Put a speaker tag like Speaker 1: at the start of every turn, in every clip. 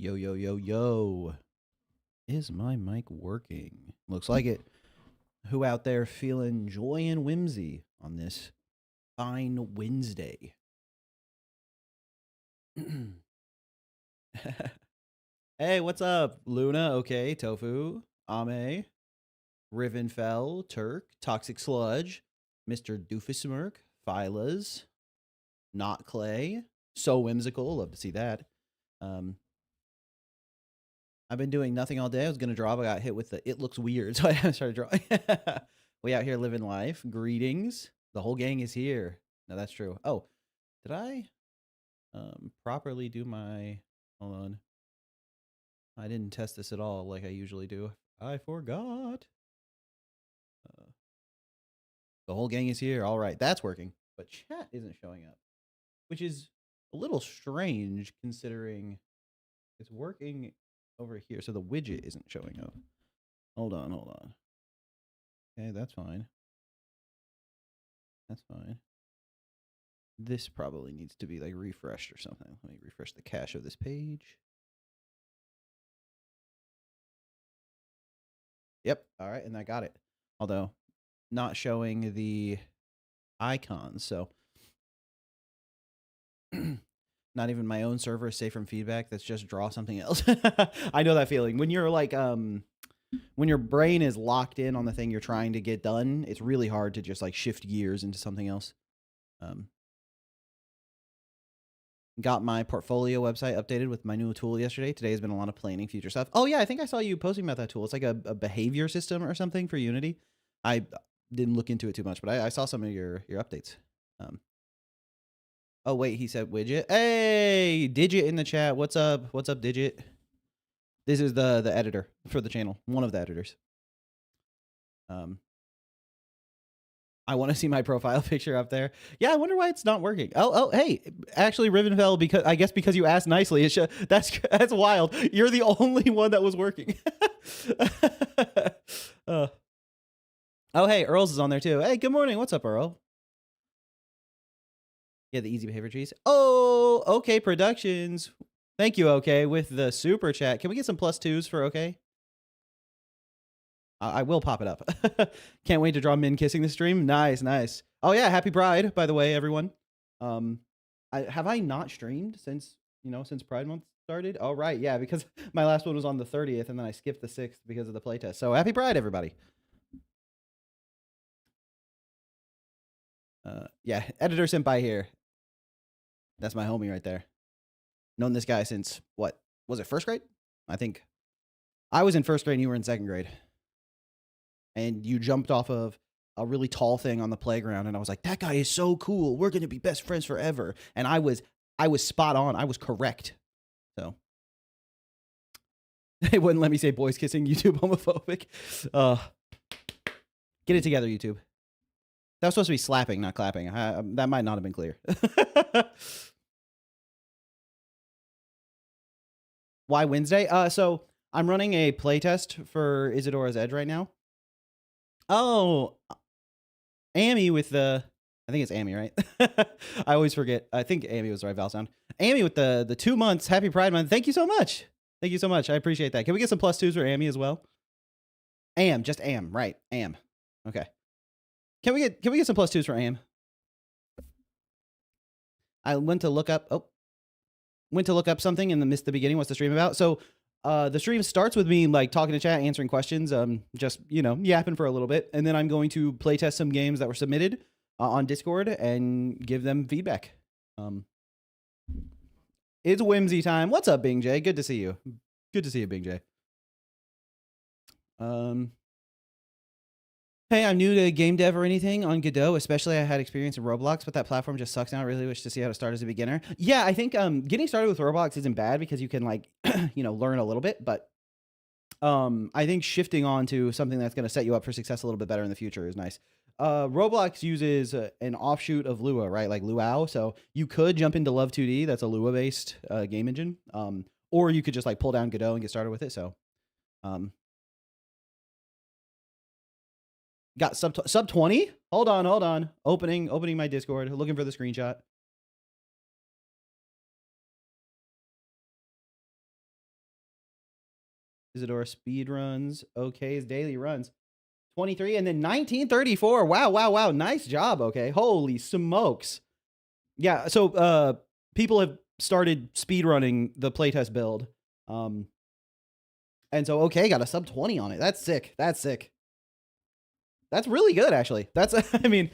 Speaker 1: Yo, yo, yo, yo. Is my mic working? Looks like it. Who out there feeling joy and whimsy on this fine Wednesday? Hey, what's up? Luna, okay, Tofu, Ame, Rivenfell, Turk, Toxic Sludge, Mr. Doofusmerk, Phylas, Not Clay, So Whimsical, love to see that. I've been doing nothing all day. I was going to draw, but I got hit with the it looks weird, so I started drawing. We out here living life. Greetings. The whole gang is here. No, that's true. Oh, did I properly do my... Hold on. I didn't test this at all like I usually do. I forgot. The whole gang is here. All right, that's working. But chat isn't showing up, which is a little strange considering it's working over here. So the widget isn't showing up. Hold on. Okay, that's fine. That's fine. This probably needs to be like refreshed or something. Let me refresh the cache of this page. Yep. All right. And I got it. Although not showing the icons. So not even my own server is safe from feedback. That's just draw something else. I know that feeling. When you're like, when your brain is locked in on the thing you're trying to get done, it's really hard to just like shift gears into something else. Got my portfolio website updated with my new tool yesterday. Today has been a lot of planning future stuff. Oh yeah, I think I saw you posting about that tool. It's like a behavior system or something for Unity. I didn't look into it too much, but I saw some of your updates. Oh wait, he said widget. Hey, Digit in the chat. What's up? What's up, Digit? This is the editor for the channel. One of the editors. I want to see my profile picture up there. Yeah, I wonder why it's not working. Oh, hey, actually, Rivenfell, because I guess because you asked nicely, that's wild. You're the only one that was working. Oh, hey, Earl's is on there too. Hey, good morning. What's up, Earl? Yeah, the easy behavior trees. Oh, okay, Productions. Thank you, okay, with the super chat. Can we get some +2s for okay? I will pop it up. Can't wait to draw Min kissing the stream. Nice. Oh yeah, happy Pride, by the way, everyone. Have I not streamed since Pride Month started? Oh right, yeah, because my last one was on the 30th, and then I skipped the 6th because of the playtest. So happy Pride, everybody. Yeah, editor senpai here. That's my homie right there. Known this guy since what was it? First grade? I think I was in first grade and you were in second grade. And you jumped off of a really tall thing on the playground, and I was like, that guy is so cool. We're going to be best friends forever. And I was spot on. I was correct. So they wouldn't let me say boys kissing. YouTube homophobic. Get it together, YouTube. That was supposed to be slapping, not clapping. That might not have been clear. Why Wednesday? So I'm running a playtest for Isadora's Edge right now. Oh, Amy with the, I think it's Amy, right? I always forget. I think Amy was the right vowel sound. Amy with the 2 months. Happy Pride Month. Thank you so much. Thank you so much. I appreciate that. Can we get some +2s for Amy as well? Just Am, right? Am. Okay. Can we get some +2s for Am? I went to look up something and missed the beginning. What's the stream about? So the stream starts with me like talking to chat, answering questions, just yapping for a little bit, and then I'm going to play test some games that were submitted on Discord and give them feedback. It's whimsy time. What's up, Bing J? Good to see you. Good to see you, Bing J. Hey, I'm new to game dev or anything on Godot, especially I had experience in Roblox, but that platform just sucks now. I really wish to see how to start as a beginner. Yeah, I think getting started with Roblox isn't bad because you can like, learn a little bit, but I think shifting on to something that's going to set you up for success a little bit better in the future is nice. Roblox uses an offshoot of Lua, right? Like Luau. So you could jump into Love 2D. That's a Lua-based game engine. Or you could just like pull down Godot and get started with it. So, got sub 20. Hold on. Opening my Discord. Looking for the screenshot. Isadora speed runs. OK's daily runs. 23 and then 1934. Wow, wow, wow. Nice job. Okay. Holy smokes. Yeah. So people have started speed running the playtest build. And so okay, got a sub 20 on it. That's sick. That's sick. That's really good, actually. That's I mean,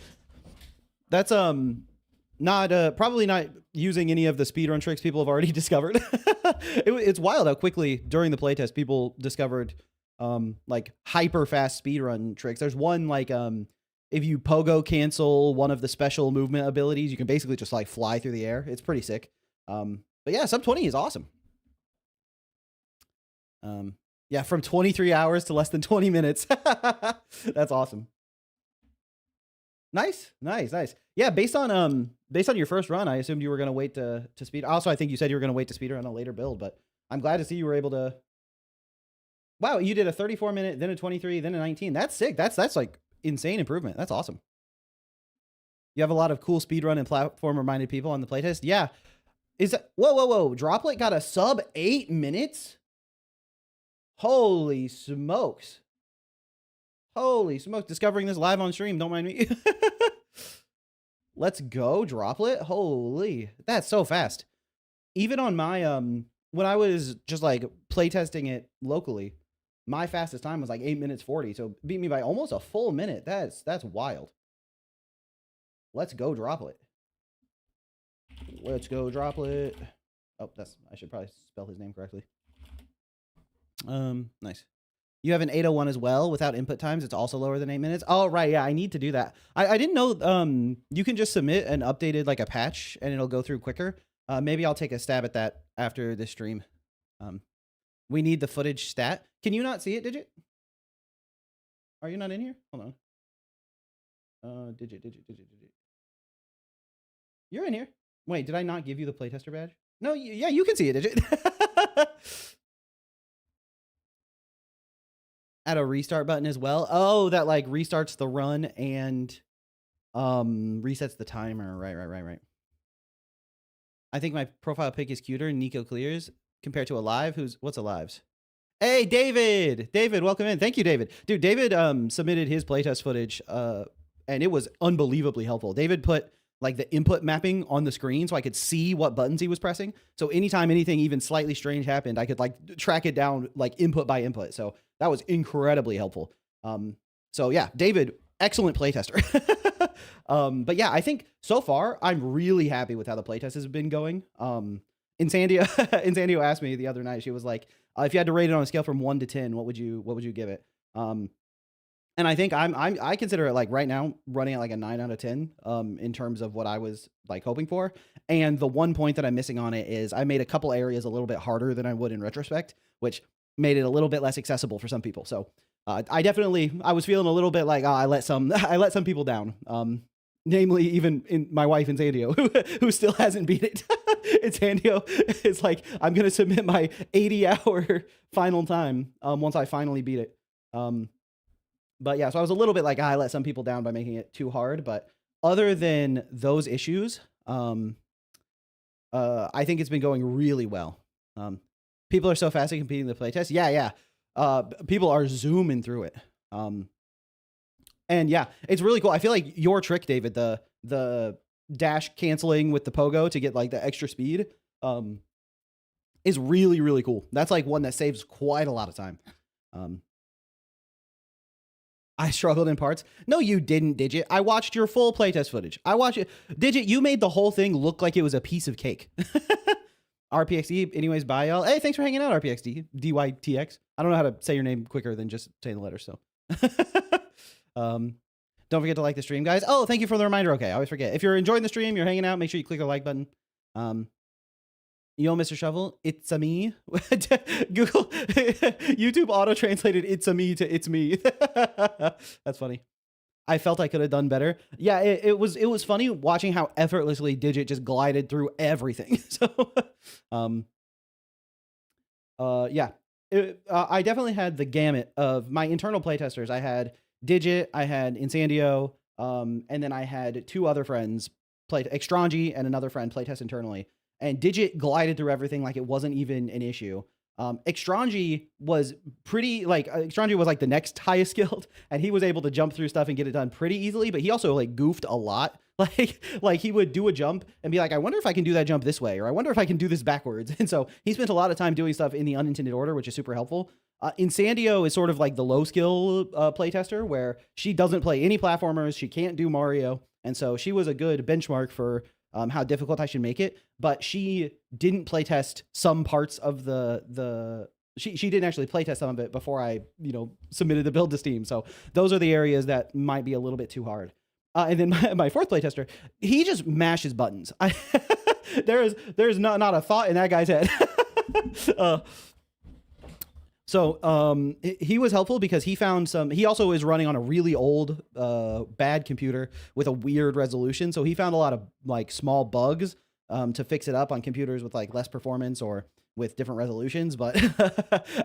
Speaker 1: that's not probably not using any of the speedrun tricks people have already discovered. It's wild how quickly during the playtest people discovered like hyper fast speedrun tricks. There's one like if you pogo cancel one of the special movement abilities, you can basically just like fly through the air. It's pretty sick. But yeah, sub 20 is awesome. Yeah, from 23 hours to less than 20 minutes. That's awesome. Nice, nice, nice. Yeah, based on your first run, I assumed you were gonna wait to speed. Also, I think you said you were gonna wait to speed run a later build, but I'm glad to see you were able to. Wow, you did a 34 minute, then a 23, then a 19. That's sick. That's like insane improvement. That's awesome. You have a lot of cool speedrun and platformer minded people on the playtest. Yeah. Is that whoa. Droplet got a sub 8 minutes? Holy smokes. Holy smokes. Discovering this live on stream. Don't mind me. Let's go, Droplet. Holy. That's so fast. Even on my, when I was just like playtesting it locally, my fastest time was like 8 minutes 40. So beat me by almost a full minute. That's wild. Let's go, Droplet. Let's go, Droplet. Oh, I should probably spell his name correctly. Nice. You have an 801 as well without input times. It's also lower than 8 minutes. Oh, right. Yeah, I need to do that. I didn't know you can just submit an updated like a patch and it'll go through quicker. Maybe I'll take a stab at that after this stream. We need the footage stat. Can you not see it, Digit? Are you not in here? Hold on. Digit. You're in here. Wait, did I not give you the playtester badge? No, yeah, you can see it, Digit. Add a restart button as well. Oh, that like restarts the run and resets the timer. Right. I think my profile pic is cuter and Nico clears compared to Alive. What's Alive's? Hey, David. David, welcome in. Thank you, David. Dude, David submitted his playtest footage and it was unbelievably helpful. David put like the input mapping on the screen so I could see what buttons he was pressing. So anytime anything even slightly strange happened, I could like track it down like input by input. So that was incredibly helpful. So yeah, David, excellent playtester. But yeah, I think so far I'm really happy with how the playtest has been going. Insandio asked me the other night, she was like, if you had to rate it on a scale from 1 to 10, what would you give it? And I think I consider it like right now running at like a 9 out of 10 in terms of what I was like hoping for. And the one point that I'm missing on it is I made a couple areas a little bit harder than I would in retrospect, which made it a little bit less accessible for some people. So I was feeling a little bit like I let some people down. Namely, even in my wife Insandio, who still hasn't beat it. Insandio is like, I'm gonna submit my 80-hour final time once I finally beat it. But yeah, so I was a little bit like, I let some people down by making it too hard. But other than those issues, I think it's been going really well. People are so fast at competing the playtest. Yeah. People are zooming through it. And yeah, it's really cool. I feel like your trick, David, the dash canceling with the pogo to get like the extra speed, is really, really cool. That's like one that saves quite a lot of time. I struggled in parts. No, you didn't, Digit. I watched your full playtest footage. I watched it. Digit, you made the whole thing look like it was a piece of cake. RPXD, anyways, bye, y'all. Hey, thanks for hanging out, RPXD. DYTX. I don't know how to say your name quicker than just saying the letters, so. Don't forget to like the stream, guys. Oh, thank you for the reminder. Okay, I always forget. If you're enjoying the stream, you're hanging out, make sure you click the like button. Yo, Mr. Shovel, it's a me. Google, YouTube auto-translated it's a me to it's me. That's funny. I felt I could have done better. Yeah, it was funny watching how effortlessly Digit just glided through everything. So, yeah, I definitely had the gamut of my internal playtesters. I had Digit, I had Insandio, and then I had two other friends play Extrangi and another friend playtest internally. And Digit glided through everything like it wasn't even an issue. Extranji was pretty like Extranji was like the next highest skilled, and he was able to jump through stuff and get it done pretty easily. But he also like goofed a lot. Like he would do a jump and be like, I wonder if I can do that jump this way, or I wonder if I can do this backwards. And so he spent a lot of time doing stuff in the unintended order, which is super helpful. Insandio is sort of like the low skill playtester, where she doesn't play any platformers, she can't do Mario, and so she was a good benchmark for how difficult I should make it. But she didn't playtest some parts of she didn't actually playtest some of it before I submitted the build to Steam. So those are the areas that might be a little bit too hard. And then my fourth playtester, he just mashes buttons. There's not a thought in that guy's head. So he was helpful because he found he also is running on a really old, bad computer with a weird resolution. So he found a lot of like small bugs to fix it up on computers with like less performance or with different resolutions. But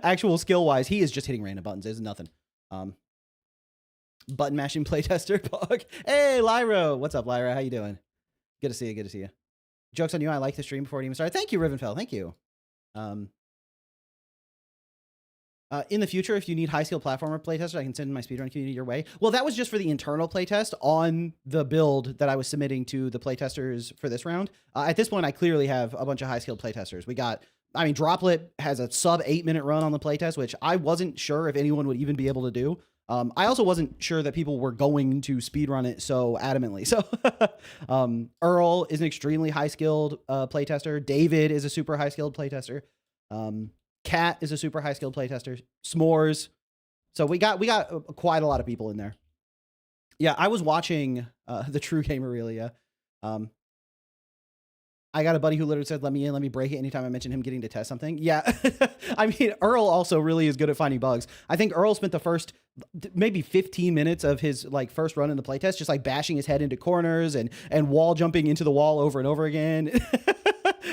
Speaker 1: actual skill wise, he is just hitting random buttons. There's nothing. Button mashing playtester bug. Hey, Lyra. What's up, Lyra? How you doing? Good to see you. Good to see you. Joke's on you. I like the stream before it even started. Thank you, Rivenfell. Thank you. In the future, if you need high-skill platformer playtester, I can send my speedrun community your way. Well, that was just for the internal playtest on the build that I was submitting to the playtesters for this round. At this point, I clearly have a bunch of high-skilled playtesters. Droplet has a sub 8-minute run on the playtest, which I wasn't sure if anyone would even be able to do. I also wasn't sure that people were going to speedrun it so adamantly. So Earl is an extremely high-skilled playtester. David is a super high-skilled playtester. Cat is a super high-skilled playtester. S'mores. So we got quite a lot of people in there. Yeah, I was watching the True Gamer really. I got a buddy who literally said, let me in, let me break it anytime I mention him getting to test something. Yeah. I mean, Earl also really is good at finding bugs. I think Earl spent the first maybe 15 minutes of his like first run in the playtest just like bashing his head into corners and wall jumping into the wall over and over again.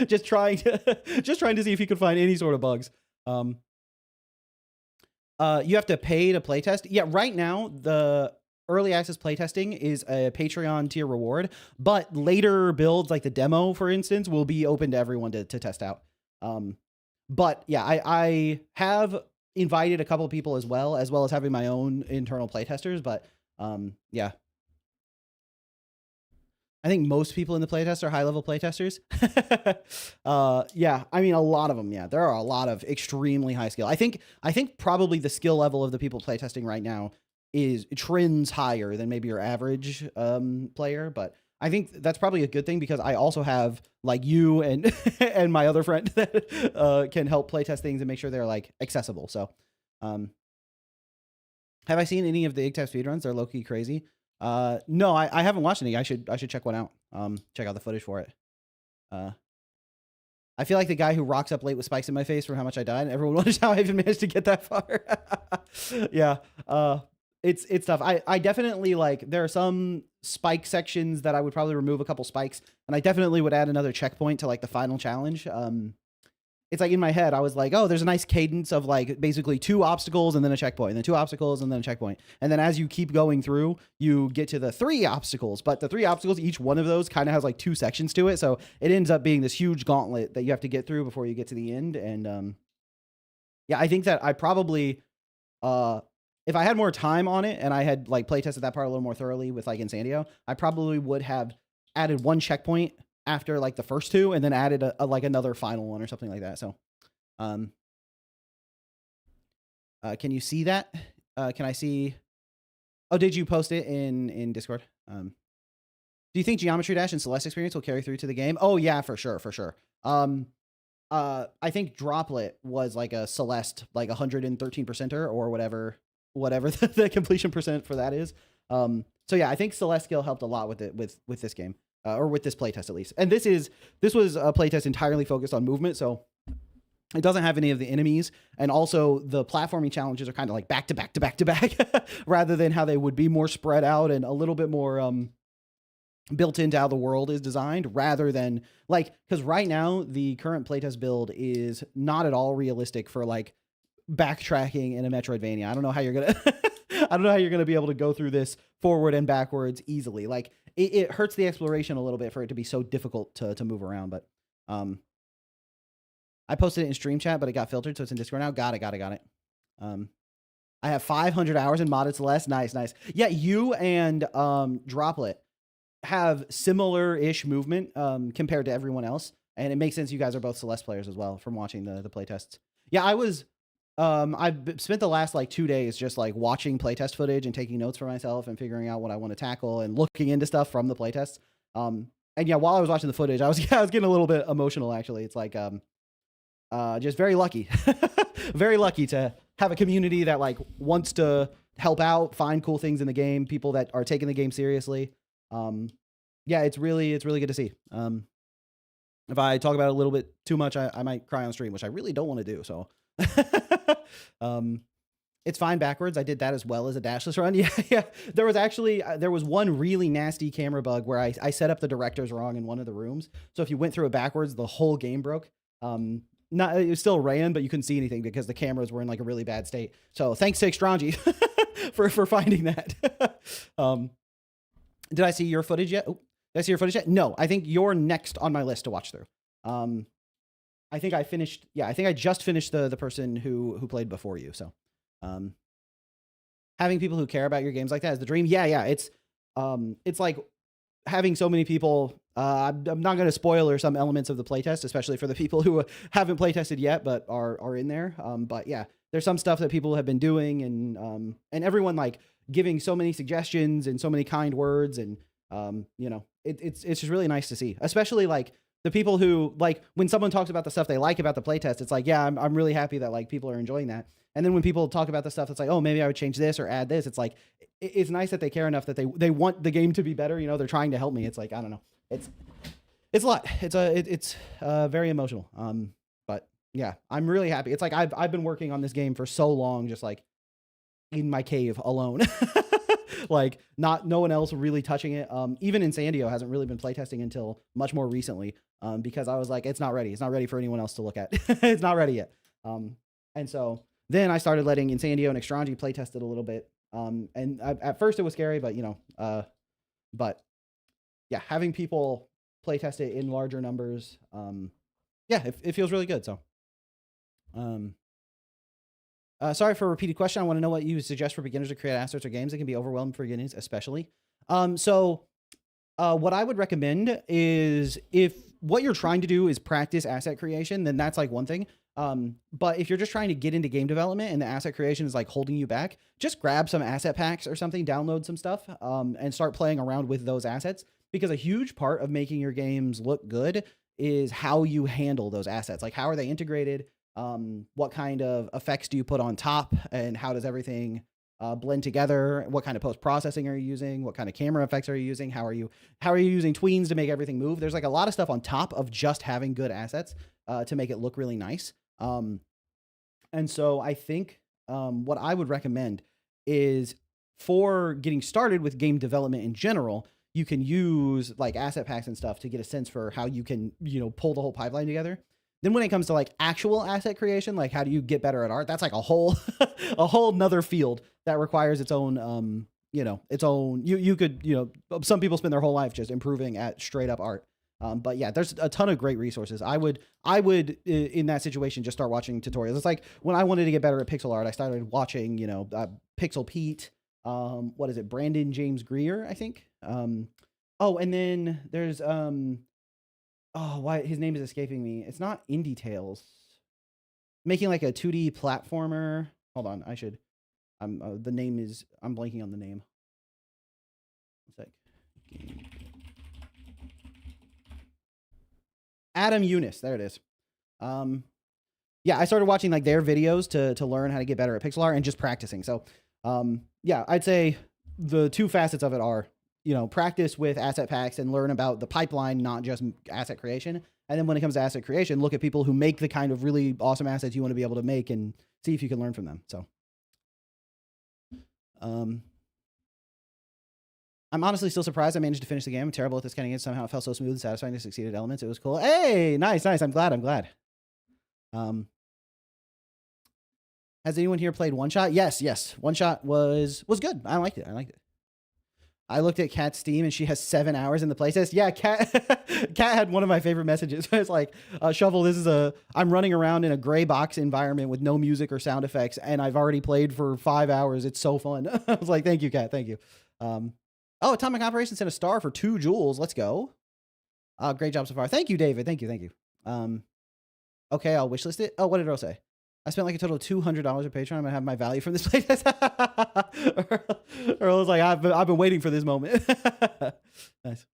Speaker 1: just trying to see if he could find any sort of bugs. You have to pay to playtest. Yeah, right now the early access playtesting is a Patreon tier reward, but later builds like the demo, for instance, will be open to everyone to test out. But yeah, I have invited a couple of people as well as having my own internal playtesters. But yeah, I think most people in the playtest are high-level playtesters. Yeah, I mean, a lot of them. Yeah, there are a lot of extremely high skill. I think probably the skill level of the people playtesting right now trends higher than maybe your average player. But I think that's probably a good thing because I also have like you and and my other friend that can help playtest things and make sure they're like accessible. So, have I seen any of the IGTAP speedruns? They're low-key crazy. No, I haven't watched any. I should check one out. Check out the footage for it. I feel like the guy who rocks up late with spikes in my face from how much I died, and everyone wonders how I even managed to get that far. Yeah. It's tough. I definitely like, there are some spike sections that I would probably remove a couple spikes, and I definitely would add another checkpoint to like the final challenge. It's like in my head, I was like, oh, there's a nice cadence of like basically 2 obstacles and then a checkpoint, and then 2 obstacles and then a checkpoint. And then as you keep going through, you get to the 3 obstacles, but the 3 obstacles, each one of those kind of has like 2 sections to it. So it ends up being this huge gauntlet that you have to get through before you get to the end. And yeah, I think that I probably, if I had more time on it and I had like play tested that part a little more thoroughly with like Insandio, I probably would have added 1 checkpoint after like the first 2 and then added a like another final one or something like that. So, can you see that? Can I see? Oh, did you post it in Discord? Do you think Geometry Dash and Celeste experience will carry through to the game? Oh yeah, for sure. I think Droplet was like a Celeste, like 113%er or whatever the completion percent for that is. So yeah, I think Celeste skill helped a lot with it, with this game, or with this playtest at least. And this was a playtest entirely focused on movement, so it doesn't have any of the enemies, and also the platforming challenges are kind of like back to back to back to back, rather than how they would be more spread out and a little bit more built into how the world is designed, rather than like, because right now the current playtest build is not at all realistic for like backtracking in a Metroidvania. I don't know how you're gonna be able to go through this forward and backwards easily. Like it hurts the exploration a little bit for it to be so difficult to move around. But I posted it in stream chat, but it got filtered, so it's in Discord now. Got it. Um, I have 500 hours in modded Celeste. Nice. Yeah, you and Droplet have similar-ish movement compared to everyone else, and it makes sense you guys are both Celeste players as well from watching the playtests. Yeah, I've spent the last like 2 days just like watching playtest footage and taking notes for myself and figuring out what I want to tackle and looking into stuff from the playtests. And yeah, while I was watching the footage, I was getting a little bit emotional actually. It's like just very lucky, very lucky to have a community that like wants to help out, find cool things in the game, people that are taking the game seriously. Yeah, it's really good to see. If I talk about it a little bit too much, I might cry on stream, which I really don't want to do. So, it's fine backwards. I did that as well as a dashless run. Yeah. There was actually, there was one really nasty camera bug where I set up the directors wrong in one of the rooms. So if you went through it backwards, the whole game broke. It still ran, but you couldn't see anything because the cameras were in like a really bad state. So thanks to Extrangi for finding that. Did I see your footage yet? Oh, did I see your footage yet? No, I think you're next on my list to watch through. I think I finished. Yeah, I think I just finished the person who played before you. So, having people who care about your games like that is the dream. Yeah. It's like having so many people. I'm not going to spoil some elements of the playtest, especially for the people who haven't playtested yet but are in there. But yeah, there's some stuff that people have been doing, and everyone like giving so many suggestions and so many kind words, and you know, it's just really nice to see, especially like the people who like when someone talks about the stuff they like about the playtest, it's like, yeah, I'm really happy that like people are enjoying that. And then when people talk about the stuff that's like, oh, maybe I would change this or add this, it's like it's nice that they care enough that they want the game to be better. You know, they're trying to help me. It's like, I don't know, it's a lot. It's very emotional. But yeah, I'm really happy. It's like I've been working on this game for so long, just like in my cave alone. Like no one else really touching it. Even Insandio hasn't really been playtesting until much more recently. Because I was like, it's not ready. It's not ready for anyone else to look at. It's not ready yet. And so then I started letting Insandio and Extrangi playtest it a little bit. And at first it was scary, but you know, but yeah, having people playtest it in larger numbers, yeah, it feels really good. So, sorry for a repeated question. I want to know what you suggest for beginners to create assets or games that can be overwhelmed for beginners, especially. So what I would recommend is if what you're trying to do is practice asset creation, then that's like one thing. But if you're just trying to get into game development and the asset creation is like holding you back, just grab some asset packs or something, download some stuff, and start playing around with those assets. Because a huge part of making your games look good is how you handle those assets. Like, how are they integrated? What kind of effects do you put on top, and how does everything blend together? What kind of post-processing are you using? What kind of camera effects are you using? How are you using tweens to make everything move? There's like a lot of stuff on top of just having good assets to make it look really nice. And so I think what I would recommend is, for getting started with game development in general, you can use like asset packs and stuff to get a sense for how you can, you know, pull the whole pipeline together. Then when it comes to like actual asset creation, like how do you get better at art? That's like a whole nother field that requires its own, you know, its own, you could, you know, some people spend their whole life just improving at straight up art. But yeah, there's a ton of great resources. I would in that situation just start watching tutorials. It's like when I wanted to get better at pixel art, I started watching, you know, Pixel Pete, what is it? Brandon James Greer, I think. Oh, and then there's, oh, why his name is escaping me. It's not Indie Tales. Making like a 2D platformer. Hold on, I should. The name is. I'm blanking on the name. It's like Adam Eunice. There it is. Yeah, I started watching like their videos to learn how to get better at pixel art and just practicing. So, yeah, I'd say the two facets of it are, you know, practice with asset packs and learn about the pipeline, not just asset creation. And then when it comes to asset creation, look at people who make the kind of really awesome assets you want to be able to make and see if you can learn from them. So, I'm honestly still surprised I managed to finish the game. I'm terrible at this kind of game. Somehow it felt so smooth and satisfying to succeed at elements. It was cool. Hey, nice. I'm glad. Has anyone here played One Shot? Yes. One Shot was good. I liked it. I looked at Kat's Steam and she has 7 hours in the playtest. Yeah, Kat, Kat had one of my favorite messages. It's like, Shovel, I'm running around in a gray box environment with no music or sound effects, and I've already played for 5 hours. It's so fun. I was like, thank you, Kat. Thank you. Oh, Atomic Operations sent a star for 2 jewels. Let's go. Great job so far. Thank you, David. Thank you. Okay, I'll wishlist it. Oh, what did Earl say? I spent like a total of $200 on Patreon. I'm gonna have my value from this playtest. Earl was like, I've been waiting for this moment. Nice.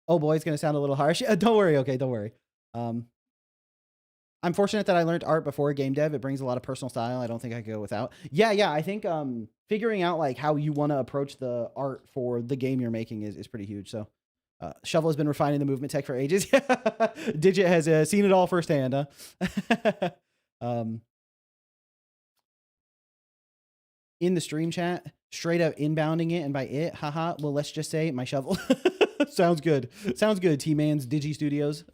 Speaker 1: Oh boy, it's gonna sound a little harsh. Don't worry. Okay, don't worry. I'm fortunate that I learned art before game dev. It brings a lot of personal style. I don't think I could go without. Yeah. I think figuring out like how you want to approach the art for the game you're making is pretty huge. So Shovel has been refining the movement tech for ages. Digit has seen it all firsthand. Huh? In the stream chat, straight up inbounding it, and by it, haha. Well, let's just say my shovel. Sounds good. Sounds good. T-Man's Digi Studios.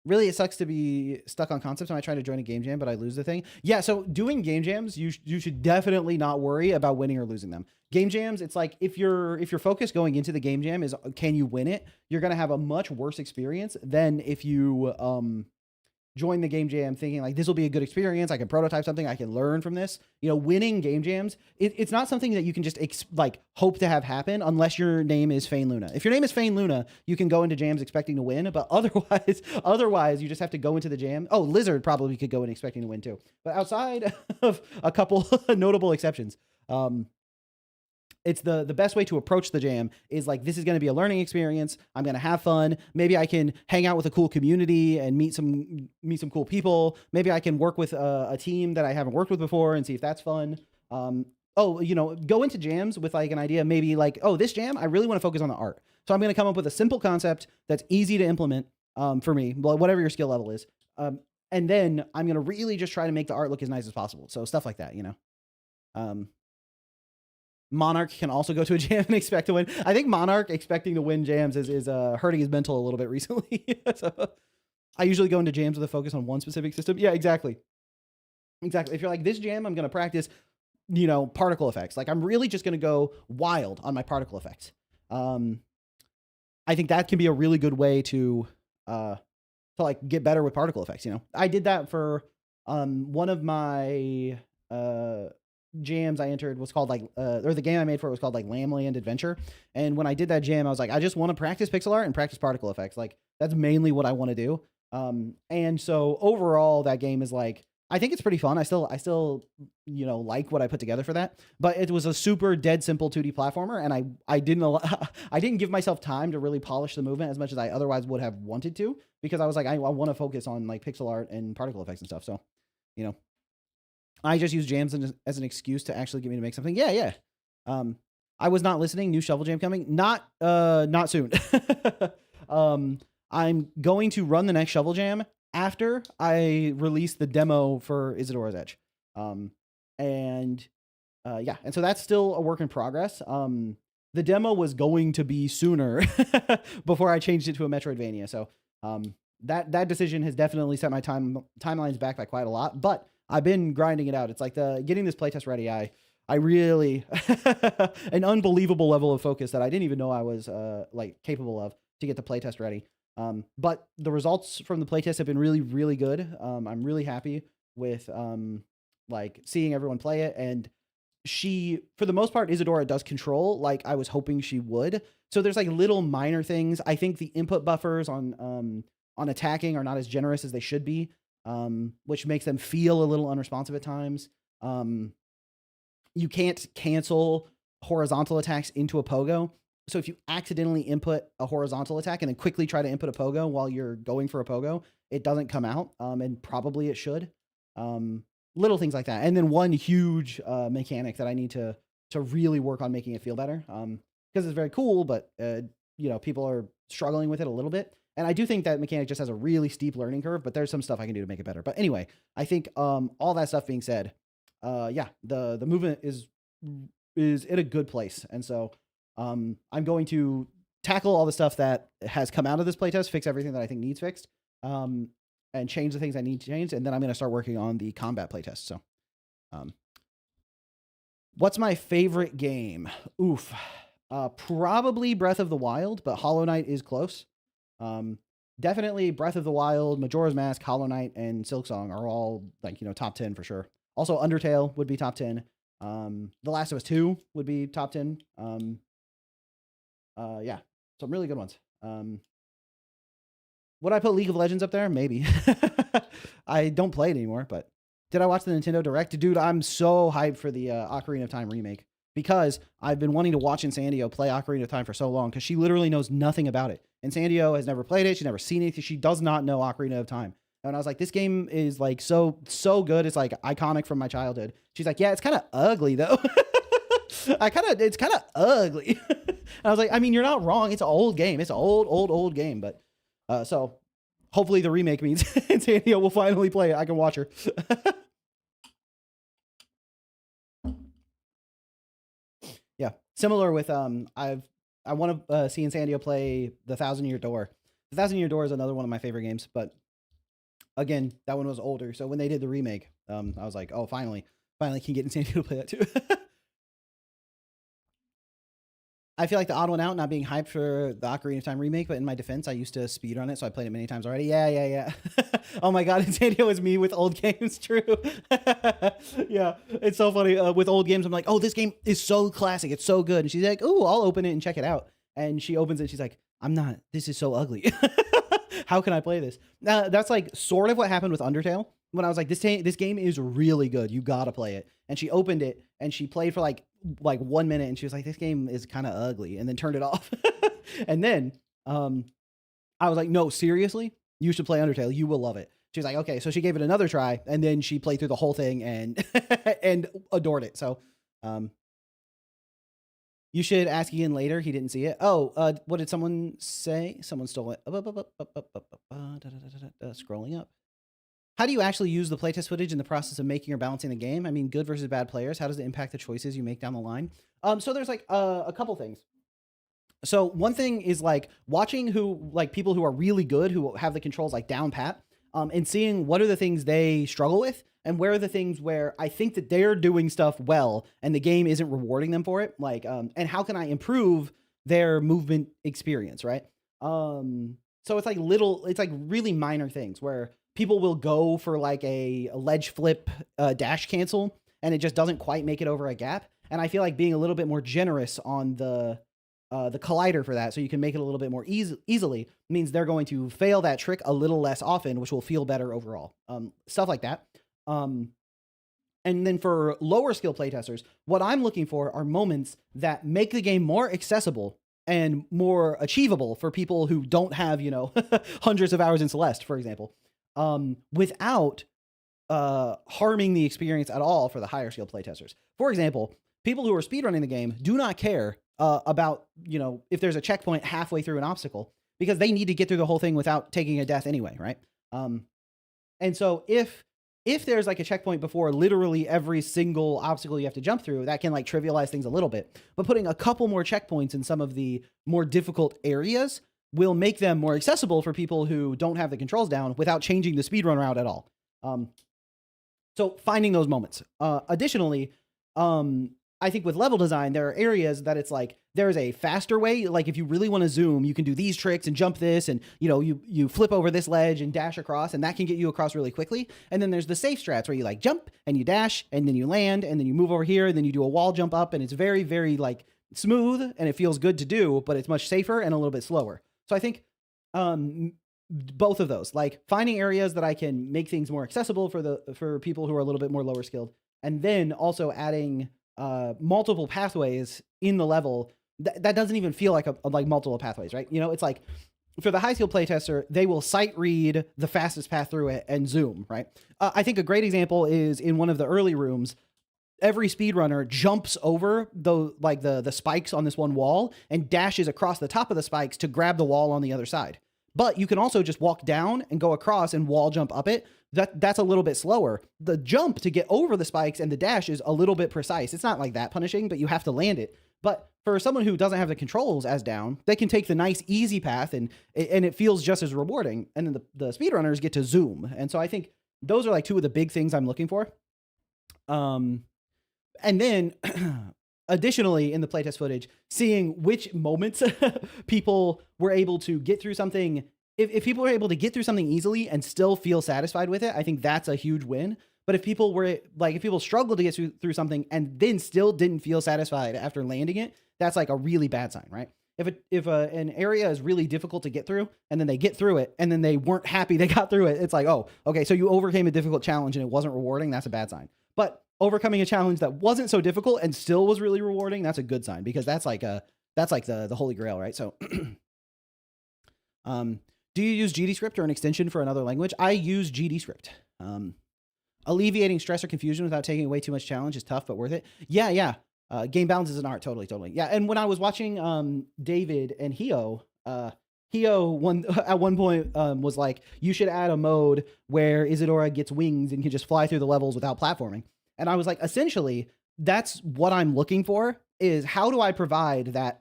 Speaker 1: Really, it sucks to be stuck on concepts when I try to join a game jam, but I lose the thing. Yeah, so doing game jams, you should definitely not worry about winning or losing them. Game jams, it's like if your focus going into the game jam is can you win it, you're gonna have a much worse experience than if you join the game jam thinking like this will be a good experience. I can prototype something. I can learn from this. You know, winning game jams, it's not something that you can just like hope to have happen unless your name is Fane Luna. If your name is Fane Luna, you can go into jams expecting to win, but otherwise you just have to go into the jam. Oh, Lizard probably could go in expecting to win too. But outside of a couple notable exceptions, it's the best way to approach the jam is like, this is going to be a learning experience. I'm going to have fun. Maybe I can hang out with a cool community and meet some cool people. Maybe I can work with a team that I haven't worked with before and see if that's fun. Go into jams with like an idea, maybe like, oh, this jam, I really want to focus on the art. So I'm going to come up with a simple concept that's easy to implement for me, whatever your skill level is. And then I'm going to really just try to make the art look as nice as possible. So stuff like that, Monarch can also go to a jam and expect to win. I think Monarch expecting to win jams is hurting his mental a little bit recently. So I usually go into jams with a focus on one specific system. Yeah, exactly. If you're like, this jam, I'm going to practice, particle effects. Like I'm really just going to go wild on my particle effects. I think that can be a really good way to like get better with particle effects. I did that for one of my jams I entered was called or the game I made for it was called like Lamland Adventure. And when I did that jam, I was like, I just want to practice pixel art and practice particle effects. Like that's mainly what I want to do. And so overall that game is like, I think it's pretty fun. I still, like what I put together for that, but it was a super dead simple 2D platformer. And I didn't give myself time to really polish the movement as much as I otherwise would have wanted to, because I was like, I want to focus on like pixel art and particle effects and stuff. So, I just use jams as an excuse to actually get me to make something. Yeah. I was not listening. New Shovel Jam coming. Not soon. I'm going to run the next Shovel Jam after I release the demo for Isadora's Edge. And so that's still a work in progress. The demo was going to be sooner before I changed it to a Metroidvania. So that decision has definitely set my timelines back by quite a lot, but I've been grinding it out. It's like getting this playtest ready. I really an unbelievable level of focus that I didn't even know I was capable of to get the playtest ready. But the results from the playtest have been really, really good. I'm really happy with seeing everyone play it, and she, for the most part, Isadora does control like I was hoping she would. So there's like little minor things. I think the input buffers on attacking are not as generous as they should be. Which makes them feel a little unresponsive at times. You can't cancel horizontal attacks into a pogo. So if you accidentally input a horizontal attack and then quickly try to input a pogo while you're going for a pogo, it doesn't come out. And probably it should. Little things like that. And then one huge mechanic that I need to really work on making it feel better. Because it's very cool, but people are struggling with it a little bit. And I do think that mechanic just has a really steep learning curve, but there's some stuff I can do to make it better. But anyway, I think all that stuff being said, the movement is in a good place. And so I'm going to tackle all the stuff that has come out of this playtest, fix everything that I think needs fixed, and change the things I need to change. And then I'm going to start working on the combat playtest. So What's my favorite game? Oof. Probably Breath of the Wild, but Hollow Knight is close. Um, Definitely Breath of the Wild, Majora's Mask, Hollow Knight, and Silksong are all like top 10 for sure. Also, Undertale would be top 10. The Last of Us 2 would be top 10. Yeah, some really good ones. Would I put League of Legends up there? Maybe. I don't play it anymore, but did I watch the Nintendo Direct? Dude, I'm so hyped for the Ocarina of Time remake because I've been wanting to watch Insandio play Ocarina of Time for so long because she literally knows nothing about it. Insandio has never played it. She's never seen it. She does not know Ocarina of Time. And I was like, this game is like so good. It's like iconic from my childhood. She's like, yeah, it's kind of ugly though. It's kind of ugly. I was like, I mean, you're not wrong. It's an old game. It's an old game. But so hopefully the remake means Insandio will finally play it. I can watch her. Yeah, similar with I want to see Insandio play the Thousand Year Door. The Thousand Year Door is another one of my favorite games, but again, that one was older. So when they did the remake, I was like, oh, finally can get Insandio to play that too. I feel like the odd one out not being hyped for the Ocarina of Time remake, but in my defense, I used to speedrun it, so I played it many times already. Yeah. Oh my god, Insandio is me with old games, true. Yeah, it's so funny. With old games, I'm like, oh, this game is so classic, it's so good. And she's like, oh, I'll open it and check it out. And she opens it, and she's like, I'm not, this is so ugly. How can I play this? That's like sort of what happened with Undertale. When I was like, this game is really good, you gotta play it. And she opened it, and she played for like 1 minute, and she was like, this game is kind of ugly, and then turned it off. And then I was like, no, seriously, you should play Undertale, you will love it. She was like, okay. So she gave it another try, and then she played through the whole thing and and adored it. So you should ask Ian later, he didn't see it. Oh, what did someone say? Someone stole it. Scrolling up. How do you actually use the playtest footage in the process of making or balancing the game? I mean, good versus bad players. How does it impact the choices you make down the line? So there's like a couple things. So one thing is like watching people who are really good, who have the controls like down pat, and seeing what are the things they struggle with and where are the things where I think that they're doing stuff well and the game isn't rewarding them for it. Like, and how can I improve their movement experience, right? So it's like really minor things where people will go for like a ledge flip dash cancel, and it just doesn't quite make it over a gap. And I feel like being a little bit more generous on the collider for that, so you can make it a little bit more easily, means they're going to fail that trick a little less often, which will feel better overall. Stuff like that. And then for lower skill playtesters, what I'm looking for are moments that make the game more accessible and more achievable for people who don't have, hundreds of hours in Celeste, for example, without harming the experience at all for the higher skill playtesters. For example, people who are speedrunning the game do not care about, if there's a checkpoint halfway through an obstacle, because they need to get through the whole thing without taking a death anyway, right? And so if there's like a checkpoint before literally every single obstacle you have to jump through, that can like trivialize things a little bit. But putting a couple more checkpoints in some of the more difficult areas will make them more accessible for people who don't have the controls down without changing the speedrun route at all. So finding those moments. Additionally, I think with level design, there are areas that it's like there's a faster way. Like if you really want to zoom, you can do these tricks and jump this, and you flip over this ledge and dash across, and that can get you across really quickly. And then there's the safe strats where you like jump and you dash and then you land and then you move over here and then you do a wall jump up, and it's very, very like smooth and it feels good to do, but it's much safer and a little bit slower. So I think both of those, like finding areas that I can make things more accessible for people who are a little bit more lower skilled, and then also adding multiple pathways in the level that doesn't even feel like like multiple pathways, right? It's like for the high skill playtester, they will sight read the fastest path through it and zoom, right? I think a great example is in one of the early rooms. Every speedrunner jumps over the spikes on this one wall and dashes across the top of the spikes to grab the wall on the other side. But you can also just walk down and go across and wall jump up it. That's a little bit slower. The jump to get over the spikes and the dash is a little bit precise. It's not like that punishing, but you have to land it. But for someone who doesn't have the controls as down, they can take the nice easy path and it feels just as rewarding. And then the speedrunners get to zoom. And so I think those are like two of the big things I'm looking for. And then additionally in the playtest footage, seeing which moments people were able to get through something. If people were able to get through something easily and still feel satisfied with it, I think that's a huge win. But if people struggled to get through something and then still didn't feel satisfied after landing it, that's like a really bad sign, right? If an area is really difficult to get through and then they get through it and then they weren't happy they got through it, it's like, oh, okay, so you overcame a difficult challenge and it wasn't rewarding. That's a bad sign. But overcoming a challenge that wasn't so difficult and still was really rewarding, that's a good sign, because that's like the holy grail, right? So, do you use GDScript or an extension for another language? I use GDScript. Alleviating stress or confusion without taking away too much challenge is tough, but worth it. Yeah. Game balance is an art. Totally. Yeah. And when I was watching David and Hio, at one point was like, you should add a mode where Isadora gets wings and can just fly through the levels without platforming. And I was like, essentially, that's what I'm looking for, is how do I provide that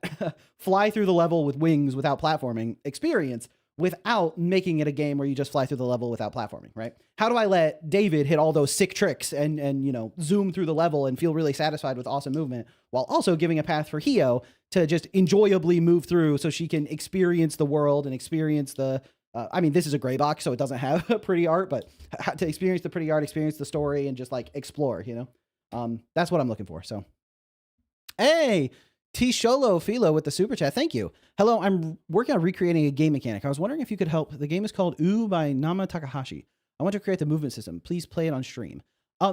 Speaker 1: fly through the level with wings without platforming experience without making it a game where you just fly through the level without platforming, right? How do I let David hit all those sick tricks and zoom through the level and feel really satisfied with awesome movement, while also giving a path for Hio to just enjoyably move through so she can experience the world and experience the, this is a gray box, so it doesn't have pretty art, but to experience the pretty art, experience the story, and just like explore, that's what I'm looking for. So, hey, T-Sholo Philo with the super chat. Thank you. Hello, I'm working on recreating a game mechanic. I was wondering if you could help. The game is called Ooh by Nama Takahashi. I want to create the movement system. Please play it on stream.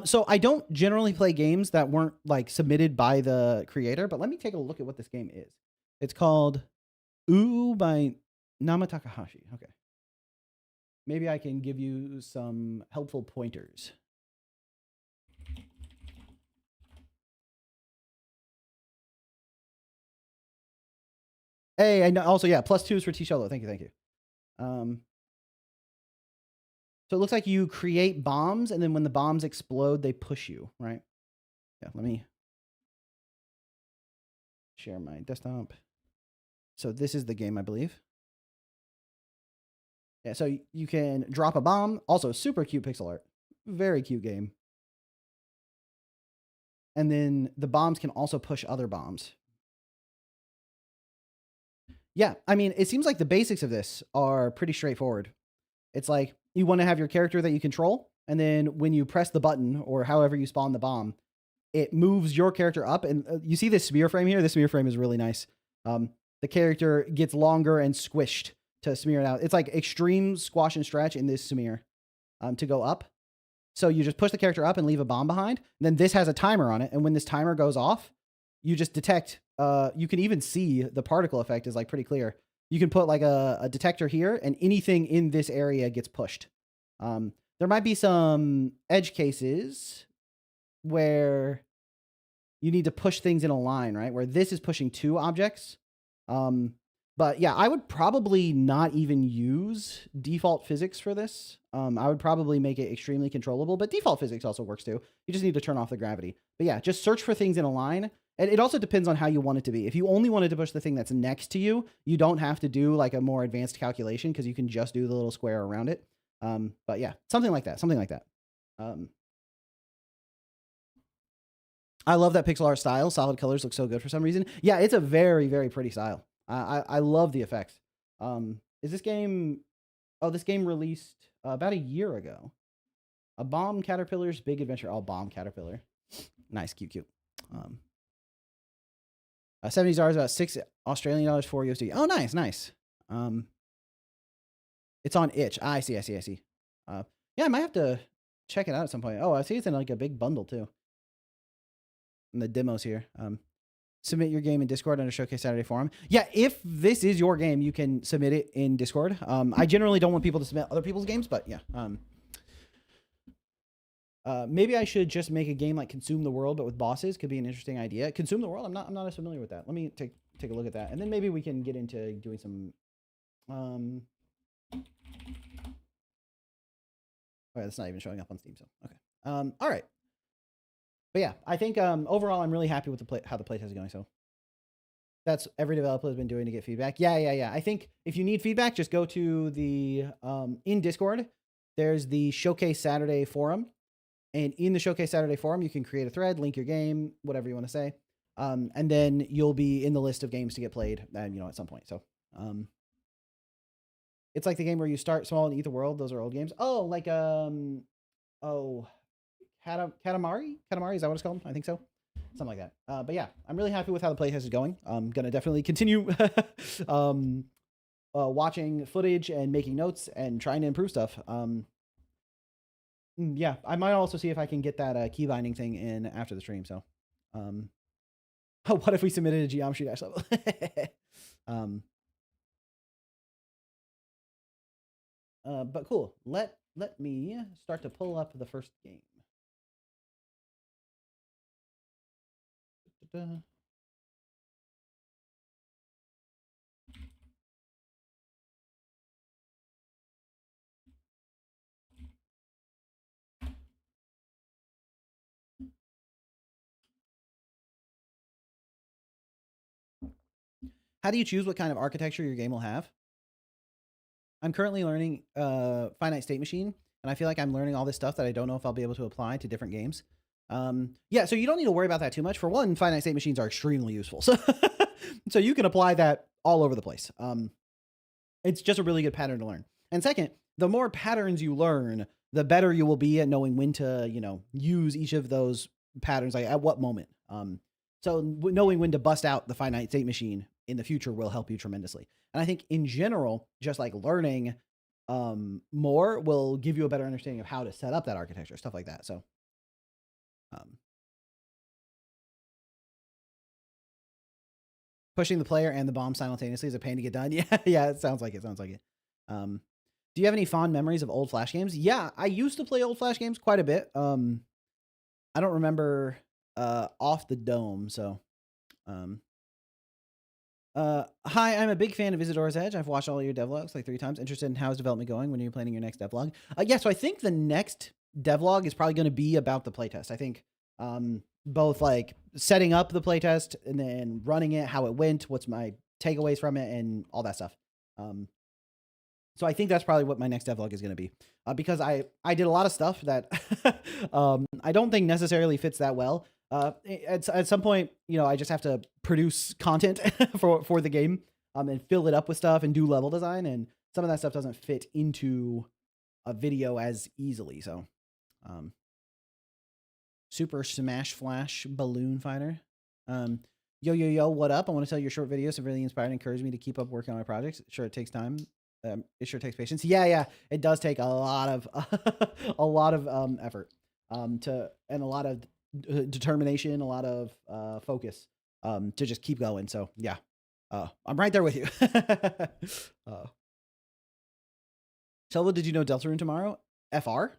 Speaker 1: So I don't generally play games that weren't like submitted by the creator, but let me take a look at what this game is. It's called Ooh by Nama Takahashi. Okay. Maybe I can give you some helpful pointers. Hey, and also, yeah, +2s for T-Sholo. Thank you. So it looks like you create bombs, and then when the bombs explode, they push you, right? Yeah, let me share my desktop. So this is the game, I believe. Yeah, so you can drop a bomb. Also, super cute pixel art. Very cute game. And then the bombs can also push other bombs. Yeah, it seems like the basics of this are pretty straightforward. It's like you want to have your character that you control, and then when you press the button or however you spawn the bomb, it moves your character up. And you see this smear frame here? This smear frame is really nice. The character gets longer and squished to smear it out. It's like extreme squash and stretch in this smear to go up. So you just push the character up and leave a bomb behind. And then this has a timer on it. And when this timer goes off, you just detect, you can even see the particle effect is like pretty clear. You can put like a detector here, and anything in this area gets pushed. There might be some edge cases where you need to push things in a line, right? Where this is pushing two objects. But yeah, I would probably not even use default physics for this. I would probably make it extremely controllable, but default physics also works too. You just need to turn off the gravity. But yeah, just search for things in a line. And it also depends on how you want it to be. If you only wanted to push the thing that's next to you, you don't have to do like a more advanced calculation, because you can just do the little square around it. But yeah, something like that. I love that pixel art style. Solid colors look so good for some reason. Yeah, it's a very, very pretty style. I love the effects. Is this game... Oh, this game released about a year ago. A Bomb Caterpillar's Big Adventure. Oh, Bomb Caterpillar. Nice, cute. $70 about $6 for USD. Oh, nice. It's on itch. I see. Yeah, I might have to check it out at some point. Oh, I see it's in like a big bundle too. And the demos here. Submit your game in Discord under Showcase Saturday forum. Yeah, if this is your game, you can submit it in Discord. I generally don't want people to submit other people's games, but yeah. Maybe I should just make a game like Consume the World, but with bosses. Could be an interesting idea. Consume the World. I'm not as familiar with that. Let me take a look at that, and then maybe we can get into doing some. Oh, yeah, that's not even showing up on Steam. So okay. All right. But yeah, I think overall I'm really happy with how the playtest is going. So that's every developer has been doing to get feedback. Yeah. I think if you need feedback, just go to the in Discord. There's the Showcase Saturday forum. And in the Showcase Saturday forum, you can create a thread, link your game, whatever you want to say. And then you'll be in the list of games to get played, at some point. So, it's like the game where you start small and eat the world. Those are old games. Oh, like oh, Katamari. Katamari, is that what it's called? I think so. Something like that. But yeah, I'm really happy with how the playtest is going. I'm gonna definitely continue watching footage and making notes and trying to improve stuff. Yeah, I might also see if I can get that key binding thing in after the stream. So, what if we submitted a geometry dash level? But cool. Let me start to pull up the first game. How do you choose what kind of architecture your game will have? I'm currently learning finite state machine, and I feel like I'm learning all this stuff that I don't know if I'll be able to apply to different games. Yeah, so you don't need to worry about that too much. For one, finite state machines are extremely useful, so so you can apply that all over the place. It's just a really good pattern to learn. And second, the more patterns you learn, the better you will be at knowing when to, use each of those patterns, like at what moment. So knowing when to bust out the finite state machine in the future will help you tremendously. And I think in general, just like learning more will give you a better understanding of how to set up that architecture, stuff like that. So, pushing the player and the bomb simultaneously is a pain to get done. Yeah, it sounds like it. Do you have any fond memories of old Flash games? Yeah, I used to play old Flash games quite a bit. I don't remember off the dome, so hi, I'm a big fan of Isadora's Edge. I've watched all your devlogs like 3 times. Interested in how's development going? When are you planning your next devlog? Yeah, so I think the next devlog is probably going to be about the playtest. I think both like setting up the playtest and then running it, how it went, what's my takeaways from it, and all that stuff. So I think that's probably what my next devlog is going to be, because I did a lot of stuff that I don't think necessarily fits that well. At some point, I just have to produce content for the game, and fill it up with stuff and do level design, and some of that stuff doesn't fit into a video as easily. So, Super Smash Flash Balloon Fighter. Yo, what up? I want to tell you your short videos have really inspired and encouraged me to keep up working on my projects. Sure, it takes time. It sure takes patience. Yeah, it does take a lot of a lot of effort, and a lot of determination, a lot of focus, to just keep going. So yeah, I'm right there with you. Shelva, did you know Deltarune tomorrow? FR.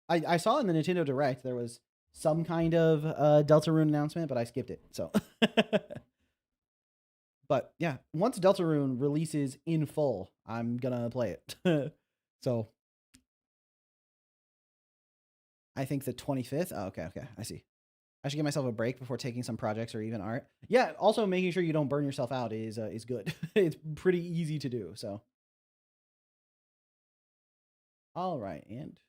Speaker 1: I saw in the Nintendo Direct there was some kind of Deltarune announcement, but I skipped it. So. But yeah, once Deltarune releases in full, I'm gonna play it. So I think the 25th. Oh, okay, I see. I should give myself a break before taking some projects or even art. Yeah, also making sure you don't burn yourself out is good. It's pretty easy to do. So, all right, and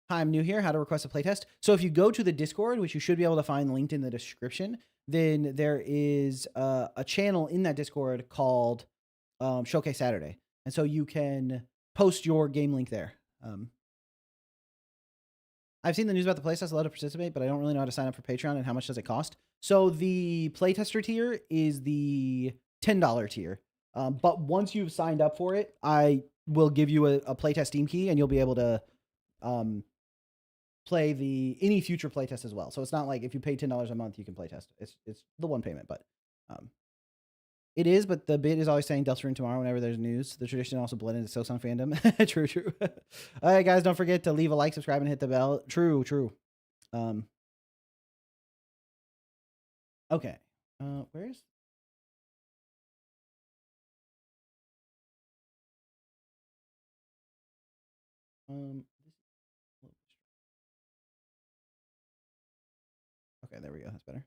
Speaker 1: hi, I'm new here. How to request a playtest. So if you go to the Discord, which you should be able to find linked in the description, then there is a channel in that Discord called Showcase Saturday, and so you can post your game link there. I've seen the news about the playtest. I'd love to participate, but I don't really know how to sign up for Patreon and how much does it cost. So the playtester tier is the $10 tier. But once you've signed up for it, I will give you a playtest Steam key, and you'll be able to play any future playtest as well. So it's not like if you pay $10 a month, you can playtest. It's the one payment, but it is. But the bit is always saying Deltarune tomorrow whenever there's news. The tradition also blended into Silksong fandom. True. All right, guys, don't forget to leave a like, subscribe, and hit the bell. True. Okay. Where's okay, there we go. That's better.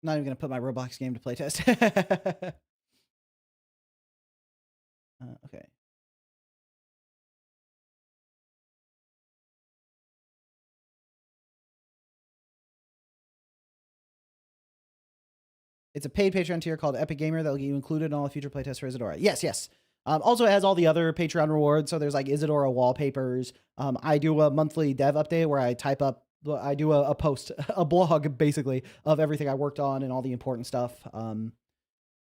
Speaker 1: Not even gonna put my Roblox game to playtest. Okay. It's a paid Patreon tier called Epic Gamer that'll get you included in all the future playtests for Isadora. Yes, yes. Also, it has all the other Patreon rewards. So there's like Isadora wallpapers. I do a monthly dev update where I type up, I do a post, a blog basically of everything I worked on and all the important stuff. And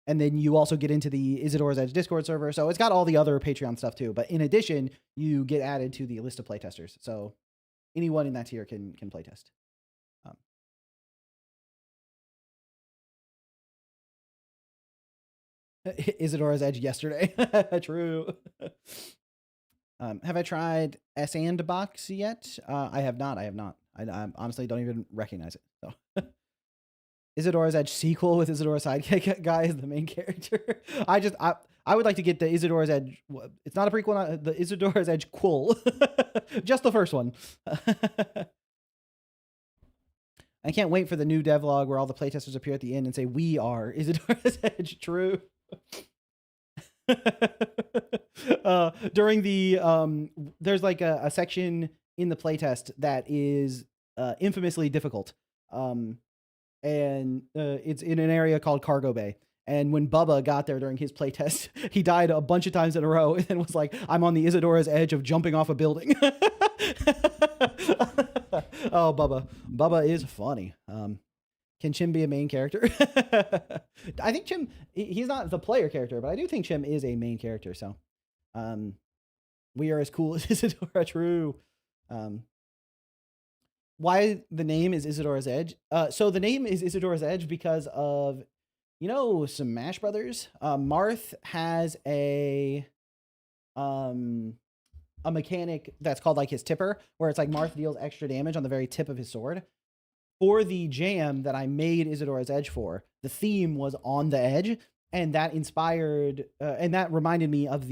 Speaker 1: then you also get into the Isadora's Edge Discord server. So it's got all the other Patreon stuff too. But in addition, you get added to the list of playtesters. So anyone in that tier can playtest. Isadora's Edge yesterday. True. Have I tried Sandbox yet? I have not. I have not. I honestly don't even recognize it. So. Isadora's Edge sequel with Isadora's sidekick guy as the main character. I would like to get the Isadora's Edge. It's not a prequel, the Isadora's Edge Quill. Just the first one. I can't wait for the new devlog where all the playtesters appear at the end and say, "We are Isadora's Edge." True. During the there's like a section in the playtest that is infamously difficult. And it's in an area called Cargo Bay. And when Bubba got there during his playtest, he died a bunch of times in a row and was like, "I'm on the Isadora's edge of jumping off a building." Oh, Bubba. Bubba is funny. Can Chim be a main character? I think Chim, he's not the player character, but I do think Chim is a main character. So we are as cool as Isadora. True. Why the name is Isadora's Edge? So the name is Isadora's Edge because of, you know, Smash Brothers. Marth has a mechanic that's called like his tipper, where it's like Marth deals extra damage on the very tip of his sword. For the jam that I made Isadora's Edge for, the theme was on the edge, and that inspired and that reminded me of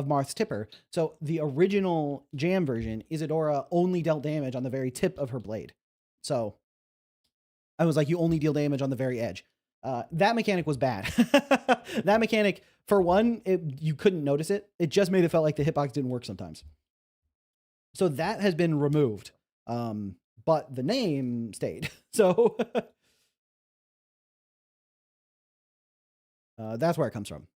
Speaker 1: Marth's tipper. So the original jam version, Isadora only dealt damage on the very tip of her blade. So I was like, you only deal damage on the very edge. That mechanic was bad. That mechanic, for one, you couldn't notice it. It just made it felt like the hitbox didn't work sometimes. So that has been removed. But the name stayed. So that's where it comes from.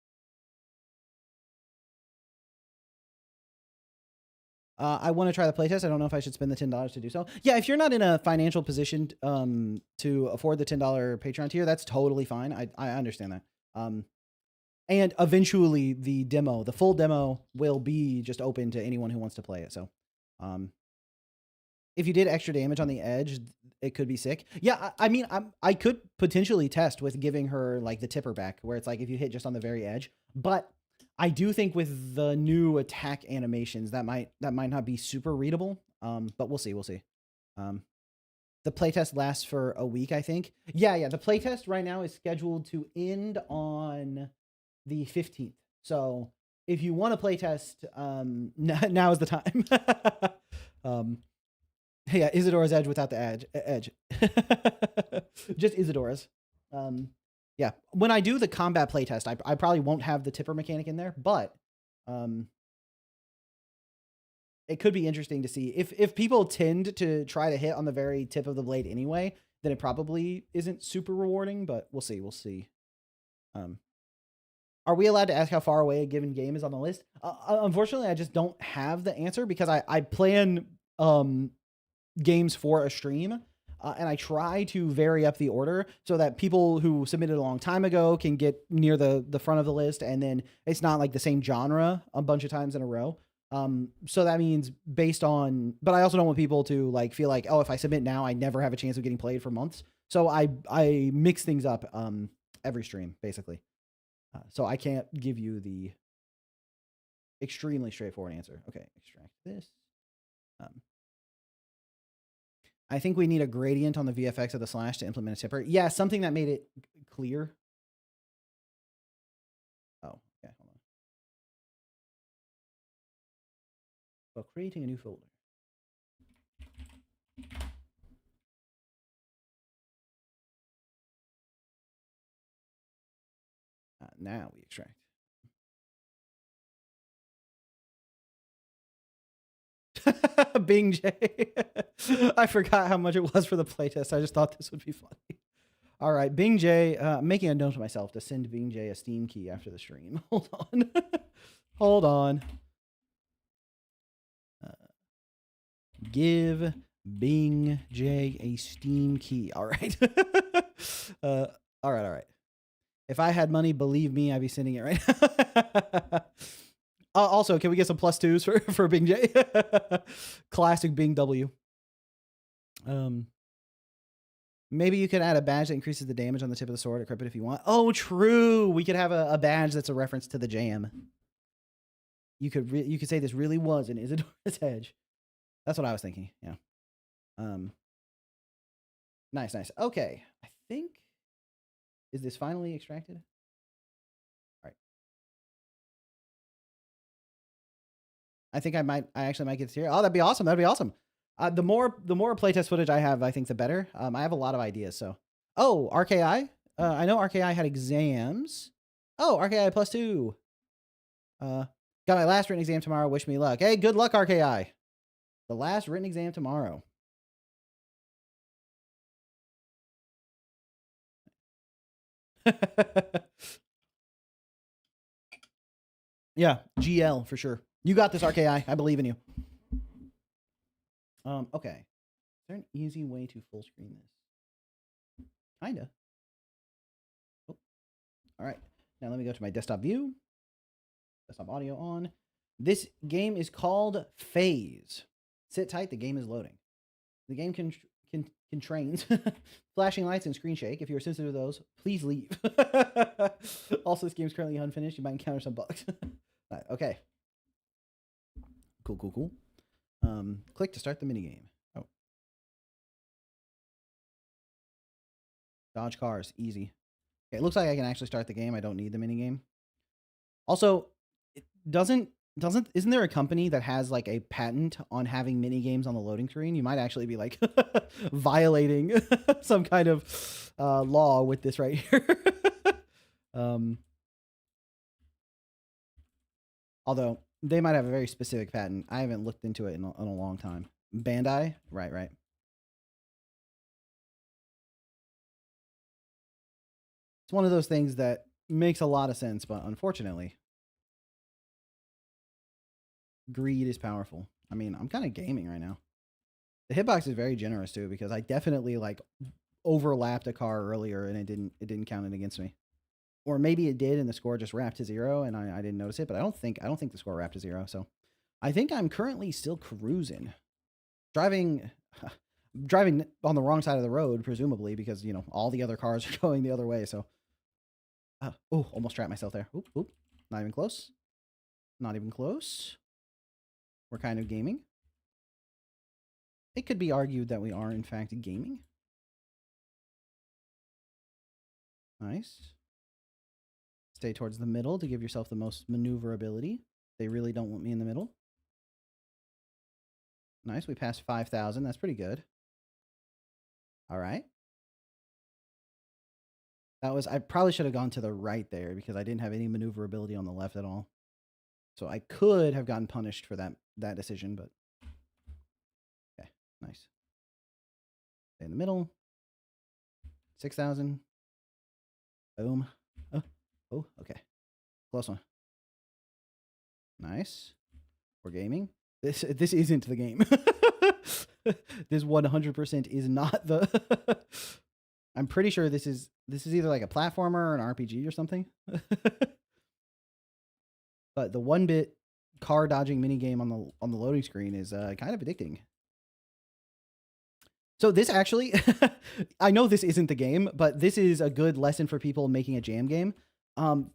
Speaker 1: I want to try the playtest. I don't know if I should spend the $10 to do so. Yeah, if you're not in a financial position to afford the $10 Patreon tier, that's totally fine. I understand that. And eventually the full demo will be just open to anyone who wants to play it. So if you did extra damage on the edge, it could be sick. Yeah, I mean, I could potentially test with giving her like the tipper back, where it's like if you hit just on the very edge. But I do think with the new attack animations, that might not be super readable. But we'll see. The playtest lasts for a week, I think. Yeah. The playtest right now is scheduled to end on the 15th. So if you want to playtest, now is the time. Yeah, Isadora's Edge without the edge. Just Isadora's. Yeah, when I do the combat playtest, I probably won't have the tipper mechanic in there, but it could be interesting to see. If people tend to try to hit on the very tip of the blade anyway, then it probably isn't super rewarding, but we'll see. Are we allowed to ask how far away a given game is on the list? Unfortunately, I just don't have the answer because I plan games for a stream, and I try to vary up the order so that people who submitted a long time ago can get near the front of the list, and then it's not like the same genre a bunch of times in a row. So that means based on, but I also don't want people to like feel like, oh, if I submit now, I never have a chance of getting played for months. So I mix things up every stream basically. So I can't give you the extremely straightforward answer. Okay, extract this. I think we need a gradient on the VFX of the slash to implement a tipper. Yeah, something that made it clear. Oh, okay, hold on. Well, creating a new folder. Now we extract. Bing J. I forgot how much it was for the playtest. I just thought this would be funny. All right, Bing J. Making a note to myself to send Bing J a Steam key after the stream. Hold on. Hold on. Give Bing J a Steam key. All right. All right. If I had money, believe me, I'd be sending it right now. Also, can we get some +2s for Bing J? Classic Bing W. Maybe you could add a badge that increases the damage on the tip of the sword. Equip it if you want. Oh, true. We could have a badge that's a reference to the jam. You could say this really was an Isadora's Edge. That's what I was thinking. Yeah. Nice. Okay. I think, is this finally extracted? All right. I think I actually might get this here. Oh, that'd be awesome. That'd be awesome. The more playtest footage I have, I think the better. I have a lot of ideas. So, oh, RKI. I know RKI had exams. Oh, RKI +2. Got my last written exam tomorrow. Wish me luck. Hey, good luck, RKI. The last written exam tomorrow. Yeah, GL for sure. You got this, RKI. I believe in you. Okay. Is there an easy way to full screen this? Kinda. Oh. All right. Now let me go to my desktop view. Desktop audio on. This game is called Phase. Sit tight. The game is loading. The game can trains flashing lights and screen shake. If you're sensitive to those, please leave. Also, this game is currently unfinished. You might encounter some bugs. Right, okay. Cool. Click to start the minigame. Oh. Dodge cars. Easy. Okay, it looks like I can actually start the game. I don't need the minigame. Also, isn't there a company that has like a patent on having mini games on the loading screen? You might actually be like violating some kind of law with this right here. Although they might have a very specific patent. I haven't looked into it in a long time. Bandai? Right. It's one of those things that makes a lot of sense, but unfortunately, greed is powerful. I mean, I'm kind of gaming right now. The hitbox is very generous too, because I definitely like overlapped a car earlier and it didn't count it against me. Or maybe it did and the score just wrapped to 0 and I didn't notice it, but I don't think the score wrapped to 0. So I think I'm currently still cruising. Driving on the wrong side of the road, presumably, because, you know, all the other cars are going the other way. So, oh, almost trapped myself there. Oop. Not even close. Not even close. We're kind of gaming. It could be argued that we are, in fact, gaming. Nice. Stay towards the middle to give yourself the most maneuverability. They really don't want me in the middle. Nice. We passed 5,000. That's pretty good. All right. I probably should have gone to the right there because I didn't have any maneuverability on the left at all. So I could have gotten punished for that decision, but okay, nice. Stay in the middle. 6,000. Boom. Oh, okay. Close one. Nice. We're gaming. This isn't the game. This 100% is not the. I'm pretty sure this is either like a platformer or an RPG or something. But the 1-bit car dodging minigame on the loading screen is kind of addicting. So this actually, I know this isn't the game, but this is a good lesson for people making a jam game.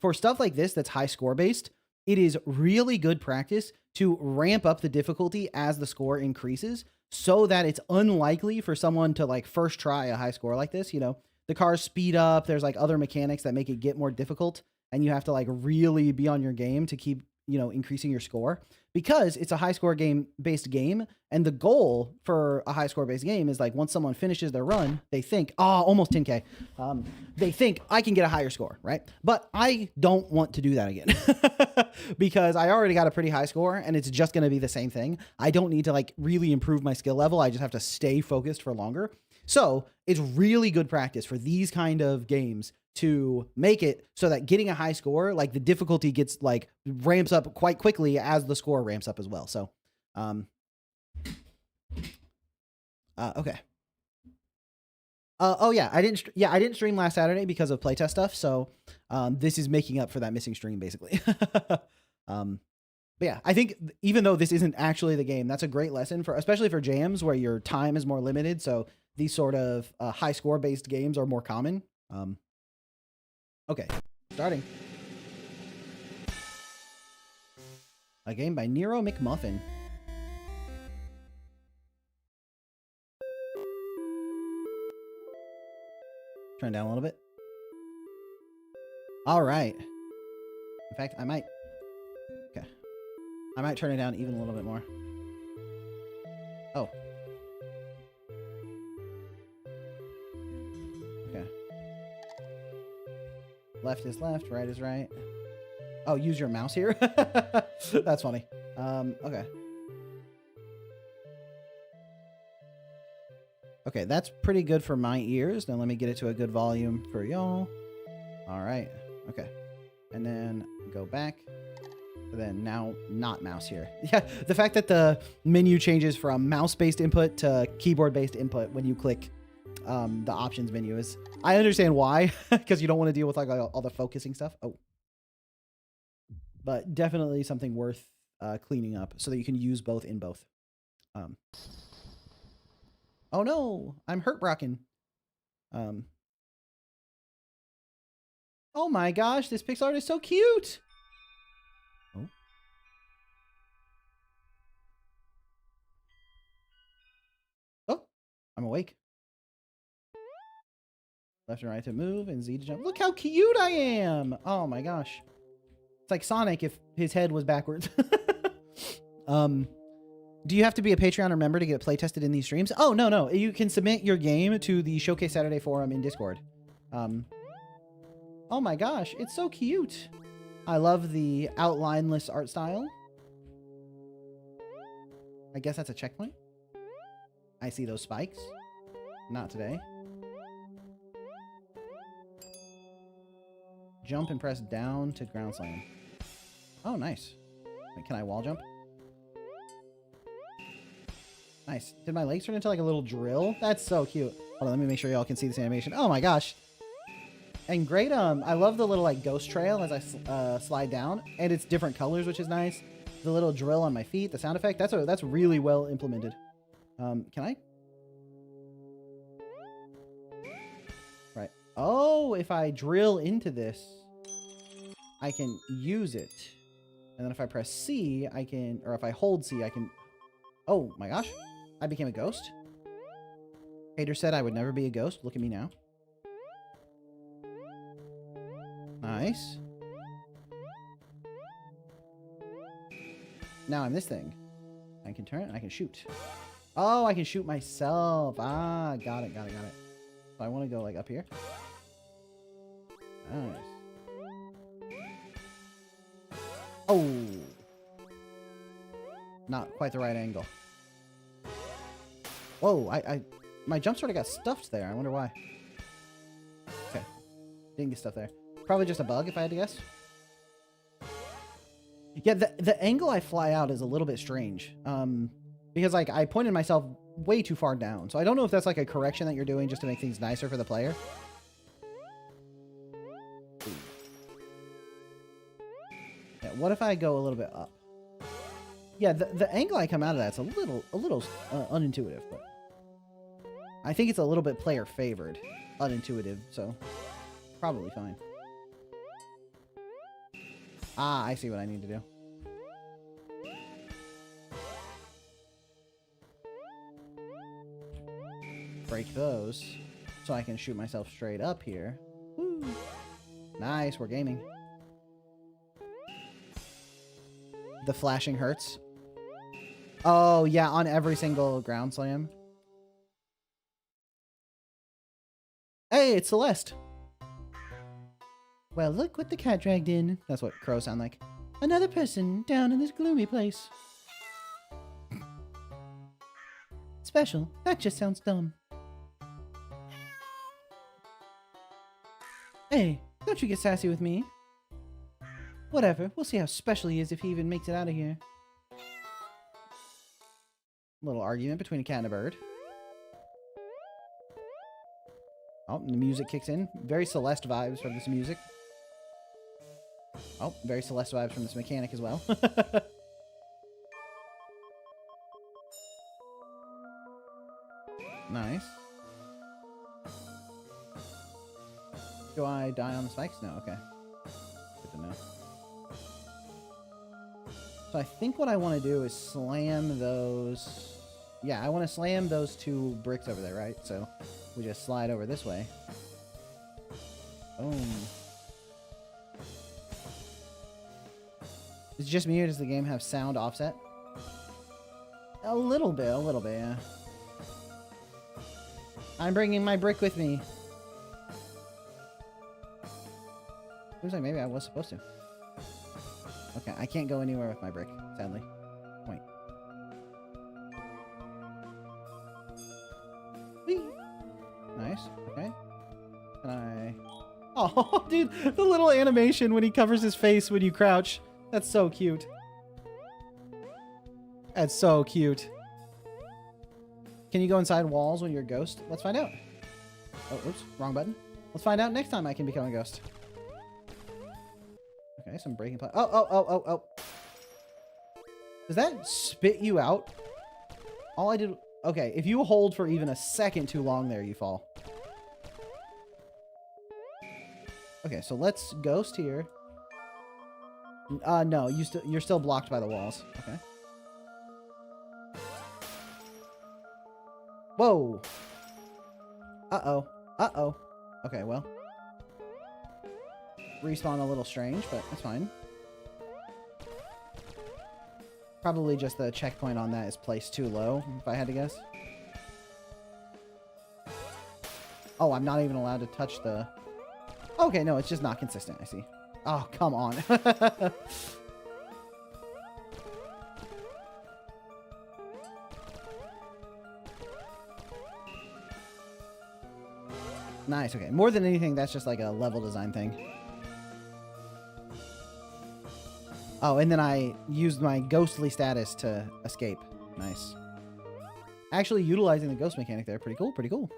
Speaker 1: For stuff like this that's high score based, it is really good practice to ramp up the difficulty as the score increases so that it's unlikely for someone to like first try a high score like this. You know, the cars speed up. There's like other mechanics that make it get more difficult and you have to like really be on your game to keep you know, increasing your score, because it's a high score based game. And the goal for a high score based game is like, once someone finishes their run, they think, oh, almost 10K. They think I can get a higher score, right? But I don't want to do that again because I already got a pretty high score and it's just going to be the same thing. I don't need to like really improve my skill level. I just have to stay focused for longer. So it's really good practice for these kind of games to make it so that getting a high score, like the difficulty gets like ramps up quite quickly as the score ramps up as well. So, okay. Oh yeah, I didn't stream last Saturday because of playtest stuff. So, this is making up for that missing stream basically. But yeah, I think even though this isn't actually the game, that's a great lesson for, especially for jams where your time is more limited. So these sort of high score based games are more common. Okay, starting. A game by Nero McMuffin. Turn it down a little bit. All right. In fact, I might turn it down even a little bit more. Oh. Okay. Left is left, right is right. Oh, use your mouse here? That's funny. Okay. Okay, that's pretty good for my ears. Now let me get it to a good volume for y'all. All right. Okay. And then go back. Then now not mouse here. Yeah, the fact that the menu changes from mouse-based input to keyboard-based input when you click the options menu is, I understand why, because you don't want to deal with like all the focusing stuff. Oh, but definitely something worth cleaning up so that you can use both in both. Oh no, I'm hurt broken. Oh my gosh, this pixel art is so cute. Oh. Oh, I'm awake. Left and right to move and Z to jump. Look how cute I am. Oh my gosh. It's like Sonic if his head was backwards. Do you have to be a Patreon member to get play tested in these streams? Oh, no. You can submit your game to the Showcase Saturday forum in Discord. Oh my gosh, it's so cute. I love the outlineless art style. I guess that's a checkpoint. I see those spikes. Not today. Jump and press down to ground slam. Oh, nice. Wait, can I wall jump? Nice. Did my legs turn into like a little drill? That's so cute. Hold on, let me make sure y'all can see this animation. Oh my gosh. And great, I love the little like ghost trail as I slide down, and it's different colors, which is nice. The little drill on my feet, the sound effect, that's really well implemented. Can I? Right. Oh, if I drill into this, I can use it. And then if I press C, I can, or if I hold C, I can, oh my gosh, I became a ghost. Hater said I would never be a ghost. Look at me now. Nice. Now I'm this thing. I can turn it, I can shoot. Oh, I can shoot myself. Ah, got it. So I want to go like up here. Nice. Oh. Not quite the right angle. Whoa, my jump sort of got stuffed there. I wonder why. Okay. Didn't get stuffed there. Probably just a bug, if I had to guess. Yeah, the angle I fly out is a little bit strange. Because like I pointed myself way too far down. So I don't know if that's like a correction that you're doing just to make things nicer for the player. Yeah, what if I go a little bit up? Yeah, the angle I come out of that's a little unintuitive, but I think it's a little bit player favored, unintuitive, so probably fine. Ah, I see what I need to do. Break those so I can shoot myself straight up here. Woo. Nice, we're gaming. the flashing hurts. Oh, yeah, on every single ground slam. Hey, it's Celeste. Well, look what the cat dragged in. That's what crows sound like. Another person down in this gloomy place. Special? That just sounds dumb. Hey, don't you get sassy with me. Whatever, we'll see how special he is if he even makes it out of here. Little argument between a cat and a bird. Oh, the music kicks in. Very Celeste vibes from this music. Oh, very Celeste vibes from this mechanic as well. Nice. Do I die on the spikes? No, okay. Good to know. So I think what I want to do is slam those... Yeah, I want to slam those 2 bricks over there, right? So we just slide over this way. Boom. Is it just me or does the game have sound offset? A little bit, yeah. I'm bringing my brick with me. Seems like maybe I was supposed to. Okay, I can't go anywhere with my brick, sadly. Wait. Whee! Nice, okay. Can I... Oh, dude, the little animation when he covers his face when you crouch. That's so cute. That's so cute. Can you go inside walls when you're a ghost? Let's find out. Oh, oops, wrong button. Let's find out next time I can become a ghost. Okay, some breaking play. Oh. Does that spit you out? All I did... Okay, if you hold for even a second too long there, you fall. Okay, so let's ghost here. No, you're still blocked by the walls. Okay. Whoa. Uh-oh. Okay, well. Respawn a little strange, but that's fine. Probably just the checkpoint on that is placed too low, if I had to guess. Oh, I'm not even allowed to touch the... Okay, no, it's just not consistent, I see. Oh, come on. Nice, okay. More than anything, that's just like a level design thing. Oh, and then I used my ghostly status to escape. Nice. Actually utilizing the ghost mechanic there. Pretty cool, pretty cool.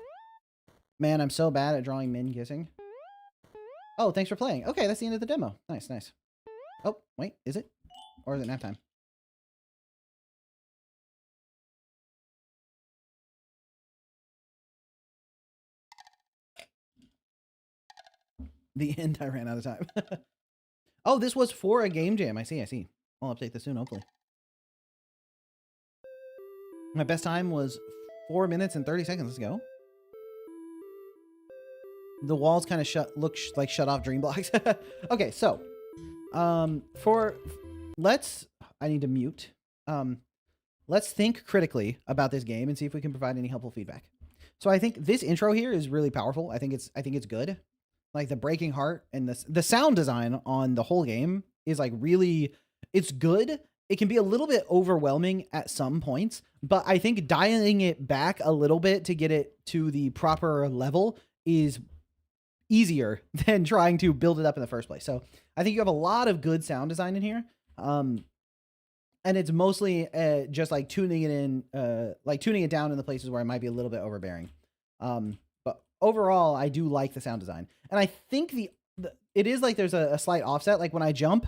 Speaker 1: Man, I'm so bad at drawing men kissing. Oh, thanks for playing. Okay, that's the end of the demo. Nice, nice. Oh, wait, is it? Or is it nap time? The end, I ran out of time. Oh, this was for a game jam. I see, I see. I'll update this soon, hopefully. My best time was 4 minutes and 30 seconds. Let's go. The walls kind of look like shut off dream blocks. Okay, so I need to mute. Let's think critically about this game and see if we can provide any helpful feedback. So I think this intro here is really powerful. I think it's good. Like the breaking heart and the sound design on the whole game is like really, it's good. It can be a little bit overwhelming at some points, but I think dialing it back a little bit to get it to the proper level is easier than trying to build it up in the first place. So I think you have a lot of good sound design in here. And it's mostly just like tuning it in, like tuning it down in the places where it might be a little bit overbearing. But overall, I do like the sound design. And I think it is like there's a slight offset. Like when I jump,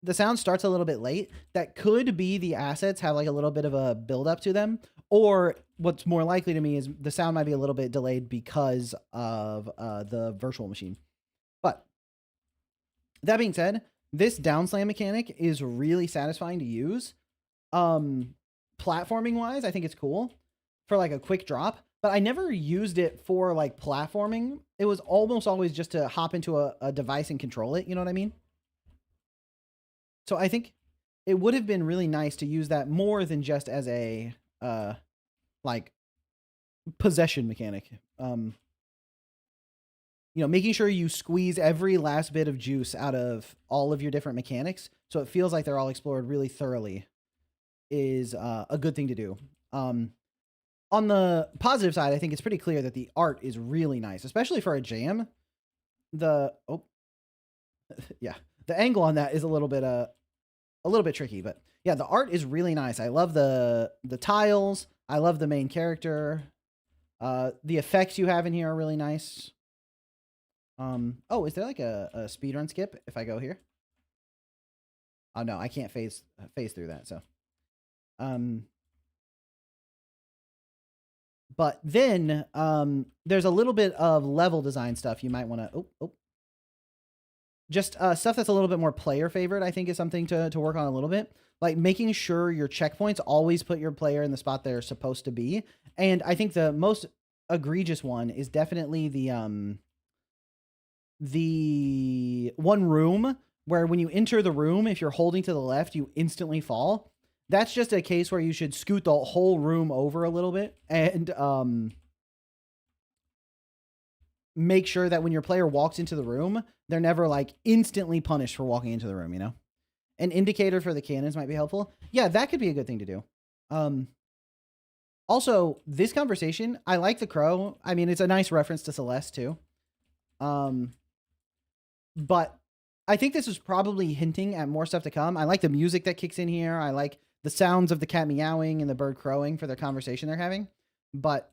Speaker 1: the sound starts a little bit late. That could be the assets have like a little bit of a build up to them. Or what's more likely to me is the sound might be a little bit delayed because of the virtual machine. But that being said, this down slam mechanic is really satisfying to use. Platforming wise, I think it's cool for like a quick drop, but I never used it for like platforming. It was almost always just to hop into a device and control it. You know what I mean? So I think it would have been really nice to use that more than just as a like possession mechanic. Making sure you squeeze every last bit of juice out of all of your different mechanics, so it feels like they're all explored really thoroughly, is a good thing to do. On the positive side, I think it's pretty clear that the art is really nice, especially for a jam. Yeah, the angle on that is a little bit tricky, but yeah, the art is really nice. I love the tiles. I love the main character. The effects you have in here are really nice. Oh, is there like a speedrun skip if I go here? Oh no, I can't phase through that. So, but then there's a little bit of level design stuff you might want to. Just stuff that's a little bit more player favorite, I think, is something to work on a little bit. Like making sure your checkpoints always put your player in the spot they're supposed to be. And I think the most egregious one is definitely the one room where when you enter the room, if you're holding to the left, you instantly fall. That's just a case where you should scoot the whole room over a little bit and make sure that when your player walks into the room, they're never like instantly punished for walking into the room, An indicator for the cannons might be helpful. Yeah, that could be a good thing to do. Also, this conversation, I like the crow. I mean, it's a nice reference to Celeste too. But I think this is probably hinting at more stuff to come. I like the music that kicks in here. I like the sounds of the cat meowing and the bird crowing for their conversation they're having. But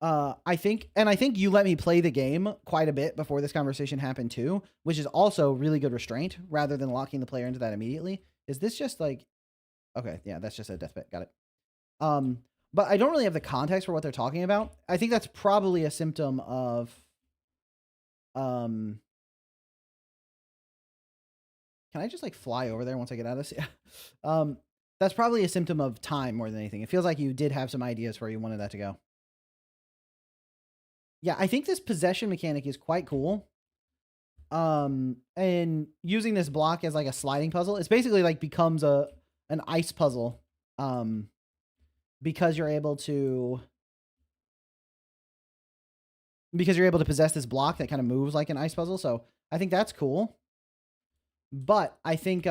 Speaker 1: I think you let me play the game quite a bit before this conversation happened too, which is also really good restraint rather than locking the player into that immediately. Is this just like, okay, yeah, that's just a death bit. Got it. But I don't really have the context for what they're talking about. I think that's probably a symptom of, can I just like fly over there once I get out of this? Yeah. That's probably a symptom of time more than anything. It feels like you did have some ideas where you wanted that to go. Yeah, I think this possession mechanic is quite cool. And using this block as like a sliding puzzle, it's basically like becomes an ice puzzle. Because you're able to possess this block that kind of moves like an ice puzzle. So I think that's cool. But I think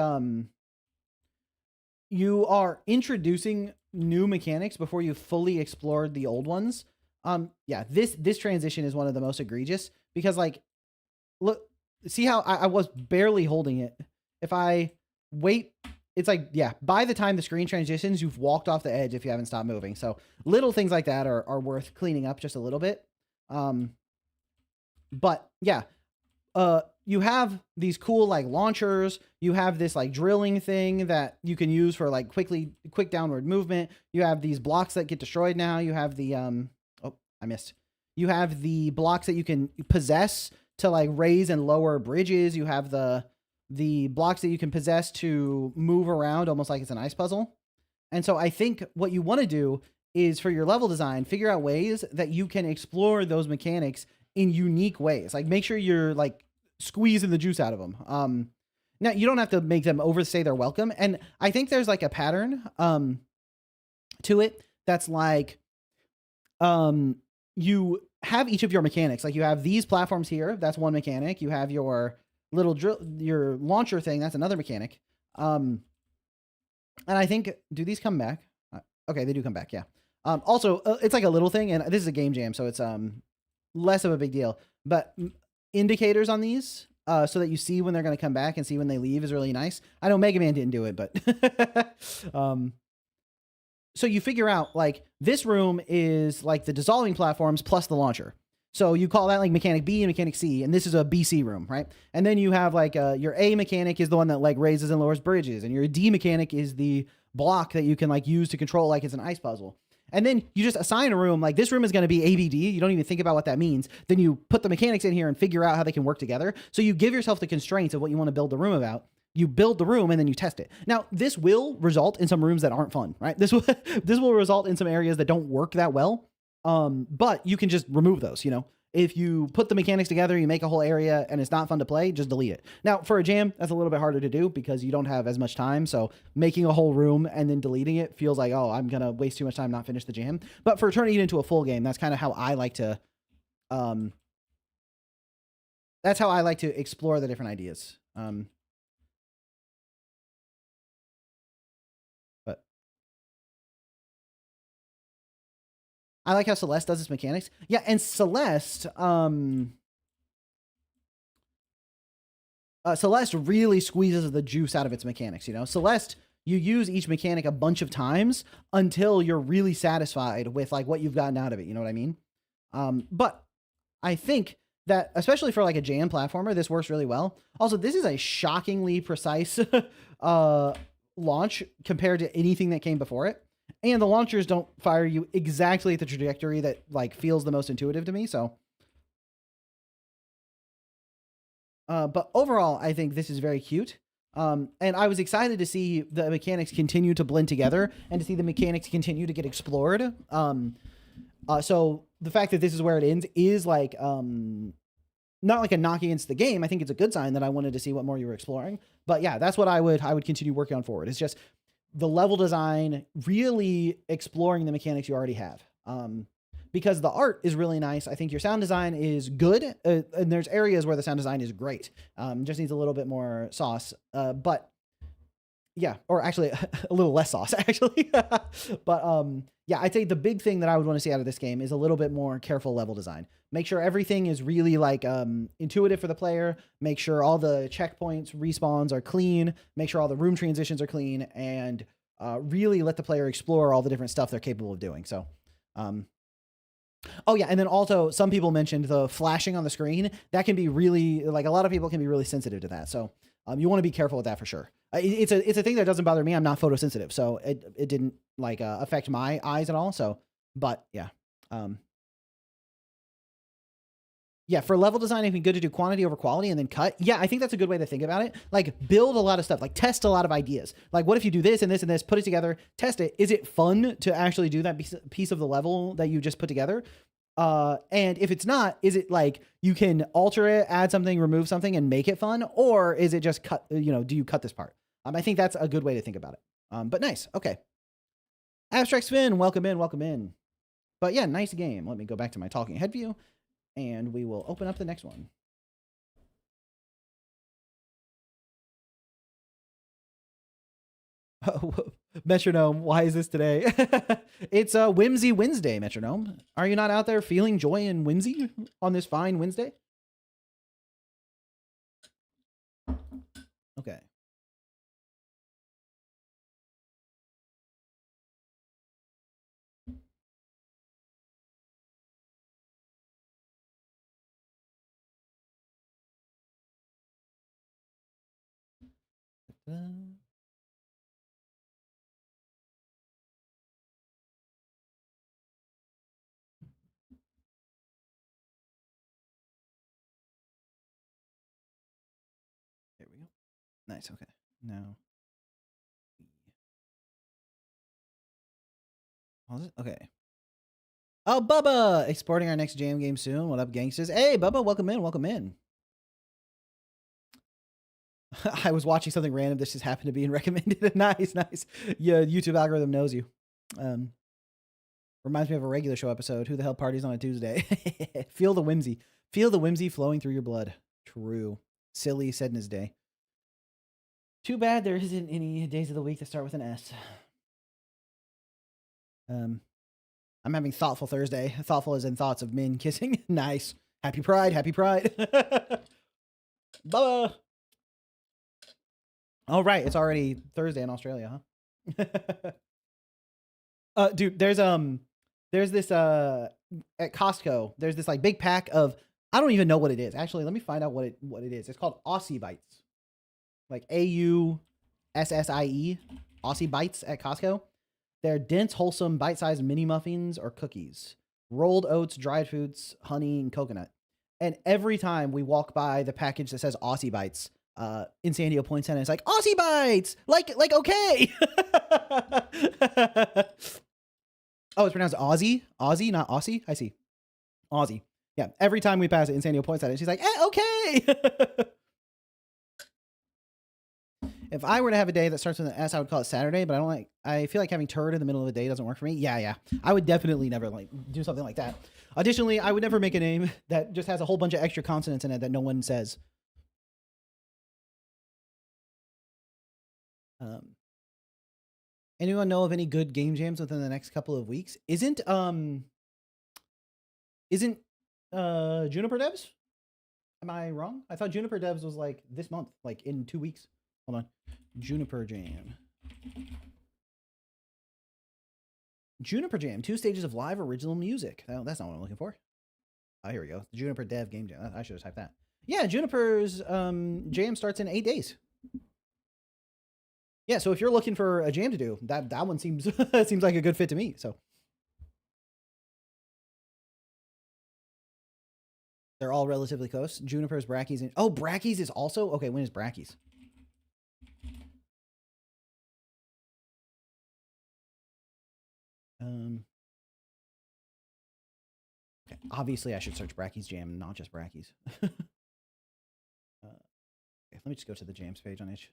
Speaker 1: you are introducing new mechanics before you fully explored the old ones. Yeah, this transition is one of the most egregious because like, look, see how I was barely holding it. If I wait, it's like, yeah, by the time the screen transitions, you've walked off the edge if you haven't stopped moving. So little things like that are worth cleaning up just a little bit. But yeah, you have these cool like launchers. You have this like drilling thing that you can use for like quick downward movement. You have these blocks that get destroyed now. You have the, oh, I missed. You have the blocks that you can possess to like raise and lower bridges. You have the blocks that you can possess to move around almost like it's an ice puzzle. And so I think what you want to do is for your level design, figure out ways that you can explore those mechanics in unique ways. Like make sure you're like squeezing the juice out of them. Now you don't have to make them overstay their welcome. And I think there's like a pattern to it that's like you have each of your mechanics. Like you have these platforms here. That's one mechanic. You have your little your launcher thing. That's another mechanic. And I think, do these come back? Okay, they do come back. Yeah. Also, it's like a little thing, and this is a game jam, so it's less of a big deal. But indicators on these, so that you see when they're going to come back and see when they leave, is really nice. I know Mega Man didn't do it, but so you figure out like this room is like the dissolving platforms plus the launcher. So you call that like mechanic B and mechanic C, and this is a BC room, right? And then you have like your A mechanic is the one that like raises and lowers bridges, and your D mechanic is the block that you can like use to control like it's an ice puzzle. And then you just assign a room, like this room is going to be ABD. You don't even think about what that means. Then you put the mechanics in here and figure out how they can work together. So you give yourself the constraints of what you want to build the room about. You build the room and then you test it. Now, this will result in some rooms that aren't fun, right? This will result in some areas that don't work that well. But you can just remove those, If you put the mechanics together, you make a whole area and it's not fun to play, just delete it. Now, for a jam, that's a little bit harder to do because you don't have as much time. So making a whole room and then deleting it feels like, oh, I'm going to waste too much time, not finish the jam. But for turning it into a full game, that's kind of how I like to, explore the different ideas. But I like how Celeste does its mechanics. Yeah, and Celeste, Celeste really squeezes the juice out of its mechanics. You know, Celeste, you use each mechanic a bunch of times until you're really satisfied with like what you've gotten out of it. You know what I mean? But I think that especially for like a jam platformer, this works really well. Also, this is a shockingly precise launch compared to anything that came before it. And the launchers don't fire you exactly at the trajectory that like feels the most intuitive to me. So, but overall, I think this is very cute. And I was excited to see the mechanics continue to blend together and to see the mechanics continue to get explored. So the fact that this is where it ends is like, not like a knock against the game. I think it's a good sign that I wanted to see what more you were exploring. But yeah, that's what I would continue working on forward. It's just the level design, really exploring the mechanics you already have. Because the art is really nice. I think your sound design is good. And there's areas where the sound design is great. Just needs a little bit more sauce. But yeah, or actually a little less sauce, actually. But yeah, I'd say the big thing that I would want to see out of this game is a little bit more careful level design. Make sure everything is really like intuitive for the player. Make sure all the checkpoints, respawns are clean. Make sure all the room transitions are clean, and really let the player explore all the different stuff they're capable of doing. So, oh yeah, and then also some people mentioned the flashing on the screen. That can be really, like, a lot of people can be really sensitive to that. So you want to be careful with that for sure. It's a thing that doesn't bother me. I'm not photosensitive, so it didn't like affect my eyes at all. So, but yeah. Yeah, for level design, it'd be good to do quantity over quality and then cut. Yeah, I think that's a good way to think about it. Like, build a lot of stuff, like test a lot of ideas. Like, what if you do this and this and this, put it together, test it. Is it fun to actually do that piece of the level that you just put together? And if it's not, is it like you can alter it, add something, remove something, and make it fun? Or is it just cut, you know, do you cut this part? I think that's a good way to think about it. But nice. Okay. Abstract Spin, welcome in, welcome in. But yeah, nice game. Let me go back to my talking head view, and we will open up the next one. Metronome, why is this today? It's a Whimsy Wednesday, Metronome. Are you not out there feeling joy and whimsy on this fine Wednesday? Okay. There we go. Nice. Okay. Now. Okay. Oh, Bubba! Exporting our next jam game soon. What up, gangsters? Hey, Bubba, welcome in, welcome in. I was watching something random. This just happened to be in recommended. Nice, nice. Yeah, YouTube algorithm knows you. Reminds me of a regular show episode. Who the hell parties on a Tuesday? Feel the whimsy. Feel the whimsy flowing through your blood. True. Silly said in his day. Too bad there isn't any days of the week that start with an S. I'm having Thoughtful Thursday. Thoughtful as in thoughts of men kissing. Nice. Happy Pride. Happy Pride. Bubba. Oh, right. It's already Thursday in Australia, huh? Dude, there's this, at Costco, there's this like big pack of, I don't even know what it is. Actually, let me find out what it is. It's called Aussie Bites. Like AUSSIE, Aussie Bites at Costco. They're dense, wholesome, bite-sized mini muffins or cookies. Rolled oats, dried fruits, honey, and coconut. And every time we walk by the package that says Aussie Bites, Insandio points at it and it's like, Aussie Bites! Like okay! Oh, it's pronounced Aussie? Aussie, not Aussie? I see. Aussie. Yeah, every time we pass it, Insandio points at it. She's like, okay. If I were to have a day that starts with an S, I would call it Saturday, but I feel like having turd in the middle of the day doesn't work for me. Yeah. I would definitely never like do something like that. Additionally, I would never make a name that just has a whole bunch of extra consonants in it that no one says. Anyone know of any good game jams within the next couple of weeks? Isn't Juniper Devs? Am I wrong? I thought Juniper Devs was like this month, like in 2 weeks. Hold on. Juniper Jam. Juniper Jam, 2 stages of live original music. Oh, that's not what I'm looking for. Oh, here we go. Juniper Dev Game Jam. I should have typed that. Yeah, Juniper's jam starts in 8 days. Yeah, so if you're looking for a jam to do, that one seems seems like a good fit to me. So they're all relatively close. Juniper's, Bracky's, and Bracky's is also okay. When is Bracky's? Okay. Obviously, I should search Bracky's Jam, not just Bracky's. Okay, let me just go to the jams page on itch.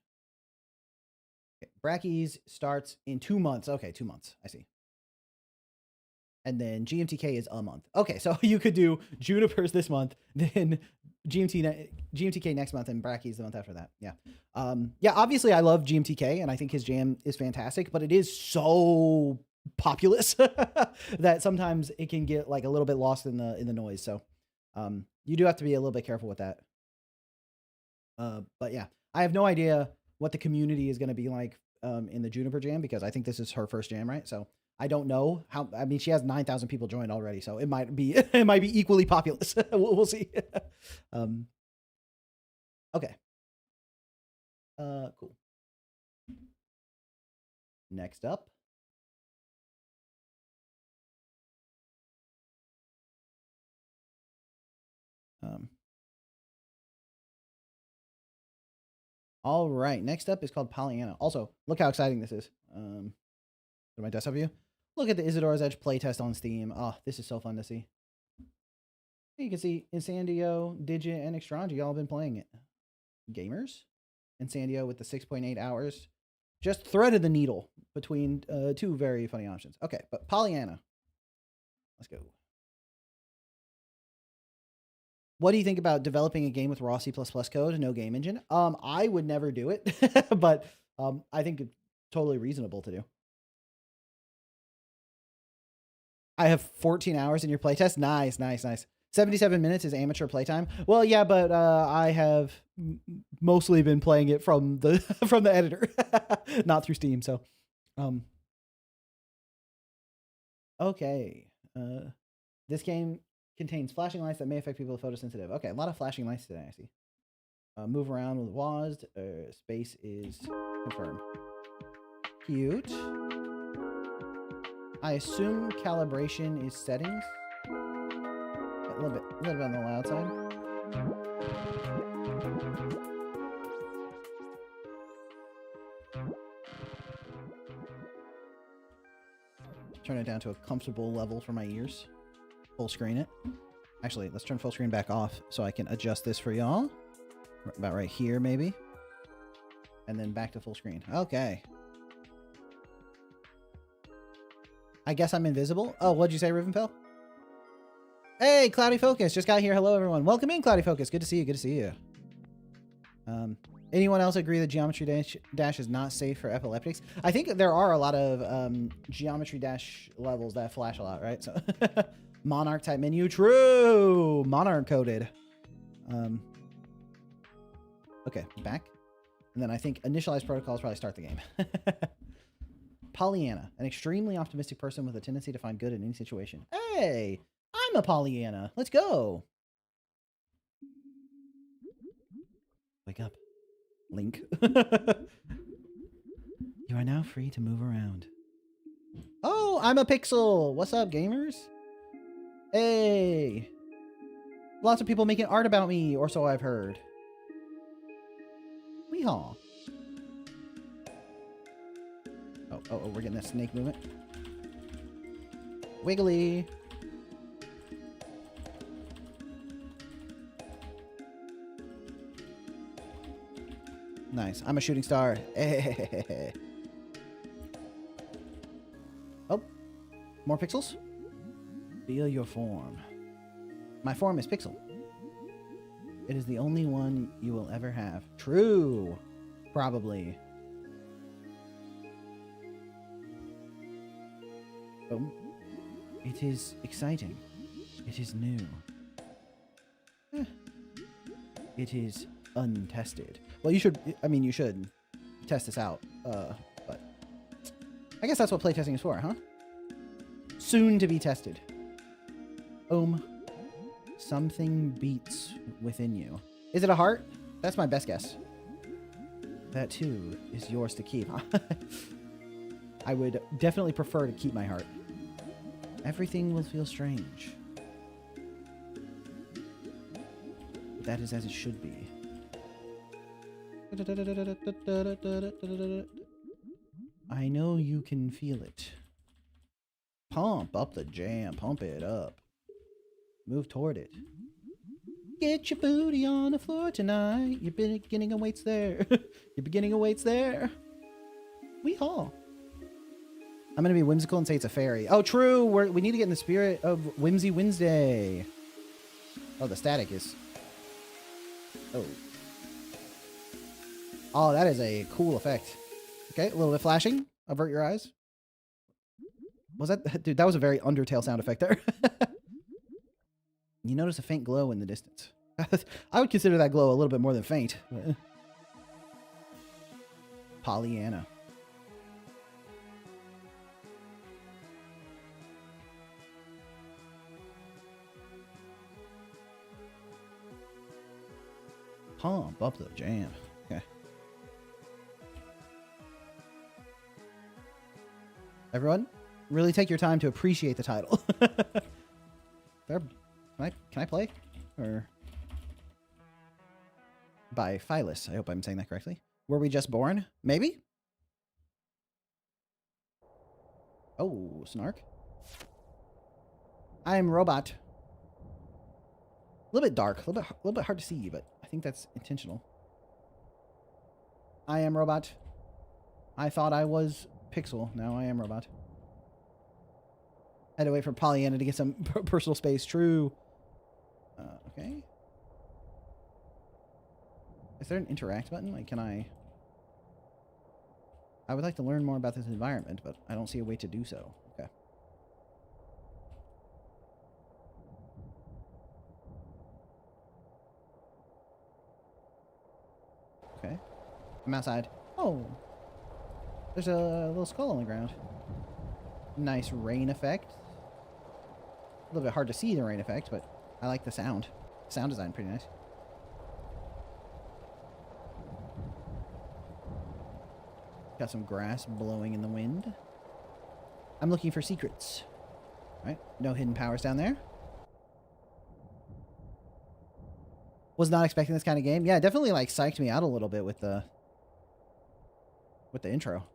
Speaker 1: Okay, Bracky's starts in 2 months. Okay, 2 months. I see. And then GMTK is a month. Okay, so you could do Juniper's this month, then GMTK next month, and Bracky's the month after that. Yeah. Yeah, obviously I love GMTK, and I think his jam is fantastic, but it is so populous that sometimes it can get like a little bit lost in the noise. So you do have to be a little bit careful with that. But yeah, I have no idea what the community is going to be like in the Juniper Jam, because I think this is her first jam, right? So I don't know how. I mean, she has 9,000 people joined already, so it might be equally populous. We'll see. Okay. Cool. Next up. All right. Next up is called Pollyanna. Also, look how exciting this is. My desktop view. Look at the Isadora's Edge playtest on Steam. Oh, this is so fun to see. You can see Insandio, Digit, and Extranji all been playing it. Gamers. Insandio with the 6.8 hours. Just threaded the needle between 2 very funny options. Okay, but Pollyanna. Let's go. What do you think about developing a game with raw C++ code, no game engine? I would never do it, but I think it's totally reasonable to do. I have 14 hours in your playtest. Nice. 77 minutes is amateur playtime. Well, yeah, but I have mostly been playing it from the from the editor, not through Steam. So, okay. This game contains flashing lights that may affect people with photosensitive. Okay, a lot of flashing lights today, I see. Move around with WASD. Space is confirmed. Cute. I assume calibration is settings. A little bit on the loud side. Turn it down to a comfortable level for my ears. Full screen it. Actually, let's turn full screen back off so I can adjust this for y'all. About right here, maybe. And then back to full screen. Okay. I guess I'm invisible. Oh, what'd you say, Rivenfell? Hey, Cloudy Focus. Just got here. Hello, everyone. Welcome in, Cloudy Focus. Good to see you. Good to see you. Anyone else agree that Geometry Dash is not safe for epileptics? I think there are a lot of Geometry Dash levels that flash a lot, right? So Monarch type menu. True. Monarch coded. Okay, back. And then I think initialize protocols probably start the game. Pollyanna, an extremely optimistic person with a tendency to find good in any situation. Hey, I'm a Pollyanna. Let's go. Wake up, Link. You are now free to move around. Oh, I'm a Pixel. What's up, gamers? Hey. Lots of people making art about me, or so I've heard. Weehaw. Oh, we're getting that snake movement. Wiggly. Nice. I'm a shooting star. Oh, more pixels? Feel your form. My form is pixel. It is the only one you will ever have. True. Probably. Oh. It is exciting. It is new. It is untested. Well, you should, I mean, you should test this out. But I guess that's what playtesting is for, huh? Soon to be tested. Something beats within you. Is it a heart? That's my best guess. That too is yours to keep. I would definitely prefer to keep my heart. Everything will feel strange. That is as it should be. I know you can feel it. Pump up the jam. Pump it up. Move toward it. Get your booty on the floor tonight. Your beginning awaits there. Your beginning awaits there. Weehaw. I'm going to be whimsical and say it's a fairy. Oh, true. We need to get in the spirit of Whimsy Wednesday. Oh, the static is... Oh. Oh, that is a cool effect. Okay, a little bit flashing. Avert your eyes. Was that... Dude, that was a very Undertale sound effect there. You notice a faint glow in the distance. I would consider that glow a little bit more than faint. Pollyanna. Pump up the jam. Okay. Everyone, really take your time to appreciate the title. Can I play? Or by Phyllis. I hope I'm saying that correctly. Were we just born? Maybe? Oh, snark. I'm robot. A little bit dark, a little bit hard to see, but I think that's intentional. I am robot. I thought I was pixel. Now I am robot. I had to wait for Pollyanna to get some personal space. True. Okay. Is there an interact button? Like, can I would like to learn more about this environment, but I don't see a way to do so. Okay. Okay. I'm outside. Oh. There's a little skull on the ground. Nice rain effect. A little bit hard to see the rain effect, but I like the sound. Sound design, pretty nice. Got some grass blowing in the wind. I'm looking for secrets. All right, no hidden powers down there. Was not expecting this kind of game. Yeah, it definitely like psyched me out a little bit with the intro.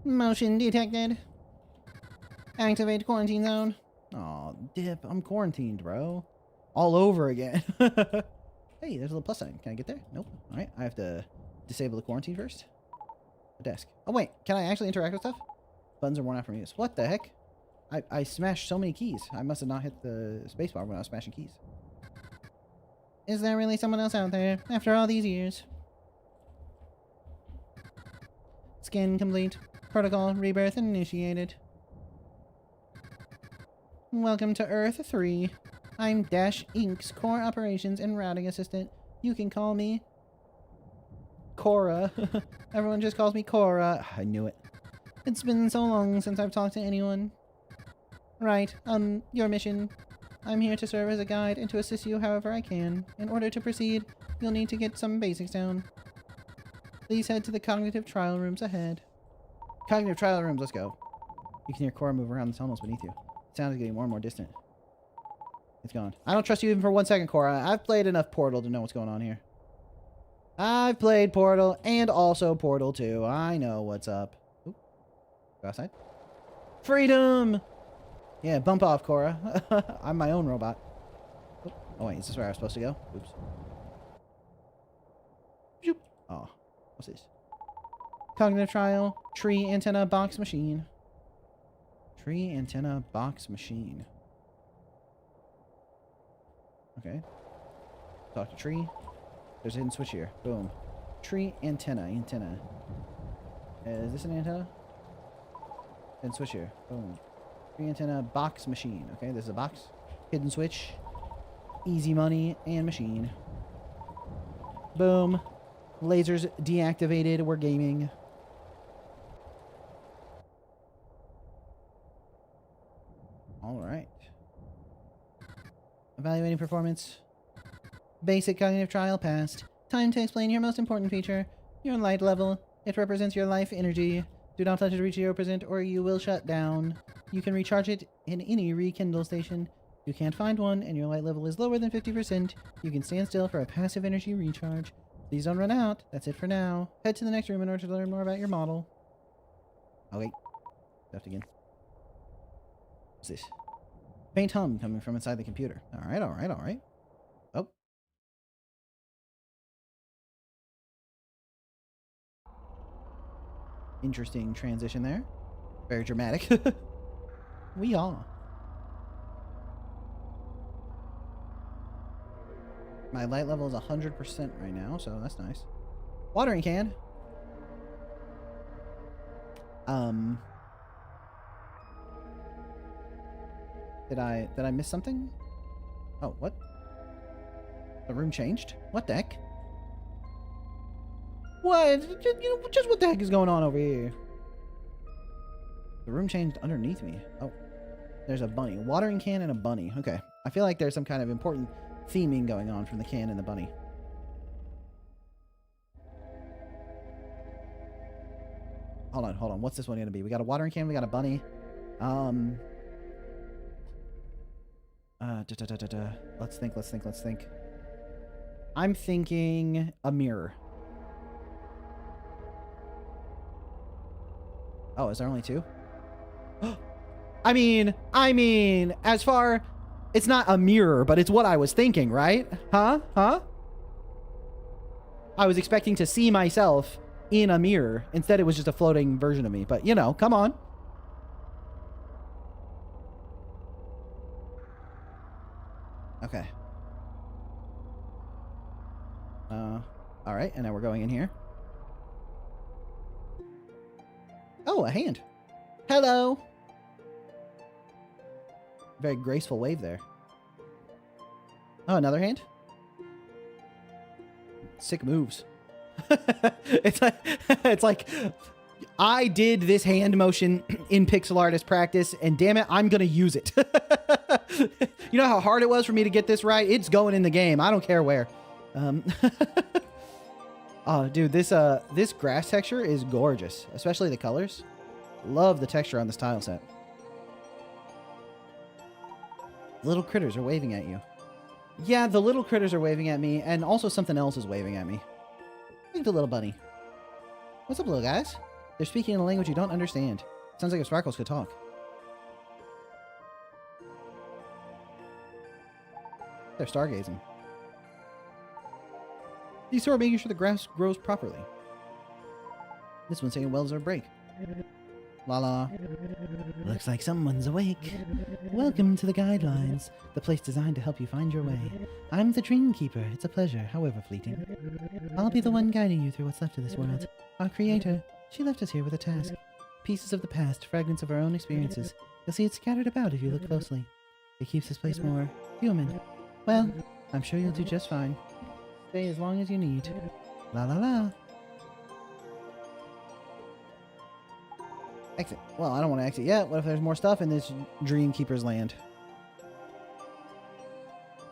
Speaker 1: Motion detected. Activate quarantine zone. Aw, dip. I'm quarantined, bro. All over again. Hey, there's a little plus sign. Can I get there? Nope. All right, I have to disable the quarantine first. The desk. Oh, wait. Can I actually interact with stuff? Buttons are worn out from use. What the heck? I smashed so many keys. I must have not hit the spacebar when I was smashing keys. Is there really someone else out there after all these years? Scan complete. Protocol rebirth initiated. Welcome to Earth 3. I'm Dash Inc.'s core operations and routing assistant. You can call me Cora. Everyone just calls me Cora. I knew it. It's been so long since I've talked to anyone. Right, your mission. I'm here to serve as a guide and to assist you however I can. In order to proceed, you'll need to get some basics down. Please head to the cognitive trial rooms ahead. Cognitive trial rooms, let's go. You can hear Cora move around the tunnels beneath you. The sound is getting more and more distant. It's gone. I don't trust you even for 1 second, Cora. I've played enough Portal to know what's going on here. I've played Portal and also Portal 2. I know what's up. Oop. Go outside. Freedom! Yeah, bump off, Cora. I'm my own robot. Oop. Oh, wait. Is this where I was supposed to go? Oops. What's this? Cognitive trial. Tree antenna box machine. Tree antenna box machine. Okay. Talk to tree. There's a hidden switch here. Boom. Tree antenna. Antenna. Is this an antenna? Hidden switch here. Boom. Tree antenna box machine. Okay, this is a box. Hidden switch. Easy money and machine. Boom. Lasers deactivated. We're gaming. All right. Evaluating performance. Basic cognitive trial passed. Time to explain your most important feature. Your light level. It represents your life energy. Do not let it reach 0% or you will shut down. You can recharge it in any rekindle station. You can't find one and your light level is lower than 50%. You can stand still for a passive energy recharge. Please don't run out. That's it for now. Head to the next room in order to learn more about your model. Oh wait. Left again. What's this? Faint hum coming from inside the computer. Alright, alright, alright. Oh. Interesting transition there. Very dramatic. We are. My light level is 100% right now, so that's nice. Watering can. Did I miss something? Oh, what? The room changed? What the heck? What? Just what the heck is going on over here? The room changed underneath me. Oh, there's a bunny. Watering can and a bunny. Okay. I feel like there's some kind of important theming going on from the can and the bunny. Hold on, hold on. What's this one going to be? We got a watering can. We got a bunny. Let's think. I'm thinking a mirror. Oh, is there only two? I mean, as far... It's not a mirror, but it's what I was thinking, right? Huh? I was expecting to see myself in a mirror. Instead, it was just a floating version of me. But, you know, come on. Okay. All right, and now we're going in here. Oh, a hand. Hello. Very graceful wave there. Oh, another hand? Sick moves. it's like I did this hand motion in pixel art as practice, and damn it, I'm gonna use it. You know how hard it was for me to get this right? It's going in the game. I don't care where. Oh, dude, this grass texture is gorgeous, especially the colors. Love the texture on this tile set. Little critters are waving at you. Yeah, the little critters are waving at me, and also something else is waving at me. I think the little bunny. What's up, little guys? They're speaking in a language you don't understand. Sounds like if Sparkles could talk. They're stargazing. These two are making sure the grass grows properly. This one's saying wells are break. La la. Looks like someone's awake. Welcome to the guidelines, the place designed to help you find your way. I'm the Dreamkeeper. It's a pleasure, however fleeting. I'll be the one guiding you through what's left of this world. Our creator, she left us here with a task. Pieces of the past, fragments of our own experiences. You'll see it scattered about if you look closely. It keeps this place more human. Well, I'm sure you'll do just fine. Stay as long as you need. La la la. Exit. Well, I don't want to exit yet. What if there's more stuff in this Dreamkeeper's land?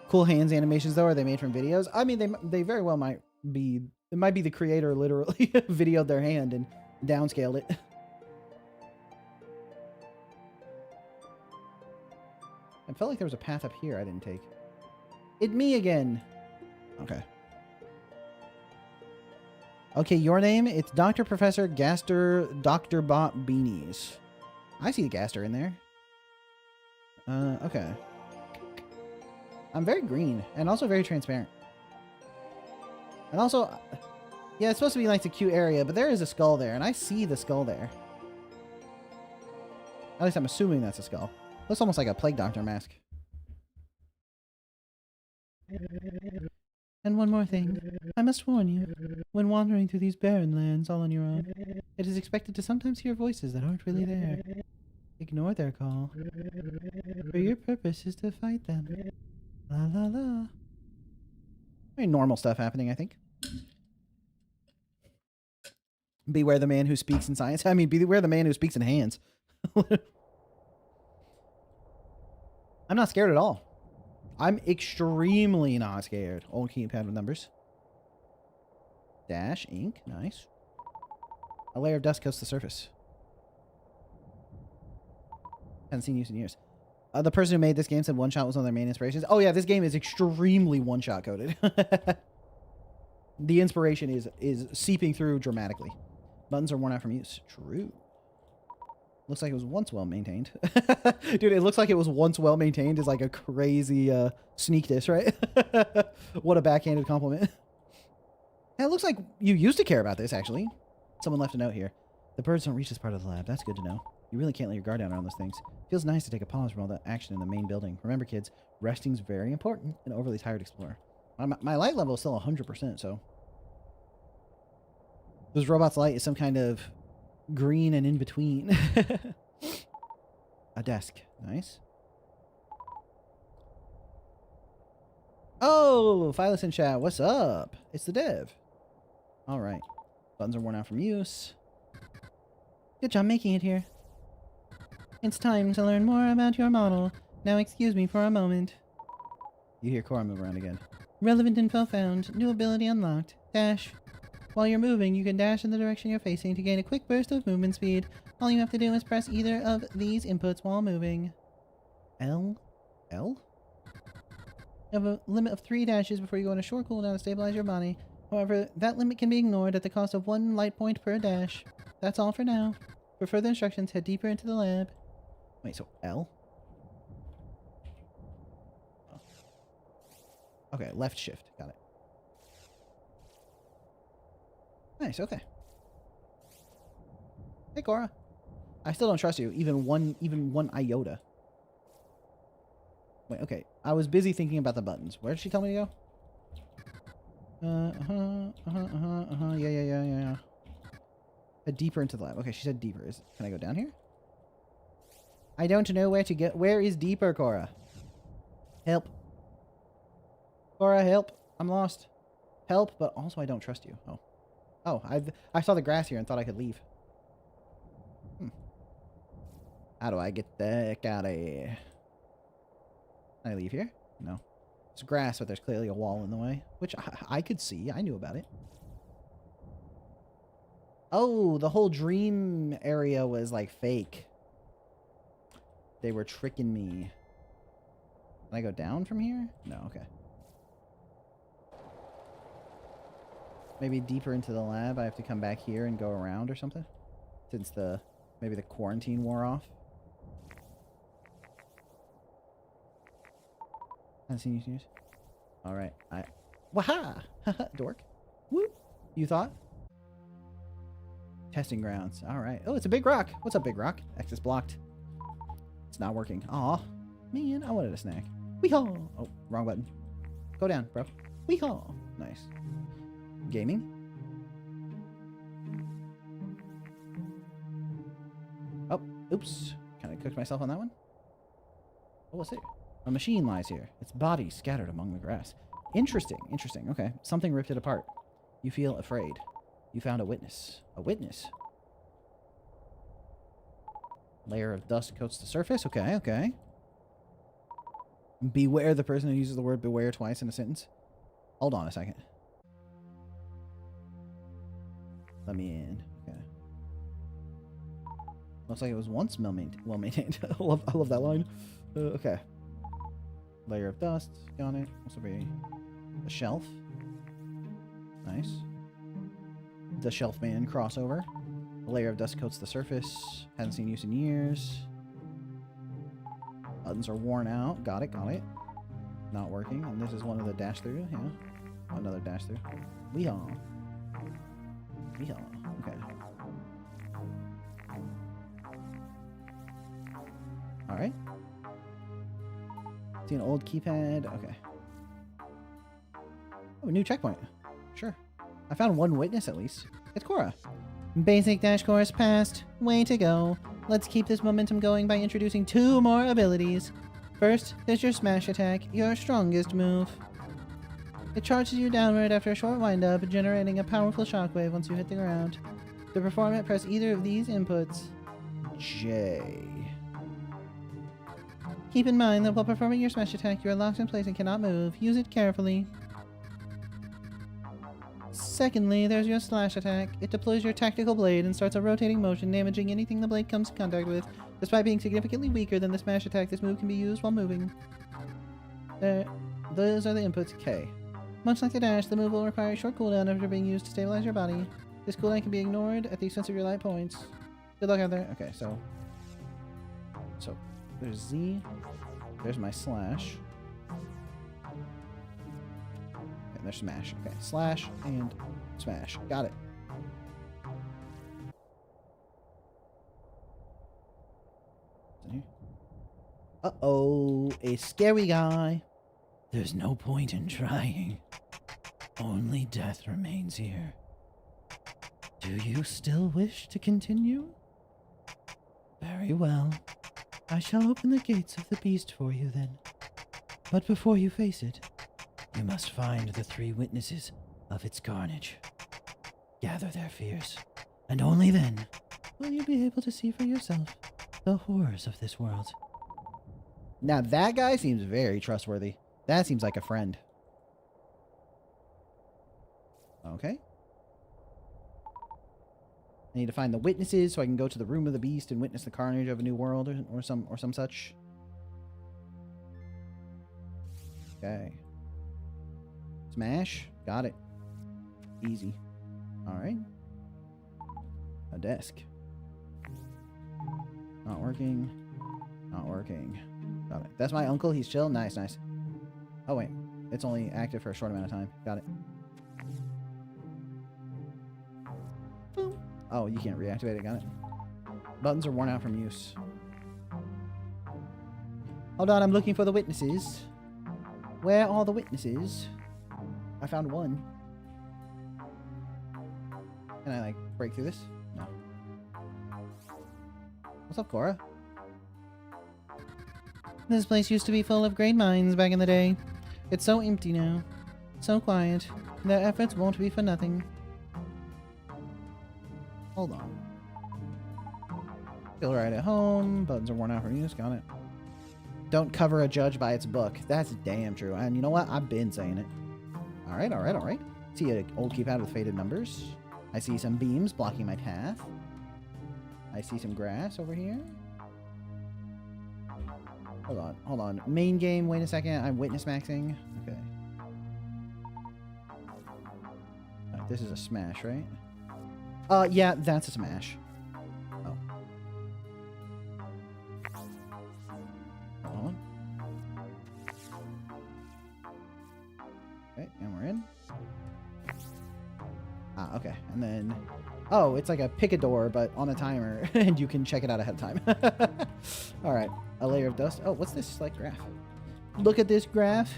Speaker 1: Cool hands animations, though. Are they made from videos? I mean, they very well might be. It might be the creator literally videoed their hand and downscaled it. I felt like there was a path up here I didn't take. It's me again. Okay. Okay, your name? It's Dr. Professor Gaster Dr. Bot Beanies. I see the Gaster in there. Okay. I'm very green and also very transparent. And also, Yeah, it's supposed to be like a cute area, but there is a skull there, and I see the skull there. At least I'm assuming that's a skull. Looks almost like a plague doctor mask. And one more thing. I must warn you, when wandering through these barren lands all on your own, it is expected to sometimes hear voices that aren't really there. Ignore their call. For your purpose is to fight them. La la la. Very normal stuff happening, I think. Beware the man who speaks in science. I mean, beware the man who speaks in hands. I'm not scared at all. I'm extremely not scared. Old keypad with numbers. Dash, ink, nice. A layer of dust coats the surface. Haven't seen use in years. The person who made this game said one shot was one of their main inspirations. Oh yeah, this game is extremely one shot coded. The inspiration is seeping through dramatically. Buttons are worn out from use. True. Looks like it was once well maintained. Dude, it looks like it was once well maintained is like a crazy sneak diss, right? What a backhanded compliment. And it looks like you used to care about this, actually. Someone left a note here. The birds don't reach this part of the lab. That's good to know. You really can't let your guard down around those things. Feels nice to take a pause from all that action in the main building. Remember, kids, resting's very important. An overly tired explorer. My light level is still 100%, so... This robot's light is some kind of green and in between. A desk. Nice. Oh, Phyllis in chat. What's up? It's the dev. All right. Buttons are worn out from use. Good job making it here. It's time to learn more about your model. Now excuse me for a moment. You hear Cora move around again. Relevant info found. New ability unlocked. Dash. While you're moving, you can dash in the direction you're facing to gain a quick burst of movement speed. All you have to do is press either of these inputs while moving. L? L? You have a limit of 3 dashes before you go on a short cooldown to stabilize your body. However, that limit can be ignored at the cost of 1 light point per dash. That's all for now. For further instructions, head deeper into the lab. Wait, so L? Oh. Okay, left shift. Got it. Nice, okay. Hey, Cora. I still don't trust you, even one iota. Wait, okay. I was busy thinking about the buttons. Where did she tell me to go? Yeah. Head deeper into the lab. Okay, she said deeper. Can I go down here? I don't know where to go. Where is deeper, Cora? Help. Cora, help. I'm lost. Help, but also I don't trust you. Oh. Oh, I saw the grass here and thought I could leave. How do I get the heck out of here? Can I leave here? No. It's grass, but there's clearly a wall in the way, which I could see. I knew about it. Oh, the whole dream area was like fake. They were tricking me. Can I go down from here? No, okay. Maybe deeper into the lab, I have to come back here and go around or something? Since maybe the quarantine wore off. Haven't seen you use. Alright, Waha! Dork. Woo! You thought? Testing grounds. Alright. Oh, it's a big rock. What's up, big rock? X is blocked. It's not working. Aw. Man, I wanted a snack. Wee-haw! Oh, wrong button. Go down, bro. Wee-haw! Nice. Gaming. Oh, oops. Kind of cooked myself on that one. Oh, what's it? A machine lies here. Its body scattered among the grass. Interesting. Interesting. Okay. Something ripped it apart. You feel afraid. You found a witness. A witness. Layer of dust coats the surface. Okay, okay. Beware the person who uses the word beware twice in a sentence. Hold on a second. Let me in. Okay. Looks like it was once well maintained. I love that line. Okay. Layer of dust. Got it. Also be a shelf. Nice. The shelf man crossover. A layer of dust coats the surface. Hasn't seen use in years. Buttons are worn out. Got it. Got it. Not working. And this is one of the dash through. Yeah. Another dash through. Leon. Wheel. Okay. All right. See an old keypad. Okay. Oh, a new checkpoint. Sure. I found one witness at least. It's Cora. Basic dash course passed. Way to go. Let's keep this momentum going by introducing 2 more abilities. First, there's your smash attack, your strongest move. It charges you downward after a short wind-up, generating a powerful shockwave once you hit the ground. To perform it, press either of these inputs. J. Keep in mind that while performing your smash attack, you are locked in place and cannot move. Use it carefully. Secondly, there's your slash attack. It deploys your tactical blade and starts a rotating motion, damaging anything the blade comes in contact with. Despite being significantly weaker than the smash attack, this move can be used while moving. Those are the inputs. K. Much like the dash, the move will require a short cooldown after being used to stabilize your body. This cooldown can be ignored at the expense of your light points. Good luck out there. Okay, so there's Z. There's my slash. And there's smash. Okay, slash and smash. Got it. Uh-oh, a scary guy. There's no point in trying. Only death remains here. Do you still wish to continue? Very well. I shall open the gates of the beast for you then. But before you face it, you must find the 3 witnesses of its carnage. Gather their fears, and only then will you be able to see for yourself the horrors of this world. Now that guy seems very trustworthy. That seems like a friend. Okay. I need to find the witnesses so I can go to the room of the beast and witness the carnage of a new world or some such. Okay. Smash. Got it. Easy. Alright. A desk. Not working. Not working. Got it. That's my uncle. He's chill. Nice, nice. Oh, wait. It's only active for a short amount of time. Got it. Boom. Oh, you can't reactivate it. Got it. Buttons are worn out from use. Hold on. I'm looking for the witnesses. Where are the witnesses? I found one. Can I, like, break through this? No. What's up, Cora? This place used to be full of great minds back in the day. It's so empty now. So quiet. Their efforts won't be for nothing. Hold on. Feel right at home. Buttons are worn out from use. Got it. Don't cover a judge by its book. That's damn true. And you know what? I've been saying it. Alright, alright, alright. See an old keypad with faded numbers. I see some beams blocking my path. I see some grass over here. Hold on, hold on. Main game, wait a second. I'm witness maxing. Okay. Right, this is a smash, right? Yeah, that's a smash. Oh. Hold on. Okay, and we're in. Ah, okay. And then... Oh, it's like a pick-a-door, but on a timer, and you can check it out ahead of time. Alright. A layer of dust. Oh, what's this, like, graph? Look at this graph.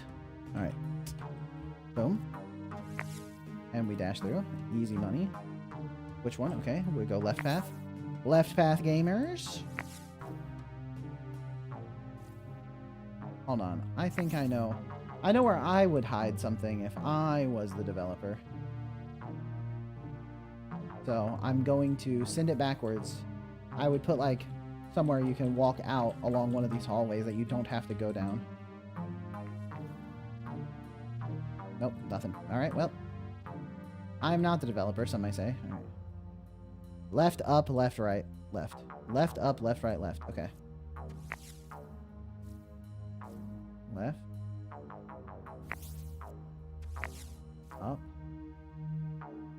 Speaker 1: Alright. Boom. And we dash through. Easy money. Which one? Okay, we go left path. Left path, gamers. Hold on. I think I know. I know where I would hide something if I was the developer. So I'm going to send it backwards. I would put, like, somewhere you can walk out along one of these hallways that you don't have to go down. Nope, nothing. Alright, well. I'm not the developer, some might say. All right. Left, up, left, right, left. Left, up, left, right, left. Okay. Left. Up.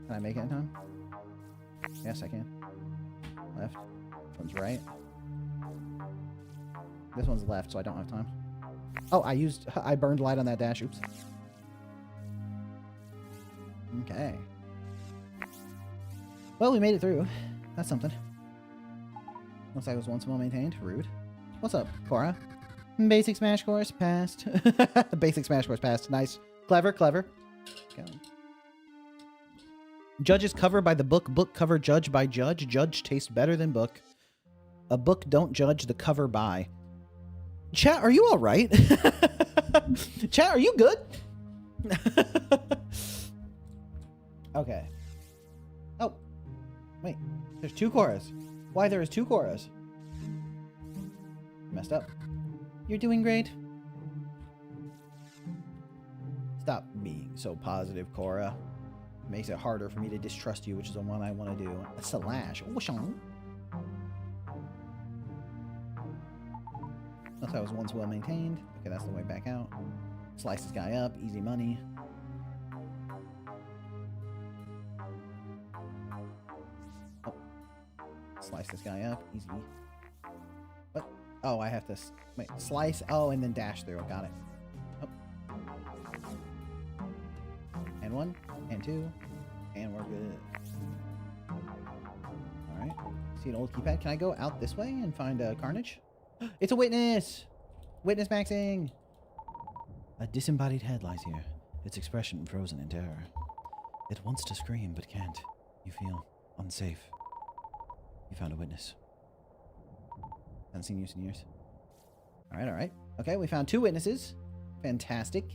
Speaker 1: Can I make it in time? Yes, I can. Left. This one's right. This one's left, so I don't have time. Oh, I burned light on that dash. Oops. Well, we made it through. That's something. Looks like it was once well maintained. Rude. What's up, Cora? Basic Smash course passed. Basic Smash course passed. Nice. Clever, clever. Okay. Judges cover by the book. Book cover judge by judge. Judge tastes better than book. A book don't judge the cover by. Chat, are you all right? Chat, are you good? Okay. Oh. Wait. There's 2 Coras. Why there is 2 Coras? Messed up. You're doing great. Stop being so positive, Cora. It makes it harder for me to distrust you, which is the one I want to do. A slash. Whooshong. That's how it was once well maintained. Okay, that's the way back out. Slice this guy up. Easy money. Oh. Slice this guy up. Easy. What? Oh, I have to... Wait. Slice. Oh, and then dash through. Got it. Oh. And 1. And 2. And we're good. Alright. See an old keypad. Can I go out this way and find Carnage? It's a witness! Witness maxing! A disembodied head lies here, its expression frozen in terror. It wants to scream, but can't. You feel unsafe. You found a witness. Haven't seen you in years. Alright, alright. Okay, we found 2 witnesses. Fantastic.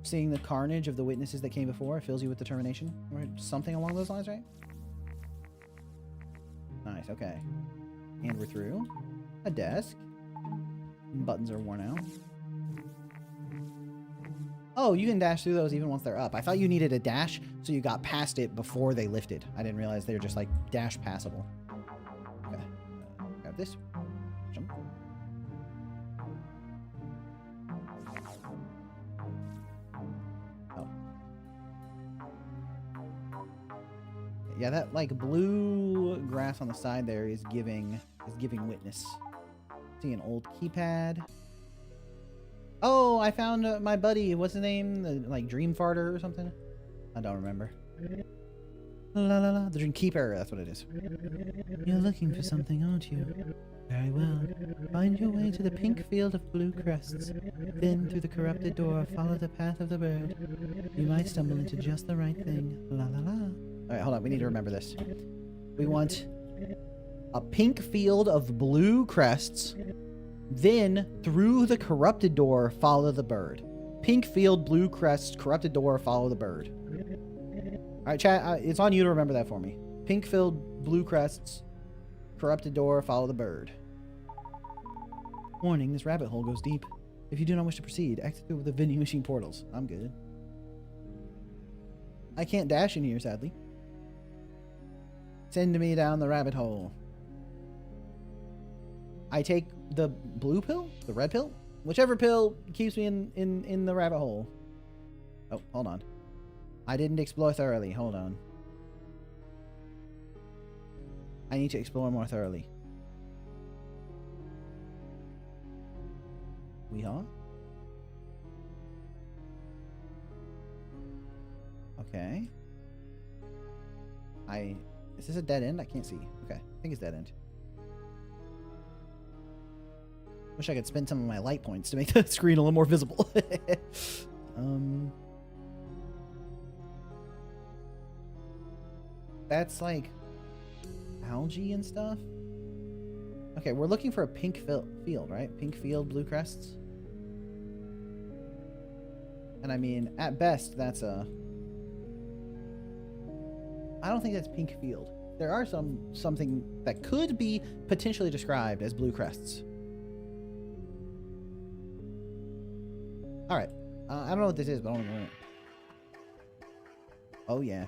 Speaker 1: Seeing the carnage of the witnesses that came before fills you with determination. Or something along those lines, right? Nice, okay. And we're through. A desk. Buttons are worn out. Oh, you can dash through those even once they're up. I thought you needed a dash, so you got past it before they lifted. I didn't realize they were just, like, dash passable. Okay. Grab this. Jump. Oh. Yeah, that, like, blue grass on the side there is giving witness. See an old keypad. Oh, I found my buddy. What's his name? The, like, Dream Farter or something? I don't remember. La la la. The Dream Keeper. That's what it is. You're looking for something, aren't you? Very well. Find your way to the pink field of blue crests. Then, through the corrupted door, follow the path of the bird. You might stumble into just the right thing. La la la. Alright, hold on. We need to remember this. We want a pink field of blue crests. Then, through the corrupted door, follow the bird. Pink field, blue crests, corrupted door, follow the bird. Alright, chat, it's on you to remember that for me. Pink field, blue crests, corrupted door, follow the bird. Warning, this rabbit hole goes deep. If you do not wish to proceed, exit through the vending machine portals. I'm good. I can't dash in here, sadly. Send me down the rabbit hole. I take the blue pill? The red pill? Whichever pill keeps me in the rabbit hole. Oh, hold on. I didn't explore thoroughly. Hold on. I need to explore more thoroughly. Weehaw? Okay. Is this a dead end? I can't see. Okay. I think it's dead end. Wish I could spend some of my light points to make the screen a little more visible. That's like algae and stuff. Okay, we're looking for a pink field, right? Pink field, blue crests. And I mean, at best, that's a... I don't think that's pink field. There are something that could be potentially described as blue crests. Alright. I don't know what this is, but I want to learn it. Oh, yeah.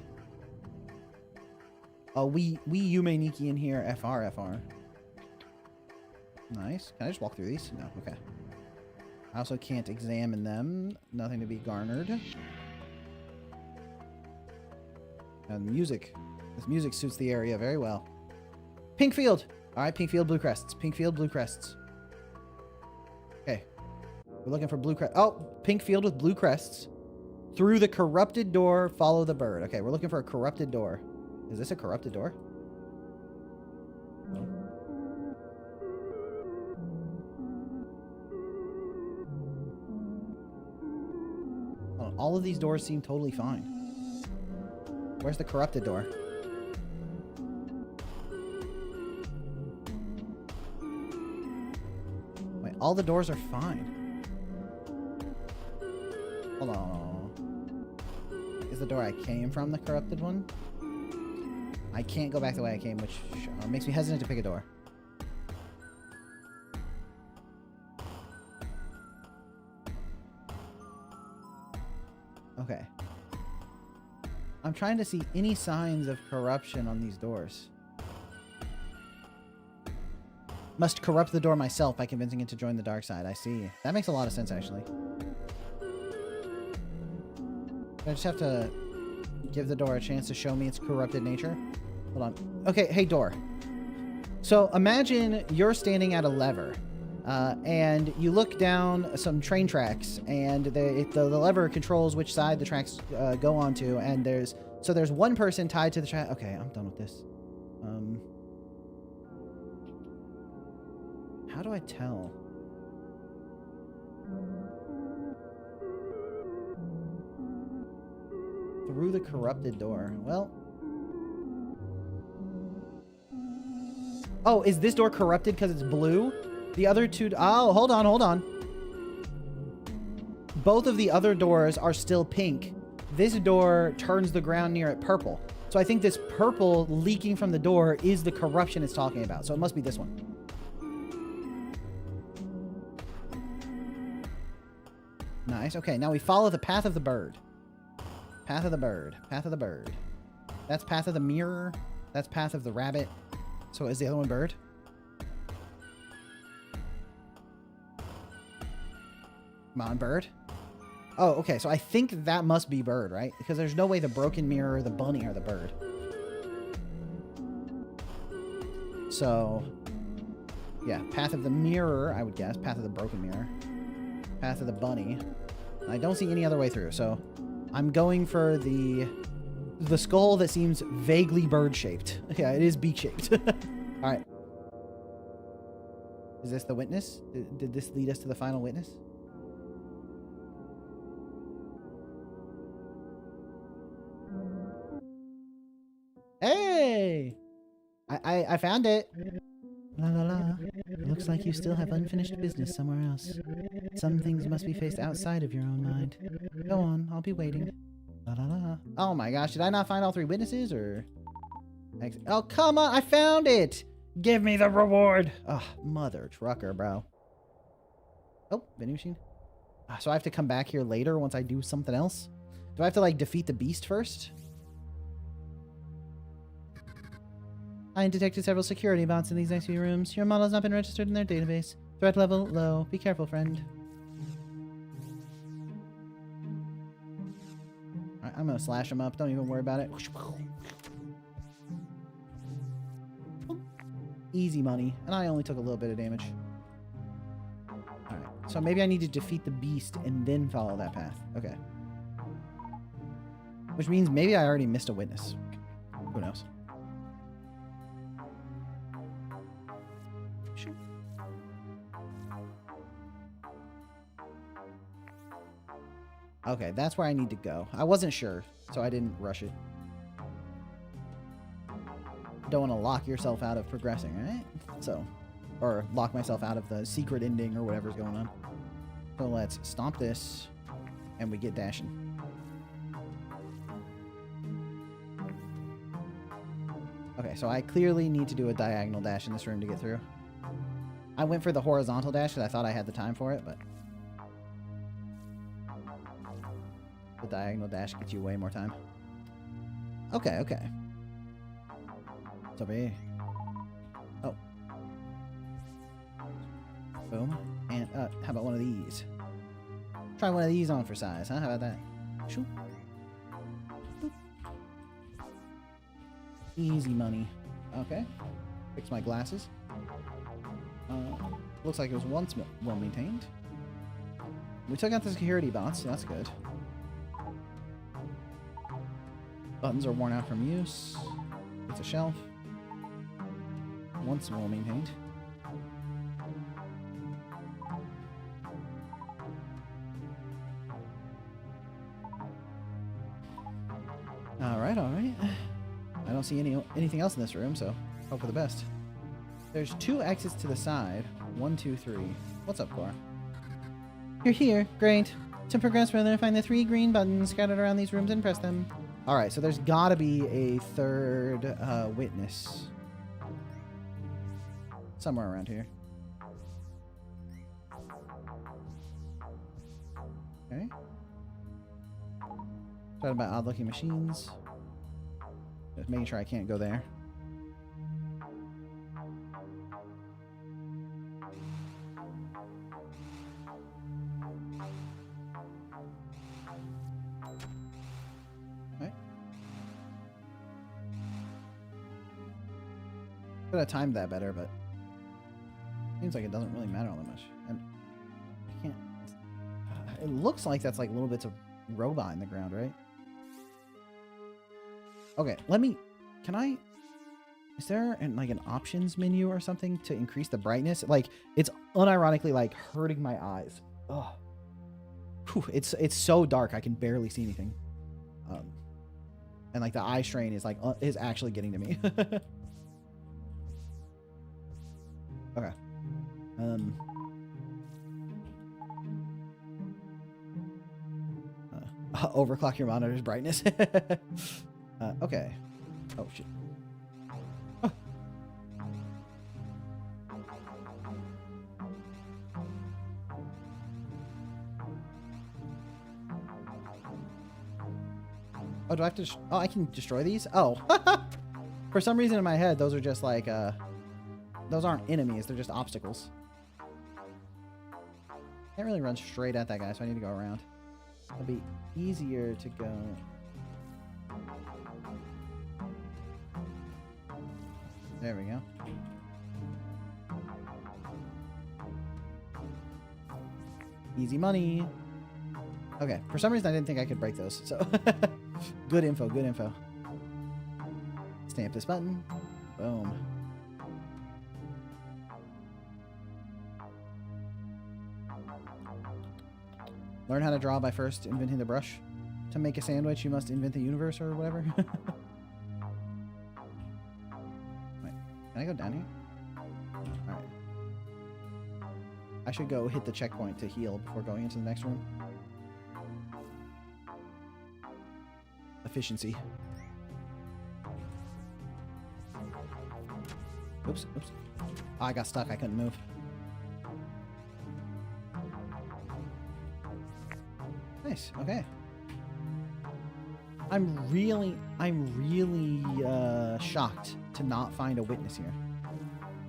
Speaker 1: Oh, we Yume Nikki in here. FR. Nice. Can I just walk through these? No. Okay. I also can't examine them. Nothing to be garnered. And music. This music suits the area very well. Pink field. Alright, pink field, blue crests. Pink field, blue crests. Okay. We're looking for blue crest. Oh, pink field with blue crests. Through the corrupted door, follow the bird. Okay, we're looking for a corrupted door. Is this a corrupted door? No. Oh, all of these doors seem totally fine. Where's the corrupted door? Wait, all the doors are fine. Hold on. Is the door I came from the corrupted one? I can't go back the way I came, which makes me hesitant to pick a door. Okay. I'm trying to see any signs of corruption on these doors. Must corrupt the door myself by convincing it to join the dark side. I see. That makes a lot of sense, actually. I just have to give the door a chance to show me its corrupted nature. Hold on. Okay, hey, door. So imagine you're standing at a lever, and you look down some train tracks, and the lever controls which side the tracks go onto, and there's one person tied to the track. Okay, I'm done with this. How do I tell? Through the corrupted door. Well. Oh, is this door corrupted because it's blue? The other two... Oh, hold on. Both of the other doors are still pink. This door turns the ground near it purple. So I think this purple leaking from the door is the corruption it's talking about. So it must be this one. Nice. Okay, now we follow the path of the bird. Path of the bird. Path of the bird. That's path of the mirror. That's path of the rabbit. So is the other one bird? Come on, bird. Oh, okay. So I think that must be bird, right? Because there's no way the broken mirror or the bunny are the bird. So, yeah. Path of the mirror, I would guess. Path of the broken mirror. Path of the bunny. I don't see any other way through, so I'm going for the skull that seems vaguely bird-shaped. Yeah, it is beak-shaped. All right. Is this the witness? Did this lead us to the final witness? Hey! I found it. La la la. Looks like you still have unfinished business somewhere else. Some things must be faced outside of your own mind. Go on, I'll be waiting. La la la. Oh my gosh, did I not find all three witnesses, or? Oh, come on, I found it! Give me the reward! Oh, mother trucker, bro. Oh, vending machine. So I have to come back here later once I do something else? Do I have to, like, defeat the beast first? I detected several security bots in these next few rooms. Your model has not been registered in their database. Threat level low. Be careful, friend. Alright, I'm gonna slash them up. Don't even worry about it. Easy money. And I only took a little bit of damage. Alright, so maybe I need to defeat the beast and then follow that path. Okay. Which means maybe I already missed a witness. Who knows? Okay, that's where I need to go. I wasn't sure, so I didn't rush it. Don't want to lock yourself out of progressing, right? So, or lock myself out of the secret ending or whatever's going on. So let's stomp this, and we get dashing. Okay, so I clearly need to do a diagonal dash in this room to get through. I went for the horizontal dash because I thought I had the time for it, but the diagonal dash gets you way more time. Okay, okay. So be. Oh. Boom. And how about one of these? Try one of these on for size, huh? How about that? Shoo. Boop. Easy money. Okay. Fix my glasses. Looks like it was once well maintained. We took out the security bots, so that's good. Buttons are worn out from use. It's a shelf. Once well maintained. Alright, alright. I don't see anything else in this room, so hope for the best. There's 2 exits to the side. 1, 2, 3. What's up, Cora? You're here. Great. To progress further, find the 3 green buttons scattered around these rooms and press them. Alright, so there's gotta be a 3rd witness. Somewhere around here. Okay. Talking about odd-looking machines. Just making sure I can't go there. Okay. Could have timed that better, but seems like it doesn't really matter all that much. And I can't. It looks like that's like little bits of robot in the ground, right? Okay, can I, is there like an options menu or something to increase the brightness? Like, it's unironically like hurting my eyes. Ugh. Whew, it's so dark I can barely see anything. And like the eye strain is like, is actually getting to me. Okay. Overclock your monitor's brightness. Okay. Oh, shit. Oh. Oh, do I have to... Oh, I can destroy these? Oh. For some reason in my head, those are just like... Those aren't enemies. They're just obstacles. Can't really run straight at that guy, so I need to go around. It'll be easier to go... There we go. Easy money. Okay, for some reason I didn't think I could break those, so... Good info, good info. Stamp this button. Boom. Learn how to draw by first inventing the brush. To make a sandwich, you must invent the universe or whatever. Can I go down here? Alright. I should go hit the checkpoint to heal before going into the next room. Efficiency. Oops, oops. Oh, I got stuck. I couldn't move. Nice. Okay. I'm really shocked to not find a witness here.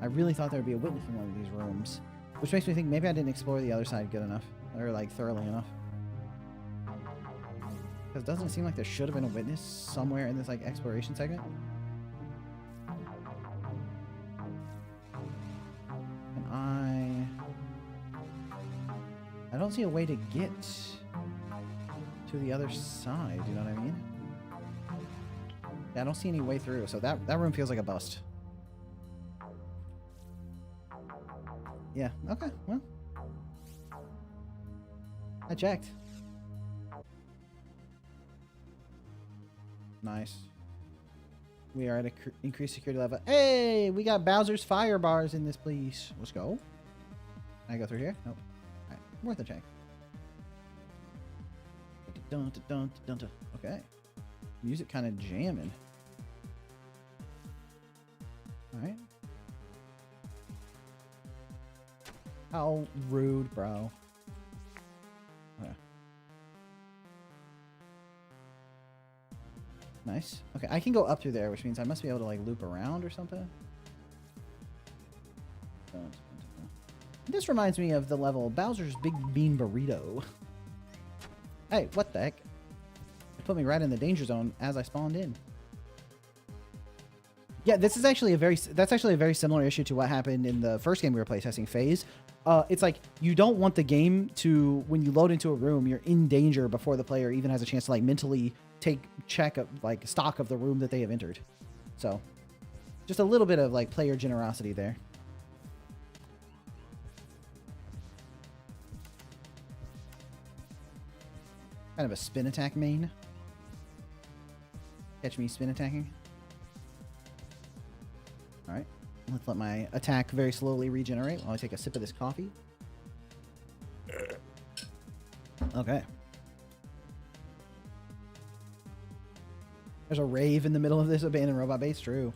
Speaker 1: I really thought there would be a witness in one of these rooms, which makes me think maybe I didn't explore the other side good enough, or like thoroughly enough. Because doesn't it seem like there should have been a witness somewhere in this like exploration segment? And I don't see a way to get to the other side, you know what I mean? Yeah, I don't see any way through, so that room feels like a bust. Yeah, okay, well. I checked. Nice. We are at an increased security level. Hey, we got Bowser's fire bars in this place. Let's go. Can I go through here? Nope. Alright, worth a check. Okay. Music kind of jamming. Alright. How rude, bro. Okay. Nice. Okay, I can go up through there, which means I must be able to like loop around or something. This reminds me of the level Bowser's Big Bean Burrito. Hey, what the heck? It put me right in the danger zone as I spawned in. Yeah, this is actually that's actually a very similar issue to what happened in the first game we were playtesting, Phase. It's like you don't want the game to, when you load into a room, you're in danger before the player even has a chance to like mentally check of like stock of the room that they have entered. So just a little bit of like player generosity there. Kind of a spin attack main. Catch me spin attacking. All right. Let's let my attack very slowly regenerate while I take a sip of this coffee. Okay. There's a rave in the middle of this abandoned robot base. True.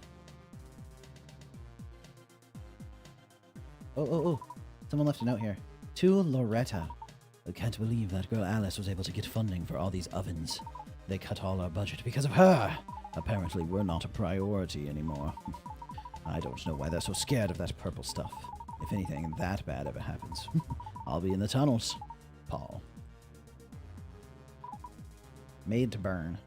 Speaker 1: Oh. Someone left a note here. To Loretta. I can't believe that girl Alice was able to get funding for all these ovens. They cut all our budget because of her. Apparently we're not a priority anymore. I don't know why they're so scared of that purple stuff. If anything that bad ever happens, I'll be in the tunnels. Paul. Made to burn.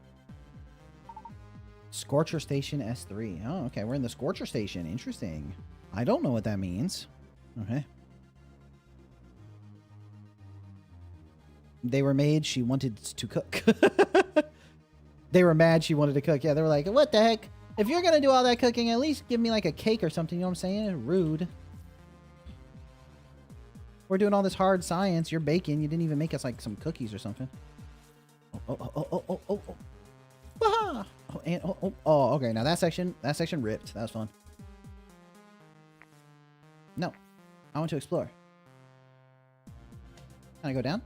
Speaker 1: Scorcher Station S3. Oh, okay. We're in the Scorcher Station. Interesting. I don't know what that means. Okay. They were made. She wanted to cook. They were mad she wanted to cook. Yeah, they were like, what the heck? If you're going to do all that cooking, at least give me like a cake or something. You know what I'm saying? Rude. We're doing all this hard science. You're baking. You didn't even make us like some cookies or something. Oh. Ah! Oh, okay. Now that section ripped. That was fun. No. I want to explore. Can I go down?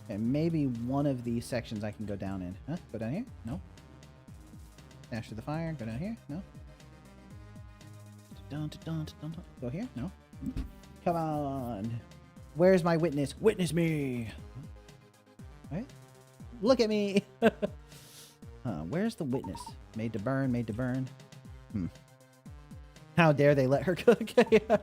Speaker 1: Okay, maybe one of these sections I can go down in. Huh? Go down here? No. Dash through the fire. Go down here? No. Go here? No. Come on. Where's my witness? Witness me! Right? Look at me! Where's the witness? Made to burn, made to burn. How dare they let her cook? Yeah.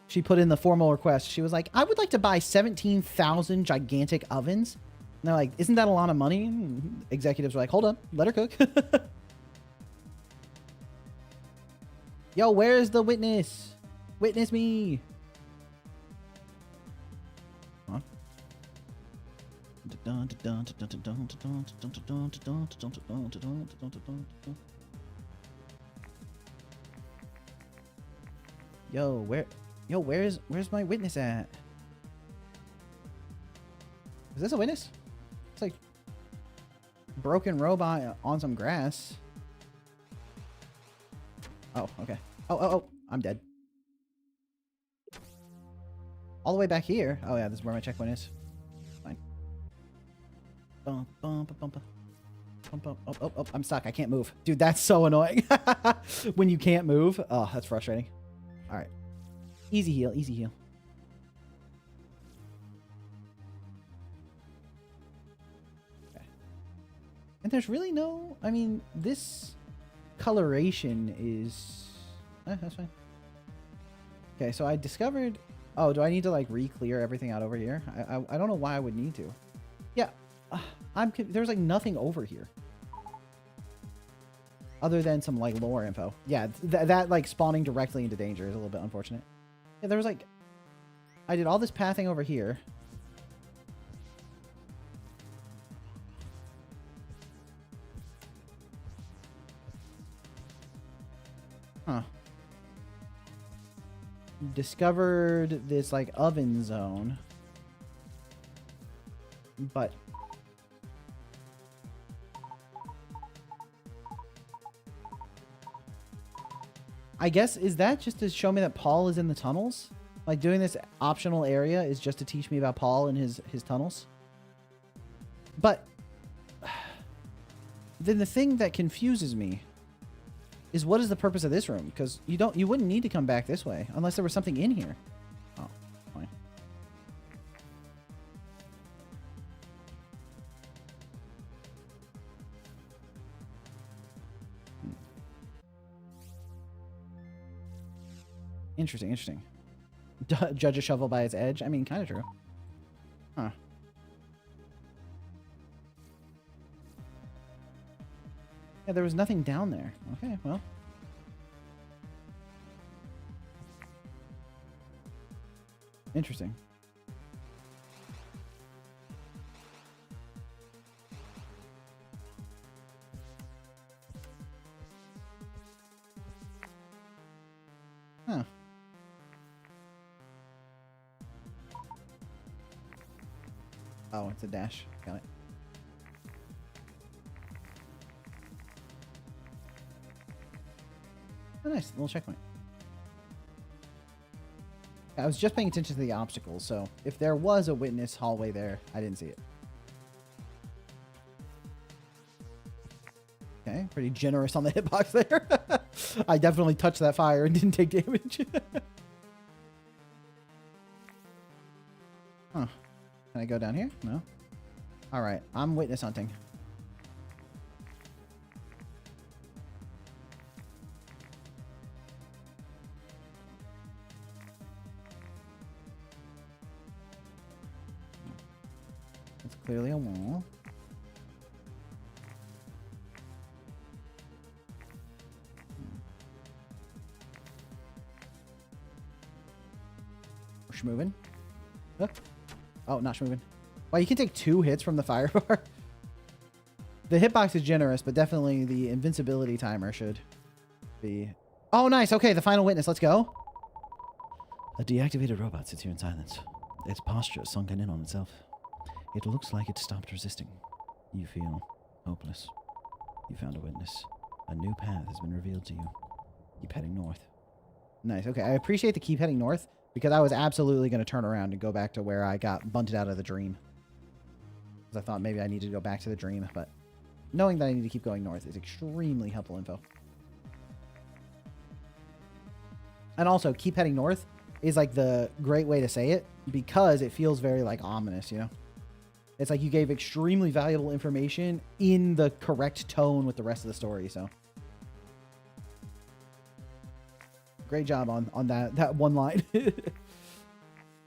Speaker 1: She put in the formal request. She was like, I would like to buy 17,000 gigantic ovens. And they're like, isn't that a lot of money? And executives were like, hold on, let her cook. Yo, where's the witness? Witness me. Come on. Where's my witness at? Is this a witness? It's like broken robot on some grass. Oh, okay. Oh, I'm dead. All the way back here. Oh yeah, this is where my checkpoint is. Fine. Oh, I'm stuck. I can't move. Dude, that's so annoying. When you can't move. Oh, that's frustrating. All right. Easy heal, easy heal. Okay. And there's really no... I mean, this coloration is... that's fine. Okay, so I discovered... Oh, do I need to, like, re-clear everything out over here? I don't know why I would need to. Yeah. There's, like, nothing over here. Other than some, like, lore info. Yeah, that like, spawning directly into danger is a little bit unfortunate. Yeah, there was like... I did all this pathing over here. Huh. Discovered this, like, oven zone. But... I guess, is that just to show me that Paul is in the tunnels? Like, doing this optional area is just to teach me about Paul and his tunnels? But then the thing that confuses me is, what is the purpose of this room? Because you wouldn't need to come back this way unless there was something in here. Oh, fine. Interesting. Judge a shovel by its edge? I mean, kind of true. Huh. Yeah, there was nothing down there. Okay, well. Interesting. Oh, it's a dash. Got it. Oh, nice. Little checkpoint. I was just paying attention to the obstacles, so if there was a witness hallway there, I didn't see it. Okay, pretty generous on the hitbox there. I definitely touched that fire and didn't take damage. Huh. Can I go down here? No. All right, I'm witness hunting. It's clearly a wall. Schmovin. Oh, not schmovin. Well, you can take 2 hits from the fire bar. The hitbox is generous, but definitely the invincibility timer should be... Oh, nice. Okay, the final witness. Let's go. A deactivated robot sits here in silence. Its posture sunken in on itself. It looks like it stopped resisting. You feel hopeless. You found a witness. A new path has been revealed to you. Keep heading north. Nice. Okay, I appreciate the keep heading north because I was absolutely going to turn around and go back to where I got bunted out of the dream. Because I thought maybe I needed to go back to the dream, but knowing that I need to keep going north is extremely helpful info. And also, keep heading north is like the great way to say it because it feels very like ominous, you know? It's like you gave extremely valuable information in the correct tone with the rest of the story, so. Great job on that one line.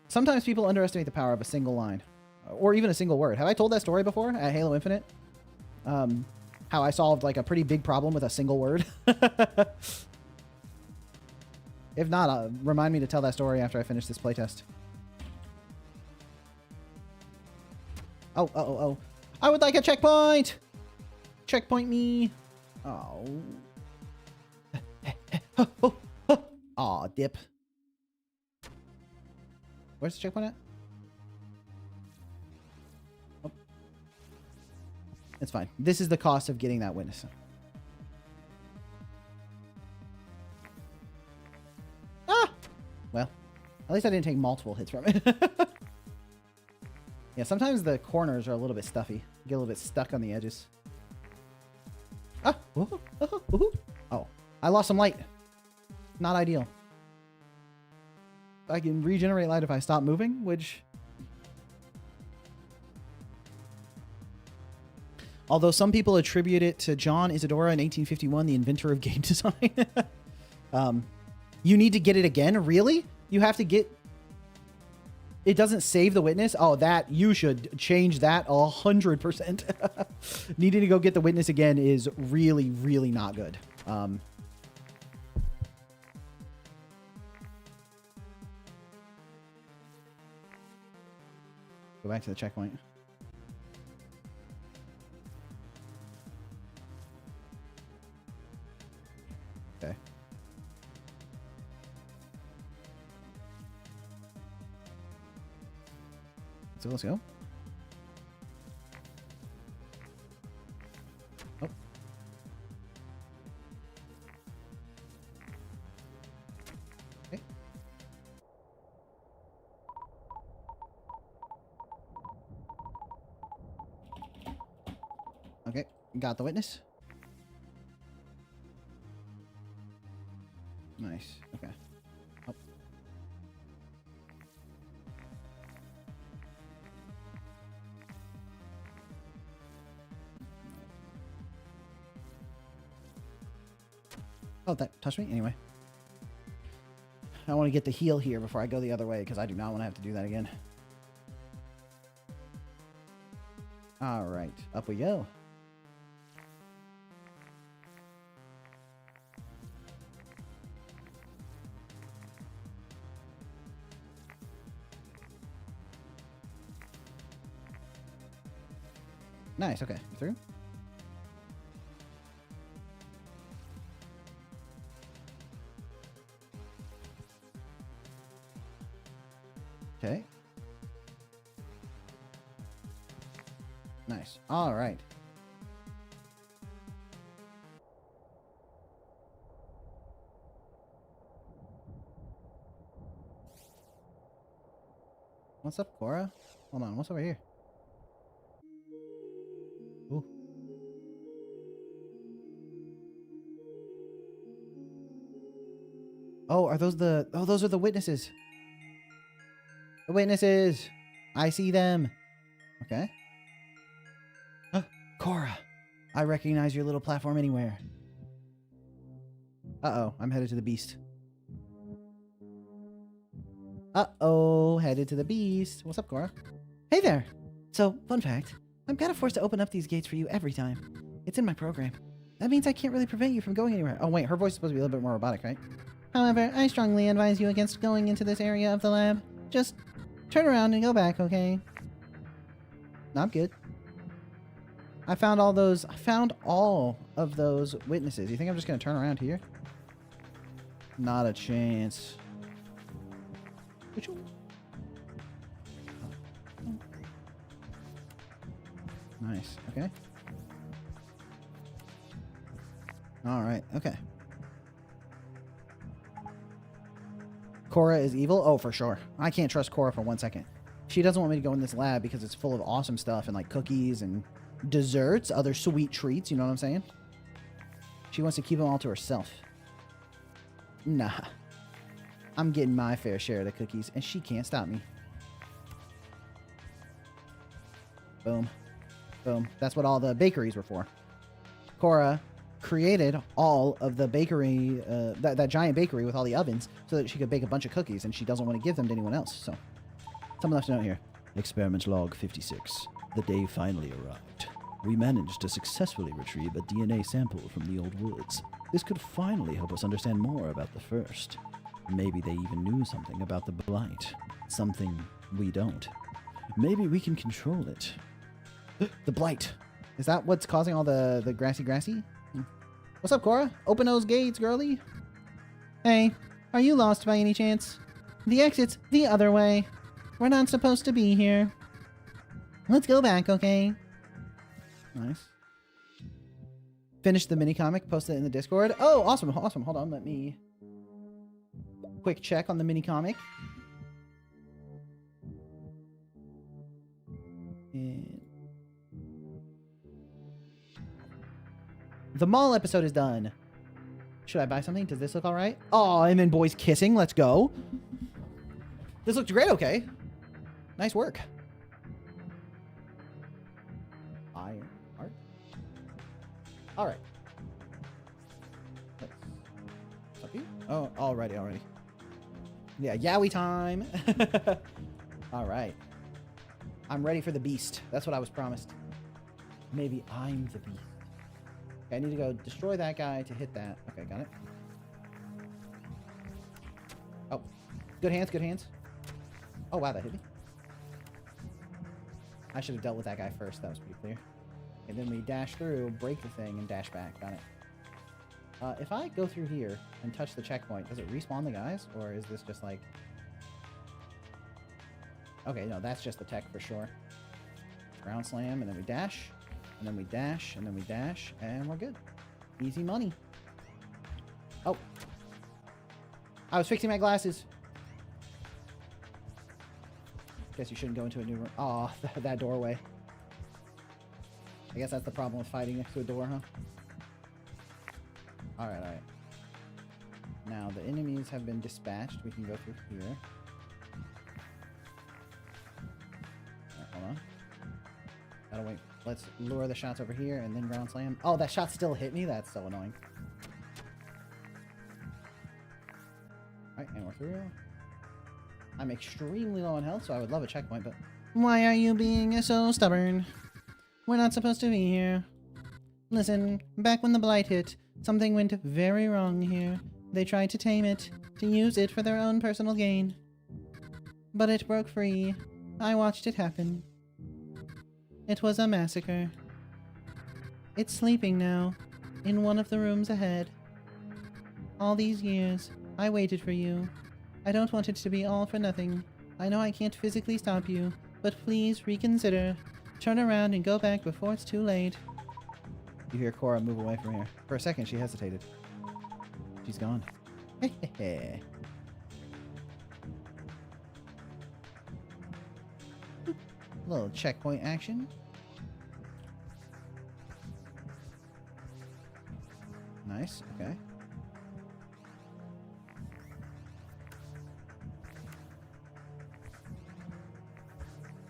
Speaker 1: Sometimes people underestimate the power of a single line. Or even a single word. Have I told that story before at Halo Infinite? How I solved like a pretty big problem with a single word. If not, remind me to tell that story after I finish this playtest. Oh. I would like a checkpoint! Checkpoint me! Oh. Aw, dip. Where's the checkpoint at? Oh. It's fine. This is the cost of getting that witness. Ah! Well, at least I didn't take multiple hits from it. Yeah, sometimes the corners are a little bit stuffy. Get a little bit stuck on the edges. Ah! Oh, I lost some light. Not ideal. I can regenerate light if I stop moving, which... Although some people attribute it to John Isadora in 1851, the inventor of game design. You need to get it again? Really? You have to get... It doesn't save the witness? Oh, that... You should change that 100%. Needing to go get the witness again is really, really not good. Go back to the checkpoint. Okay. So let's go. Oh. Okay. Okay, got the witness. Nice. Okay. Oh. Oh, that touched me? Anyway. I want to get the heal here before I go the other way, because I do not want to have to do that again. Alright, up we go. Nice, okay. Through? Okay. Nice. All right. What's up, Cora? Hold on. What's over here? Ooh. Oh, are those the... Oh, those are the witnesses. The witnesses. I see them. Okay. Cora. I recognize your little platform anywhere. Uh-oh. I'm headed to the beast. Uh-oh. Headed to the beast. What's up, Cora? Hey there. So, fun fact. I'm kind of forced to open up these gates for you every time. It's in my program. That means I can't really prevent you from going anywhere. Oh, wait. Her voice is supposed to be a little bit more robotic, right? However, I strongly advise you against going into this area of the lab. Just turn around and go back, okay? No, I'm good. I found all of those witnesses. You think I'm just going to turn around here? Not a chance. Nice. Okay. All right. Okay. Cora is evil? Oh, for sure. I can't trust Cora for 1 second. She doesn't want me to go in this lab because it's full of awesome stuff and like cookies and desserts, other sweet treats, you know what I'm saying? She wants to keep them all to herself. Nah. I'm getting my fair share of the cookies and she can't stop me. Boom. Boom. That's what all the bakeries were for. Cora created all of the bakery, that giant bakery with all the ovens so that she could bake a bunch of cookies, and she doesn't want to give them to anyone else. So, something left to note here. Experiment log 56. The day finally arrived. We managed to successfully retrieve a DNA sample from the old woods. This could finally help us understand more about the first. Maybe they even knew something about the blight. Something we don't. Maybe we can control it. The blight. Is that what's causing all the grassy? What's up, Cora? Open those gates, girly. Hey, are you lost by any chance? The exit's the other way. We're not supposed to be here. Let's go back, okay? Nice. Finish the mini comic, post it in the Discord. Oh, awesome, awesome. Hold on, let me quick check on the mini comic. And the mall episode is done. Should I buy something? Does this look all right? Oh, and then boys kissing. Let's go. This looks great. Okay. Nice work. Iron art. All right. What's up, you? Oh, already. Yeah, yaoi time. All right. I'm ready for the beast. That's what I was promised. Maybe I'm the beast. Okay, I need to go destroy that guy to hit that. Okay, got it. Oh, good hands, good hands. Oh, wow, that hit me. I should have dealt with that guy first. That was pretty clear. And then we dash through, break the thing, and dash back. Got it. If I go through here and touch the checkpoint, does it respawn the guys? Or is this just like... Okay, no, that's just the tech for sure. Ground slam, and then we dash. And then we dash, and then we dash, and we're good. Easy money. Oh. I was fixing my glasses. Guess you shouldn't go into a new room. Aw, that doorway. I guess that's the problem with fighting next to a door, huh? Alright. Now, the enemies have been dispatched. We can go through here. Alright, hold on. Gotta wait. Let's lure the shots over here and then ground slam. Oh, that shot still hit me? That's so annoying. Alright, and we're through. I'm extremely low on health, so I would love a checkpoint, but... Why are you being so stubborn? We're not supposed to be here. Listen, back when the blight hit, something went very wrong here. They tried to tame it, to use it for their own personal gain. But it broke free. I watched it happen. It was a massacre. It's sleeping now, in one of the rooms ahead. All these years, I waited for you. I don't want it to be all for nothing. I know I can't physically stop you, but please reconsider. Turn around and go back before it's too late. You hear Cora move away from here. For a second, she hesitated. She's gone. Little checkpoint action. Nice. Okay.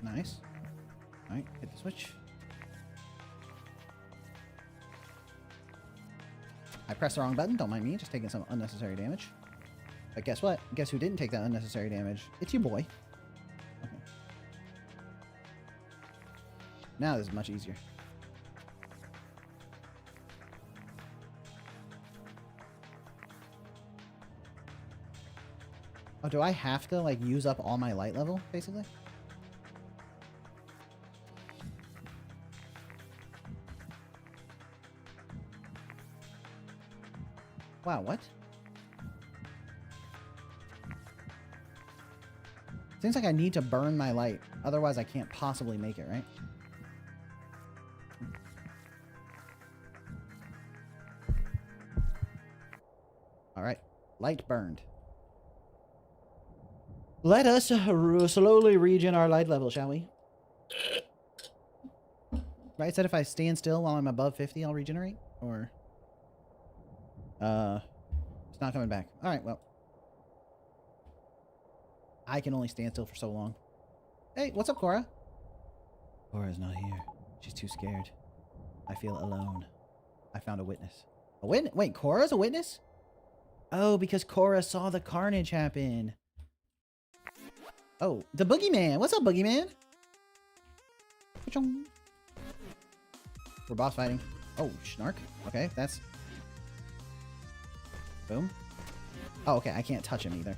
Speaker 1: Nice. Alright, hit the switch. I pressed the wrong button, don't mind me, just taking some unnecessary damage. But guess what? Guess who didn't take that unnecessary damage? It's your boy. Okay. Now this is much easier. Oh, do I have to, like, use up all my light level, basically? Wow, what? Seems like I need to burn my light. Otherwise, I can't possibly make it, right? Alright. Light burned. Let us slowly regen our light level, shall we? Right, it said if I stand still while I'm above 50, I'll regenerate? Or... it's not coming back. Alright, well. I can only stand still for so long. Hey, what's up, Cora? Cora's not here. She's too scared. I feel alone. I found a witness. A witness? Wait, Cora's a witness? Oh, because Cora saw the carnage happen. Oh, the boogeyman. What's up, boogeyman? We're boss fighting. Oh, snark. Okay, that's... Boom. Oh, okay, I can't touch him either.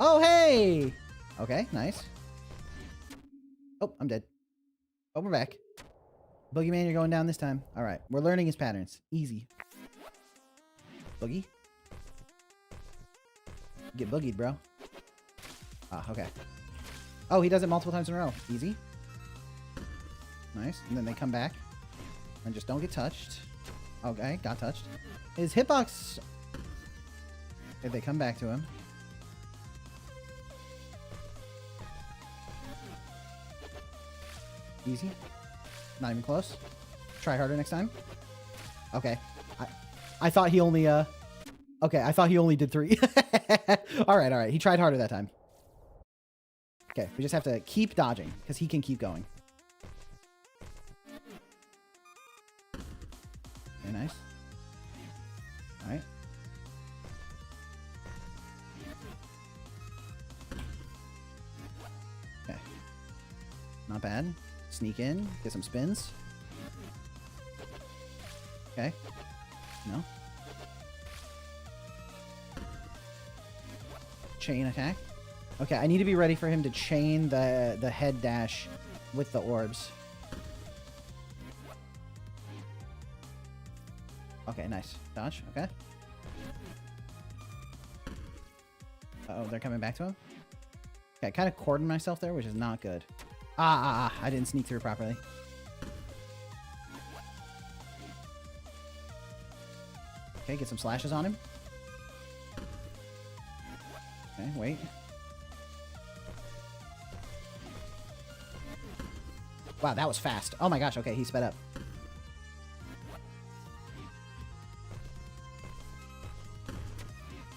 Speaker 1: Oh, hey! Okay, nice. Oh, I'm dead. Oh, we're back. Boogeyman, you're going down this time. Alright, we're learning his patterns. Easy. Boogie. Get boogied, bro. Ah, okay. Oh, he does it multiple times in a row. Easy. Nice. And then they come back. And just don't get touched. Okay, got touched. His hitbox... Okay, they come back to him. Easy. Not even close. Try harder next time. Okay. I thought he only, Okay, I thought he only did 3. Alright, alright. He tried harder that time. Okay, we just have to keep dodging, because he can keep going. Very nice. Alright. Okay. Not bad. Sneak in, get some spins. Okay. No. Chain attack. Okay, I need to be ready for him to chain the head dash with the orbs. Okay, nice. Dodge, okay. Uh-oh, they're coming back to him? Okay, I kind of cordoned myself there, which is not good. I didn't sneak through properly. Okay, get some slashes on him. Okay, wait. Wow, that was fast. Oh my gosh, okay, he sped up.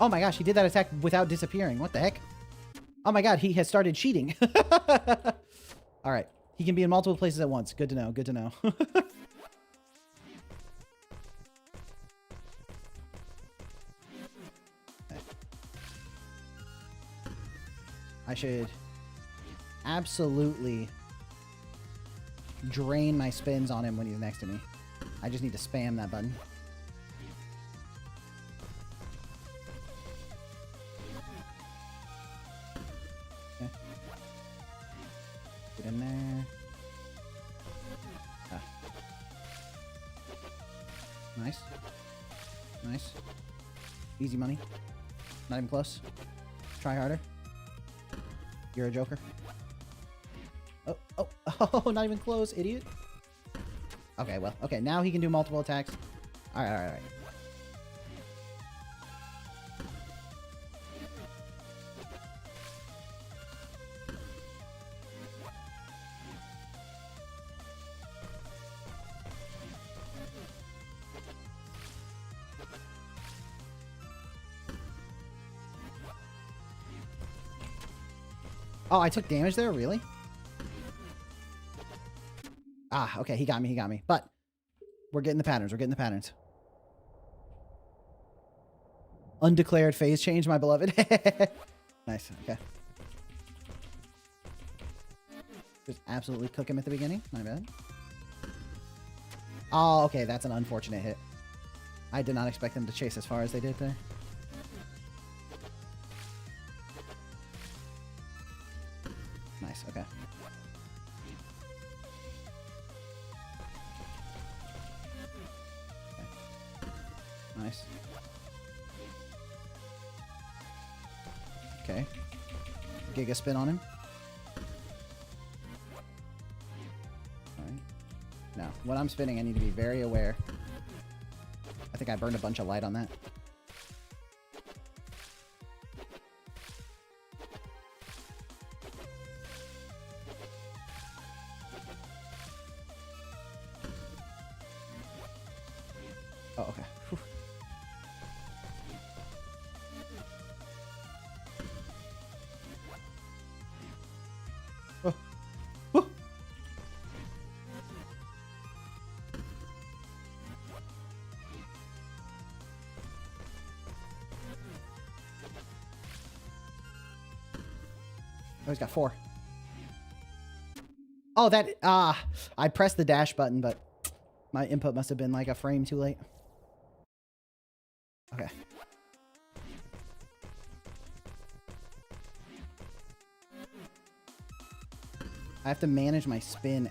Speaker 1: Oh my gosh, he did that attack without disappearing. What the heck? Oh my god, he has started cheating. Alright, he can be in multiple places at once. Good to know, good to know. Okay. I should absolutely drain my spins on him when he's next to me. I just need to spam that button. Okay. Get in there. Ah. Nice. Nice. Easy money. Not even close. Try harder. You're a joker. Oh, oh, oh, not even close, idiot. Okay, well, okay, now he can do multiple attacks. All right, all right, all right. Oh, I took damage there? Really? Ah, okay, he got me, he got me. But we're getting the patterns, we're getting the patterns. Undeclared phase change, my beloved. Nice, okay. Just absolutely cook him at the beginning. My bad. Oh, okay, that's an unfortunate hit. I did not expect them to chase as far as they did there. Nice, okay. Nice. Okay. Giga spin on him. Alright. Now, when I'm spinning, I need to be very aware. I think I burned a bunch of light on that. Oh, okay. Whew. Oh. Whew. Oh, he's got 4. Oh, that... I pressed the dash button, but my input must have been like a frame too late. Okay. I have to manage my spin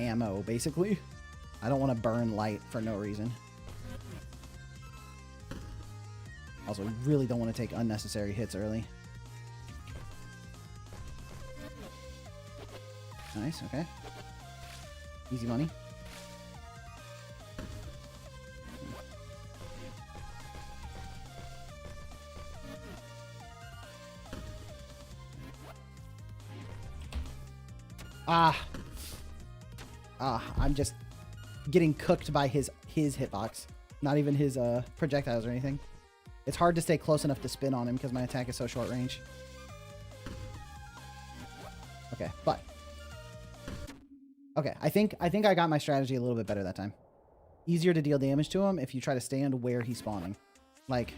Speaker 1: ammo, basically. I don't want to burn light for no reason. Also, really don't want to take unnecessary hits early. Nice, okay. Easy money. I'm just getting cooked by his hitbox. Not even his projectiles or anything. It's hard to stay close enough to spin on him because my attack is so short range. Okay, but... Okay, I think I got my strategy a little bit better that time. Easier to deal damage to him if you try to stand where he's spawning. Like...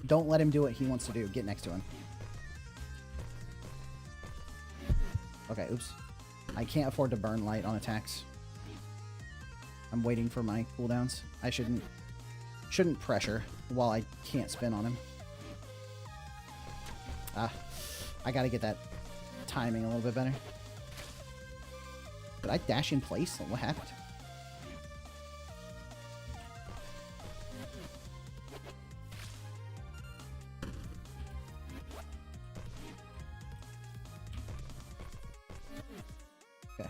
Speaker 1: Don't let him do what he wants to do. Get next to him. Okay, oops. I can't afford to burn light on attacks. I'm waiting for my cooldowns. I shouldn't pressure while I can't spin on him. I gotta get that timing a little bit better. Did I dash in place? What happened? Okay.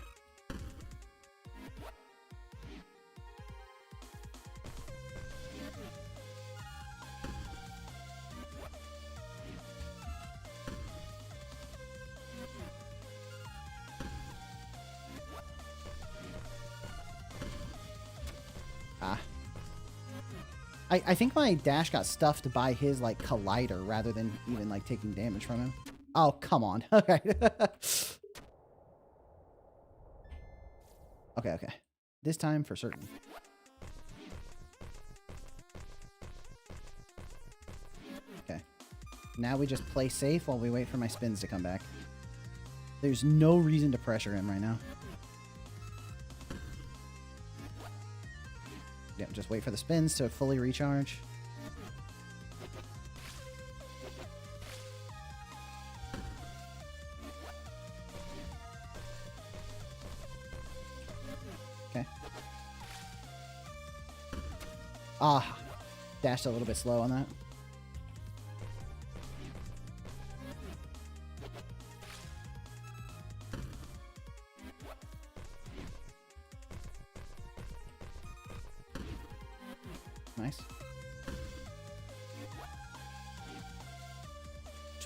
Speaker 1: I think my dash got stuffed by his, like, collider rather than even, like, taking damage from him. Oh, come on. Okay. Okay, okay. This time for certain. Okay. Now we just play safe while we wait for my spins to come back. There's no reason to pressure him right now. Yeah, just wait for the spins to fully recharge. Okay. Dashed a little bit slow on that.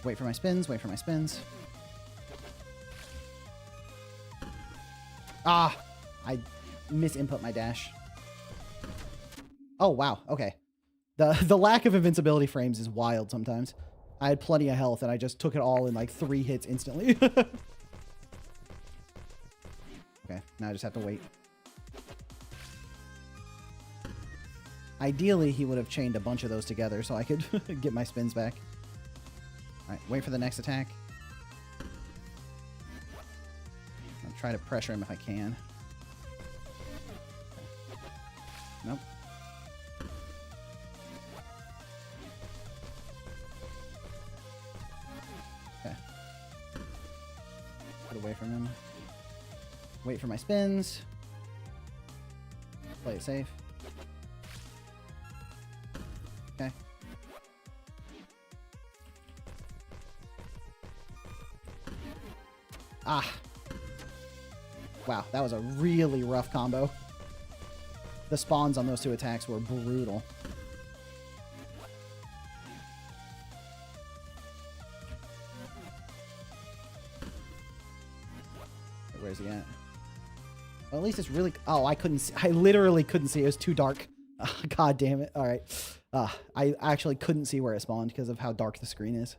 Speaker 1: Just wait for my spins, wait for my spins. Ah! I misinput my dash. Oh, wow. Okay. The lack of invincibility frames is wild sometimes. I had plenty of health, and I just took it all in like 3 hits instantly. Okay, now I just have to wait. Ideally, he would have chained a bunch of those together so I could get my spins back. Alright, wait for the next attack. I'll try to pressure him if I can. Nope. Okay. Get away from him. Wait for my spins. Play it safe. Okay. Ah. Wow, that was a really rough combo. The spawns on those 2 attacks were brutal. Where's he at? Well, at least it's really... Oh, I couldn't see. I literally couldn't see. It was too dark. God damn it. All right. I actually couldn't see where it spawned because of how dark the screen is.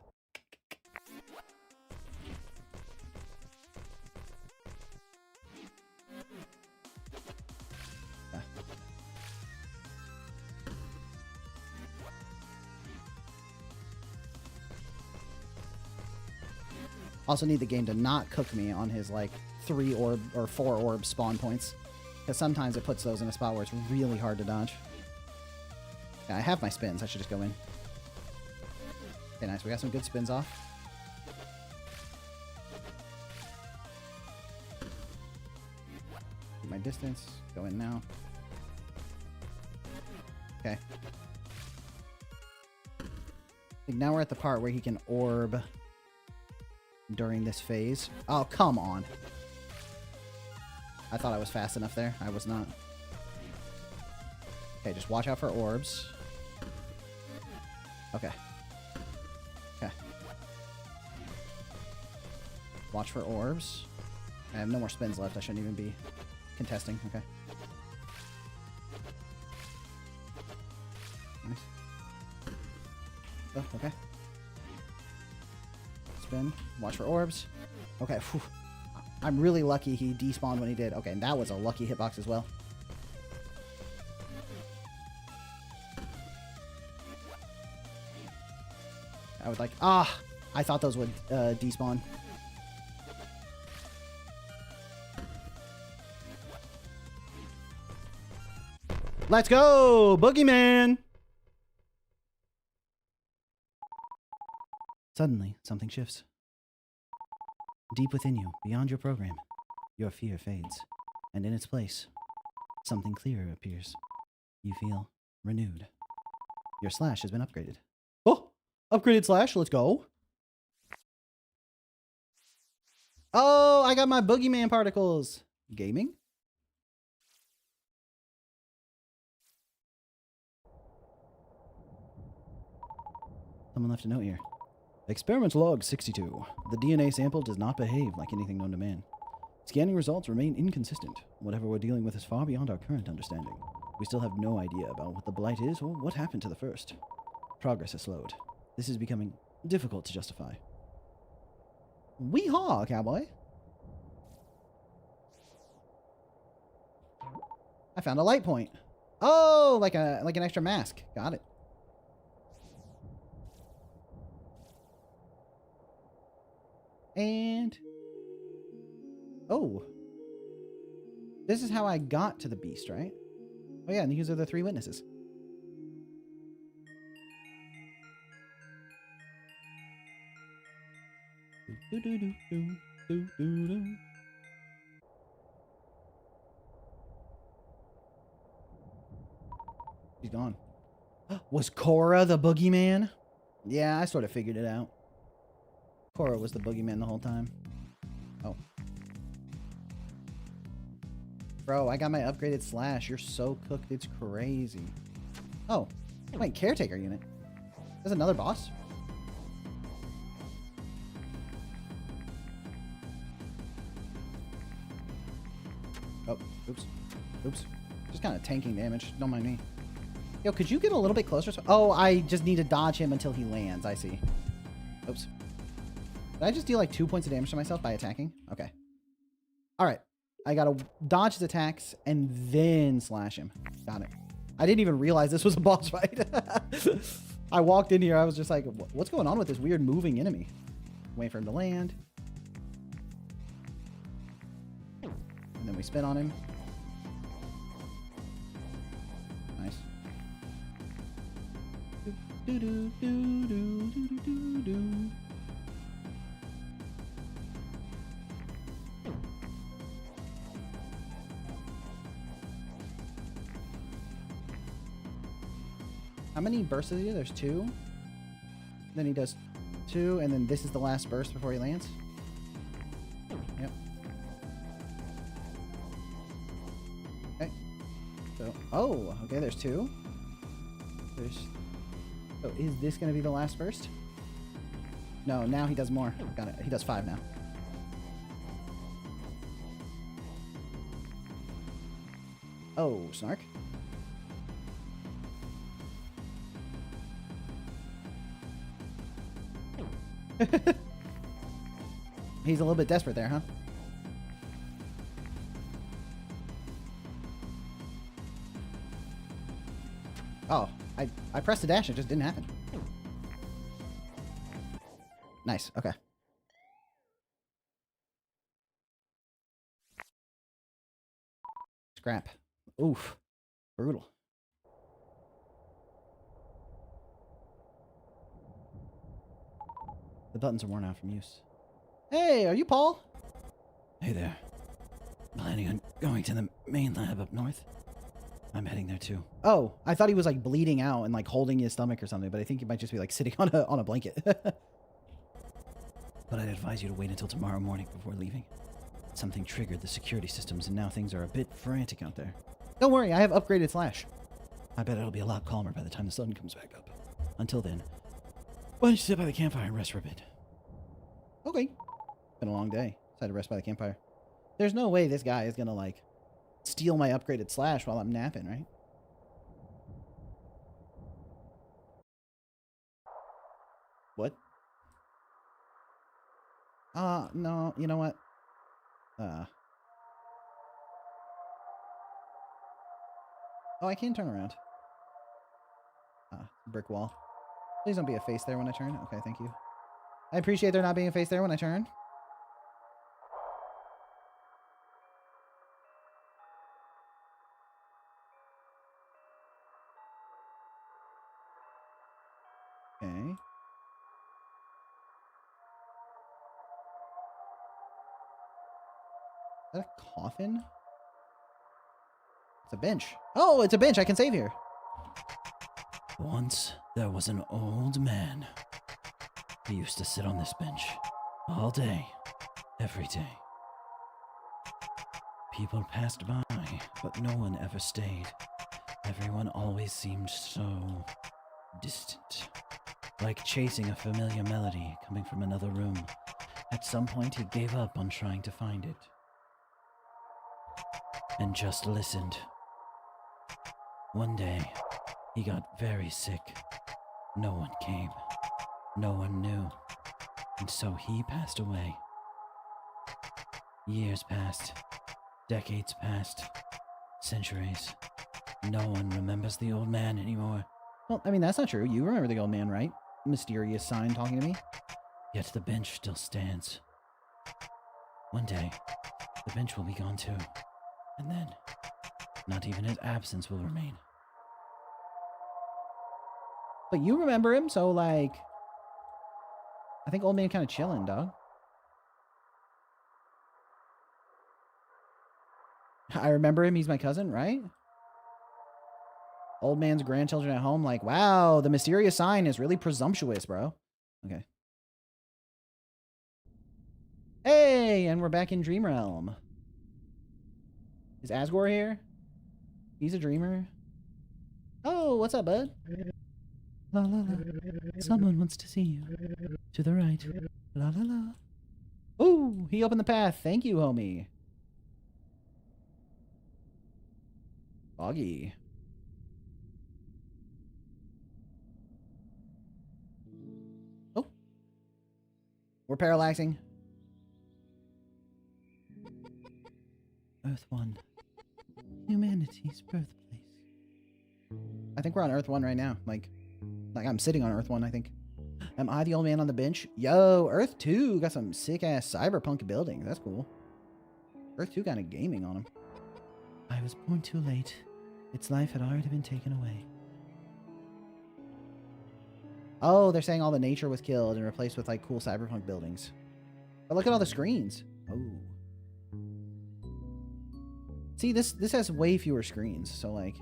Speaker 1: Also need the game to not cook me on his like 3 orb or 4 orb spawn points, because sometimes it puts those in a spot where it's really hard to dodge. Yeah, I have my spins. I should just go in. Okay, nice. We got some good spins off. Keep my distance. Go in now. Okay. I think now we're at the part where he can orb during this phase. Oh, come on. I thought I was fast enough there. I was not. Okay, just watch out for orbs. Okay. Okay. Watch for orbs. I have no more spins left. I shouldn't even be contesting. Okay. Nice. Oh, okay. Spin. Watch for orbs. Okay. Whew. I'm really lucky he despawned when he did. Okay, and that was a lucky hitbox as well. I would like... Ah! I thought those would despawn. Let's go! Boogeyman! Suddenly, something shifts. Deep within you, beyond your program, your fear fades, and in its place, something clearer appears. You feel renewed. Your slash has been upgraded. Oh! Upgraded slash, let's go. Oh, I got my boogeyman particles. Gaming? Someone left a note here. Experiment log 62. The DNA sample does not behave like anything known to man. Scanning results remain inconsistent. Whatever we're dealing with is far beyond our current understanding. We still have no idea about what the blight is or what happened to the first. Progress has slowed. This is becoming difficult to justify. Wee-haw, cowboy! I found a light point. Oh, like an extra mask. Got it. And... oh. This is how I got to the beast, right? Oh yeah, and these are the 3 witnesses. He's gone. Was Cora the boogeyman? Yeah, I sort of figured it out. Cora was the boogeyman the whole time. Oh. Bro, I got my upgraded slash. You're so cooked, it's crazy. Oh, wait, caretaker unit. There's another boss? Oops. Oops. Just kind of tanking damage. Don't mind me. Yo, could you get a little bit closer? Oh, I just need to dodge him until he lands. I see. Oops. Did I just deal like 2 points of damage to myself by attacking? Okay. All right. I got to dodge his attacks and then slash him. Got it. I didn't even realize this was a boss fight. I walked in here. I was just like, what's going on with this weird moving enemy? Wait for him to land. And then we spin on him. Nice. Do, do, do, do, do, do, do. How many bursts does he do? There's 2. Then he does 2, and then this is the last burst before he lands. Yep. Okay. So, oh, okay, there's 2. So is this going to be the last burst? No, now he does more. Got it. He does 5 now. Oh, snark. He's a little bit desperate there, huh? Oh, I pressed the dash, it just didn't happen. Nice, okay. Scrap. Oof. Brutal. The buttons are worn out from use. Hey, are you Paul? Hey there. Planning on going to the main lab up north? I'm heading there too. Oh, I thought he was like bleeding out and like holding his stomach or something, but I think he might just be like sitting on a blanket. But I'd advise you to wait until tomorrow morning before leaving. Something triggered the security systems and now things are a bit frantic out there. Don't worry, I have upgraded Slash. I bet it'll be a lot calmer by the time the sun comes back up. Until then, why don't you sit by the campfire and rest for a bit? Okay. Been a long day. Decided to rest by the campfire. There's no way this guy is gonna like steal my upgraded Slash while I'm napping, right? What? No, you know what? Oh, I can turn around. Brick wall. Please don't be a face there when I turn. Okay, thank you. I appreciate there not being a face there when I turn. Okay. Is that a coffin? It's a bench. Oh, it's a bench. I can save here. Once there was an old man. He used to sit on this bench all day, every day. People passed by, but no one ever stayed. Everyone always seemed so distant, like chasing a familiar melody coming from another room. At some point, he gave up on trying to find it and just listened. One day, he got very sick. No one came. No one knew. And so he passed away. Years passed. Decades passed. Centuries. No one remembers the old man anymore. Well, I mean, that's not true. You remember the old man, right? Mysterious sign talking to me. Yet the bench still stands. One day, the bench will be gone too. And then, not even his absence will remain. But you remember him, so like... I think old man kind of chilling, dog. I remember him. He's my cousin, right? Old man's grandchildren at home. Like, wow, the mysterious sign is really presumptuous, bro. Okay. Hey, and we're back in Dream Realm. Is Asgore here? He's a dreamer. Oh, what's up, bud? La la la. Someone wants to see you. To the right. La la la. Oh, he opened the path. Thank you, homie. Foggy. Oh. We're parallaxing. Earth 1. Humanity's birthplace. I think we're on Earth 1 right now. Like I'm sitting on Earth 1, I think. Am I the old man on the bench? Yo, Earth 2 got some sick-ass cyberpunk buildings. That's cool. Earth 2 kind of gaming on them. I was born too late. Its life had already been taken away. Oh, they're saying all the nature was killed and replaced with, like, cool cyberpunk buildings. But look at all the screens. Oh. See, this has way fewer screens, so, like...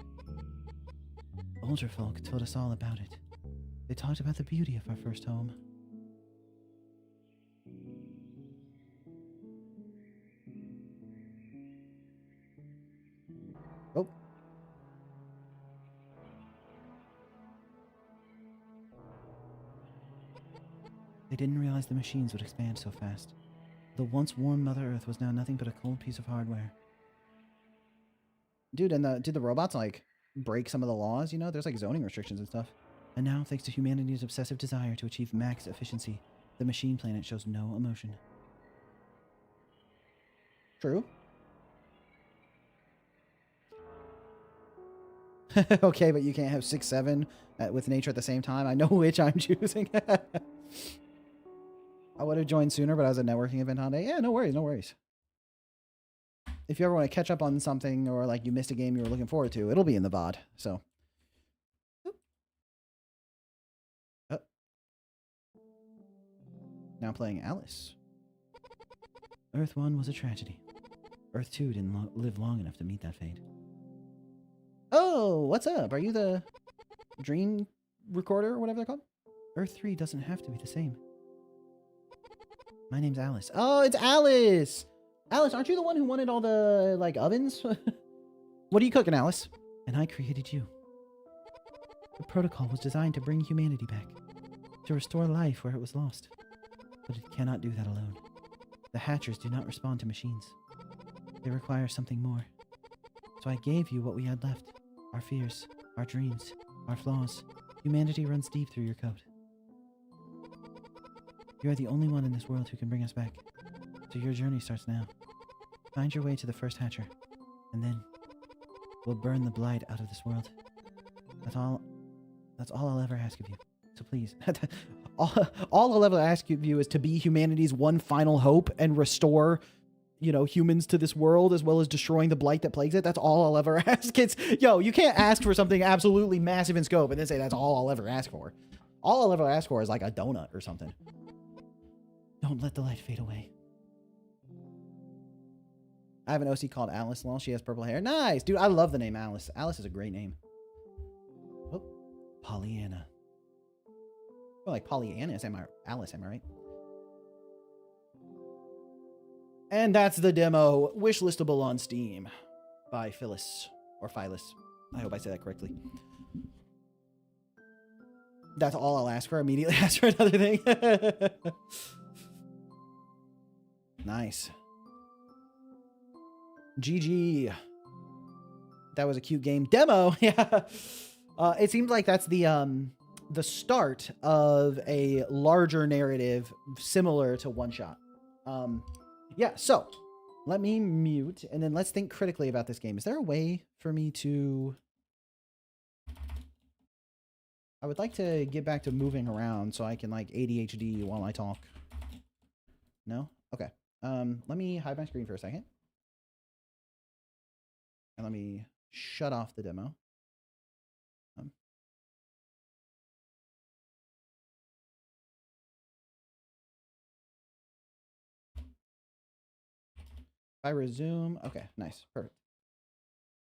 Speaker 1: Older folk told us all about it. They talked about the beauty of our first home. Oh. They didn't realize the machines would expand so fast. The once warm Mother Earth was now nothing but a cold piece of hardware. Dude, and did the robots, like, break some of the laws, you know? There's, like, zoning restrictions and stuff. And now, thanks to humanity's obsessive desire to achieve max efficiency, the machine planet shows no emotion. True. Okay, but you can't have 6, 7 with nature at the same time. I know which I'm choosing. I would have joined sooner, but I was at a networking event all day. Yeah, no worries, no worries. If you ever want to catch up on something or like you missed a game you were looking forward to, it'll be in the VOD. So. Oh. Now playing Alice. Earth 1 was a tragedy. Earth 2 didn't live long enough to meet that fate. Oh, what's up? Are you the dream recorder or whatever they're called? Earth 3 doesn't have to be the same. My name's Alice. Oh, it's Alice! Alice, aren't you the one who wanted all the, like, ovens? What are you cooking, Alice? And I created you. The protocol was designed to bring humanity back. To restore life where it was lost. But it cannot do that alone. The Hatchers do not respond to machines. They require something more. So I gave you what we had left. Our fears, our dreams, our flaws. Humanity runs deep through your code. You are the only one in this world who can bring us back. So your journey starts now. Find your way to the first Hatcher. And then we'll burn the blight out of this world. That's all I'll ever ask of you. So please. all I'll ever ask of you is to be humanity's one final hope and restore, you know, humans to this world as well as destroying the blight that plagues it. That's all I'll ever ask. Yo, you can't ask for something absolutely massive in scope and then say that's all I'll ever ask for. All I'll ever ask for is like a donut or something. Don't let the light fade away. I have an OC called Alice Law. She has purple hair. Nice! Dude, I love the name Alice. Alice is a great name. Oh, Pollyanna. Well, like Pollyanna is Alice, am I right? And that's the demo. Wishlistable on Steam. By Phyllis. Or Phyllis. I hope I said that correctly. That's all I'll ask for. Immediately ask for another thing. Nice. GG. That was a cute game. Demo! Yeah. It seems like that's the start of a larger narrative similar to One Shot. Yeah, so let me mute and then let's think critically about this game. Is there a way for me to... I would like to get back to moving around so I can like ADHD while I talk. No? Okay. Let me hide my screen for a second. And let me shut off the demo. If I resume, okay, nice, perfect.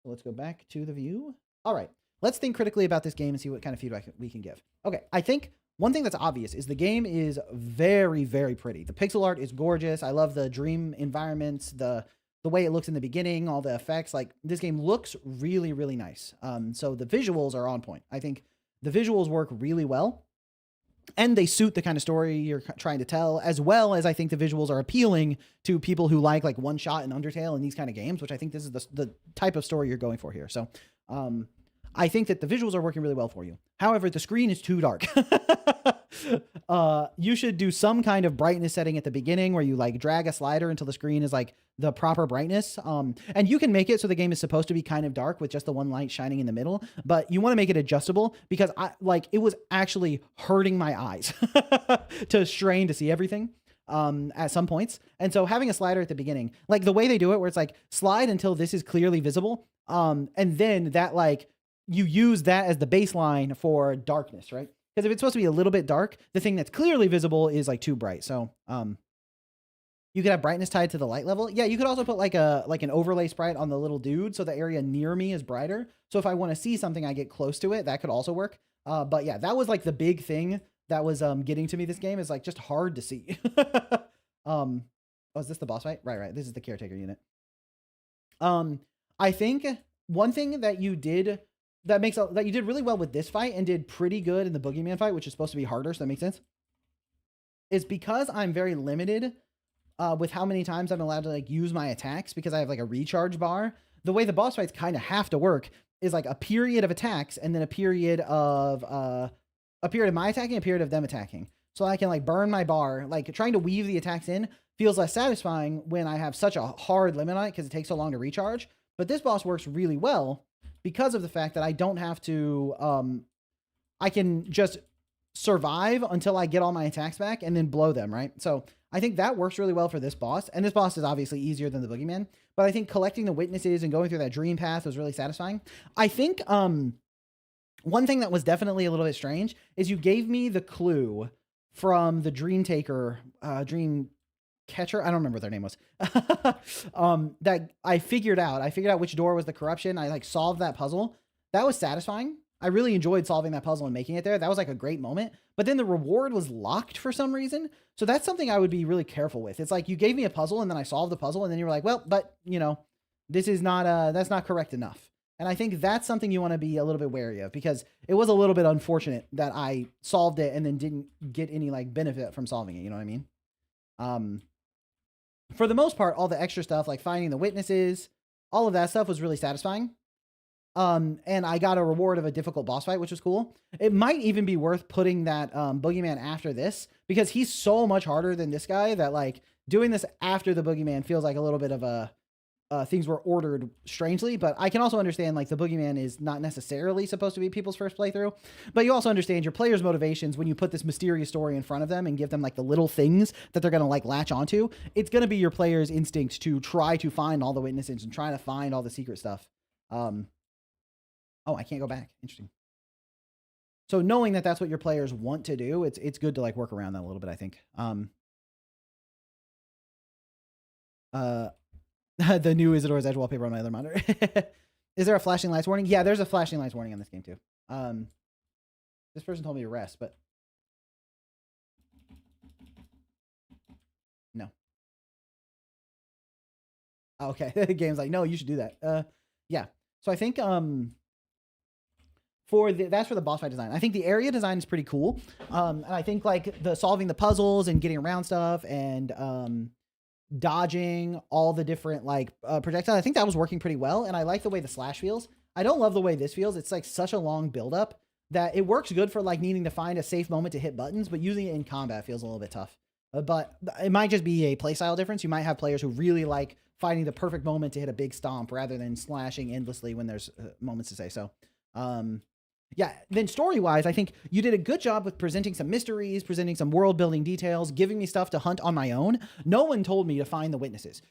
Speaker 1: So let's go back to the view. All right, let's think critically about this game and see what kind of feedback we can give. Okay, I think one thing that's obvious is the game is very, very pretty. The pixel art is gorgeous. I love the dream environments, the way it looks in the beginning, all the effects. Like, this game looks really, really nice. So the visuals are on point. I think the visuals work really well. And they suit the kind of story you're trying to tell, as well as I think the visuals are appealing to people who like One Shot and Undertale and these kind of games, which I think this is the type of story you're going for here. So Um, I think that the visuals are working really well for you. However, the screen is too dark. You should do some kind of brightness setting at the beginning where you like drag a slider until the screen is like the proper brightness. And you can make it so the game is supposed to be kind of dark with just the one light shining in the middle, but you want to make it adjustable because it was actually hurting my eyes to strain to see everything at some points. And so having a slider at the beginning, like the way they do it where it's like slide until this is clearly visible. And then that like you use that as the baseline for darkness, right? Because if it's supposed to be a little bit dark, the thing that's clearly visible is like too bright. So you could have brightness tied to the light level. Yeah, you could also put like an overlay sprite on the little dude so the area near me is brighter. So if I want to see something, I get close to it. That could also work. But yeah, that was like the big thing that was getting to me this game is like just hard to see. Oh, is this the boss fight? Right. This is the caretaker unit. I think one thing that you did that you did really well with this fight and did pretty good in the boogeyman fight, which is supposed to be harder, so that makes sense, is because I'm very limited with how many times I'm allowed to like use my attacks because I have like a recharge bar. The way the boss fights kind of have to work is like a period of attacks and then a period of my attacking, a period of them attacking. So I can like burn my bar. Like trying to weave the attacks in feels less satisfying when I have such a hard limit on it because it takes so long to recharge. But this boss works really well because of the fact that I don't have to, I can just survive until I get all my attacks back and then blow them, right? So I think that works really well for this boss. And this boss is obviously easier than the boogeyman, but I think collecting the witnesses and going through that dream path was really satisfying. I think one thing that was definitely a little bit strange is you gave me the clue from the dream taker, dream catcher. I don't remember what their name was. That I figured out which door was the corruption. I like solved that puzzle. That was satisfying. I really enjoyed solving that puzzle and making it there. That was like a great moment, but then the reward was locked for some reason. So that's something I would be really careful with. It's like you gave me a puzzle and then I solved the puzzle and then you were like, well, but you know, this is not, that's not correct enough. And I think that's something you want to be a little bit wary of because it was a little bit unfortunate that I solved it and then didn't get any like benefit from solving it. You know what I mean? For the most part, all the extra stuff like finding the witnesses, all of that stuff was really satisfying. And I got a reward of a difficult boss fight, which was cool. It might even be worth putting that boogeyman after this because he's so much harder than this guy that like doing this after the boogeyman feels like a little bit of a things were ordered strangely, but I can also understand like the boogeyman is not necessarily supposed to be people's first playthrough, but you also understand your players' motivations when you put this mysterious story in front of them and give them like the little things that they're going to like latch onto. It's going to be your players' instinct to try to find all the witnesses and try to find all the secret stuff. Oh, I can't go back. Interesting. So knowing that that's what your players want to do, it's good to like work around that a little bit, I think. The new Isadora's Edge wallpaper on my other monitor. Is there a flashing lights warning? Yeah, there's a flashing lights warning on this game too. This person told me to rest, but no. Okay, the game's like, no, you should do that. Yeah. So I think that's for the boss fight design. I think the area design is pretty cool. And I think like the solving the puzzles and getting around stuff and dodging all the different like projectiles, I think that was working pretty well. And I like the way the slash feels. I don't love the way this feels. It's like such a long buildup that it works good for like needing to find a safe moment to hit buttons, but using it in combat feels a little bit tough. But it might just be a playstyle difference. You might have players who really like finding the perfect moment to hit a big stomp rather than slashing endlessly when there's moments to say so. Yeah, then story-wise, I think you did a good job with presenting some mysteries, presenting some world-building details, giving me stuff to hunt on my own. No one told me to find the witnesses.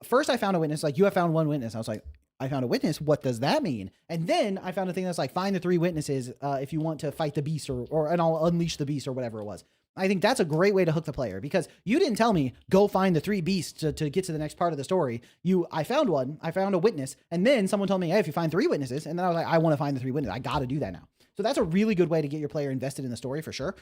Speaker 1: First I found a witness, like, you have found one witness. I was like, I found a witness. What does that mean? And then I found a thing that's like, find the 3 witnesses if you want to fight the beast and I'll unleash the beast or whatever it was. I think that's a great way to hook the player because you didn't tell me go find the 3 beasts to get to the next part of the story. I found one, I found a witness, and then someone told me, hey, if you find 3 witnesses, and then I was like, I want to find the 3 witnesses. I got to do that now. So that's a really good way to get your player invested in the story for sure.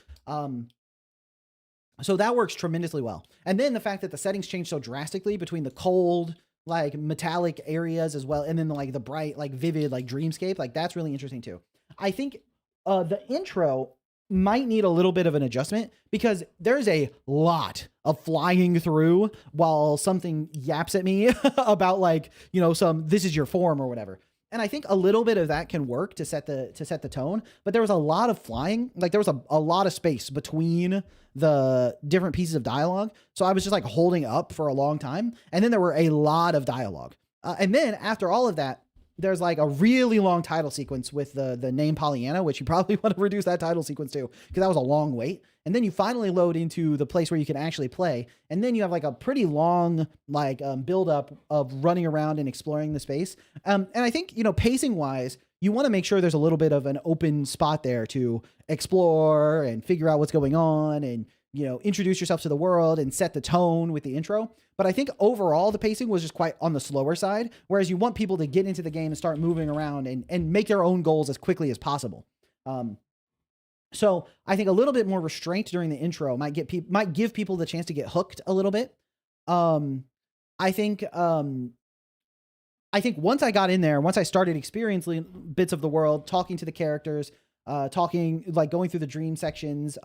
Speaker 1: So that works tremendously well. And then the fact that the settings change so drastically between the cold, like metallic areas as well, and then like the bright, like vivid, like dreamscape, like that's really interesting too. I think the intro might need a little bit of an adjustment because there's a lot of flying through while something yaps at me about like, you know, this is your form or whatever. And I think a little bit of that can work to set the tone, but there was a lot of flying. Like there was a lot of space between the different pieces of dialogue. So I was just like holding up for a long time. And then there were a lot of dialogue. And then after all of that, there's like a really long title sequence with the name Pollyanna, which you probably want to reduce that title sequence to, because that was a long wait. And then you finally load into the place where you can actually play. And then you have like a pretty long, like build up of running around and exploring the space. And I think, pacing wise, you want to make sure there's a little bit of an open spot there to explore and figure out what's going on and, introduce yourself to the world and set the tone with the intro. But I think overall the pacing was just quite on the slower side, whereas you want people to get into the game and start moving around and make their own goals as quickly as possible. So I think a little bit more restraint during the intro might give people the chance to get hooked a little bit. I think once I got in there, once I started experiencing bits of the world, talking to the characters, going through the dream sections,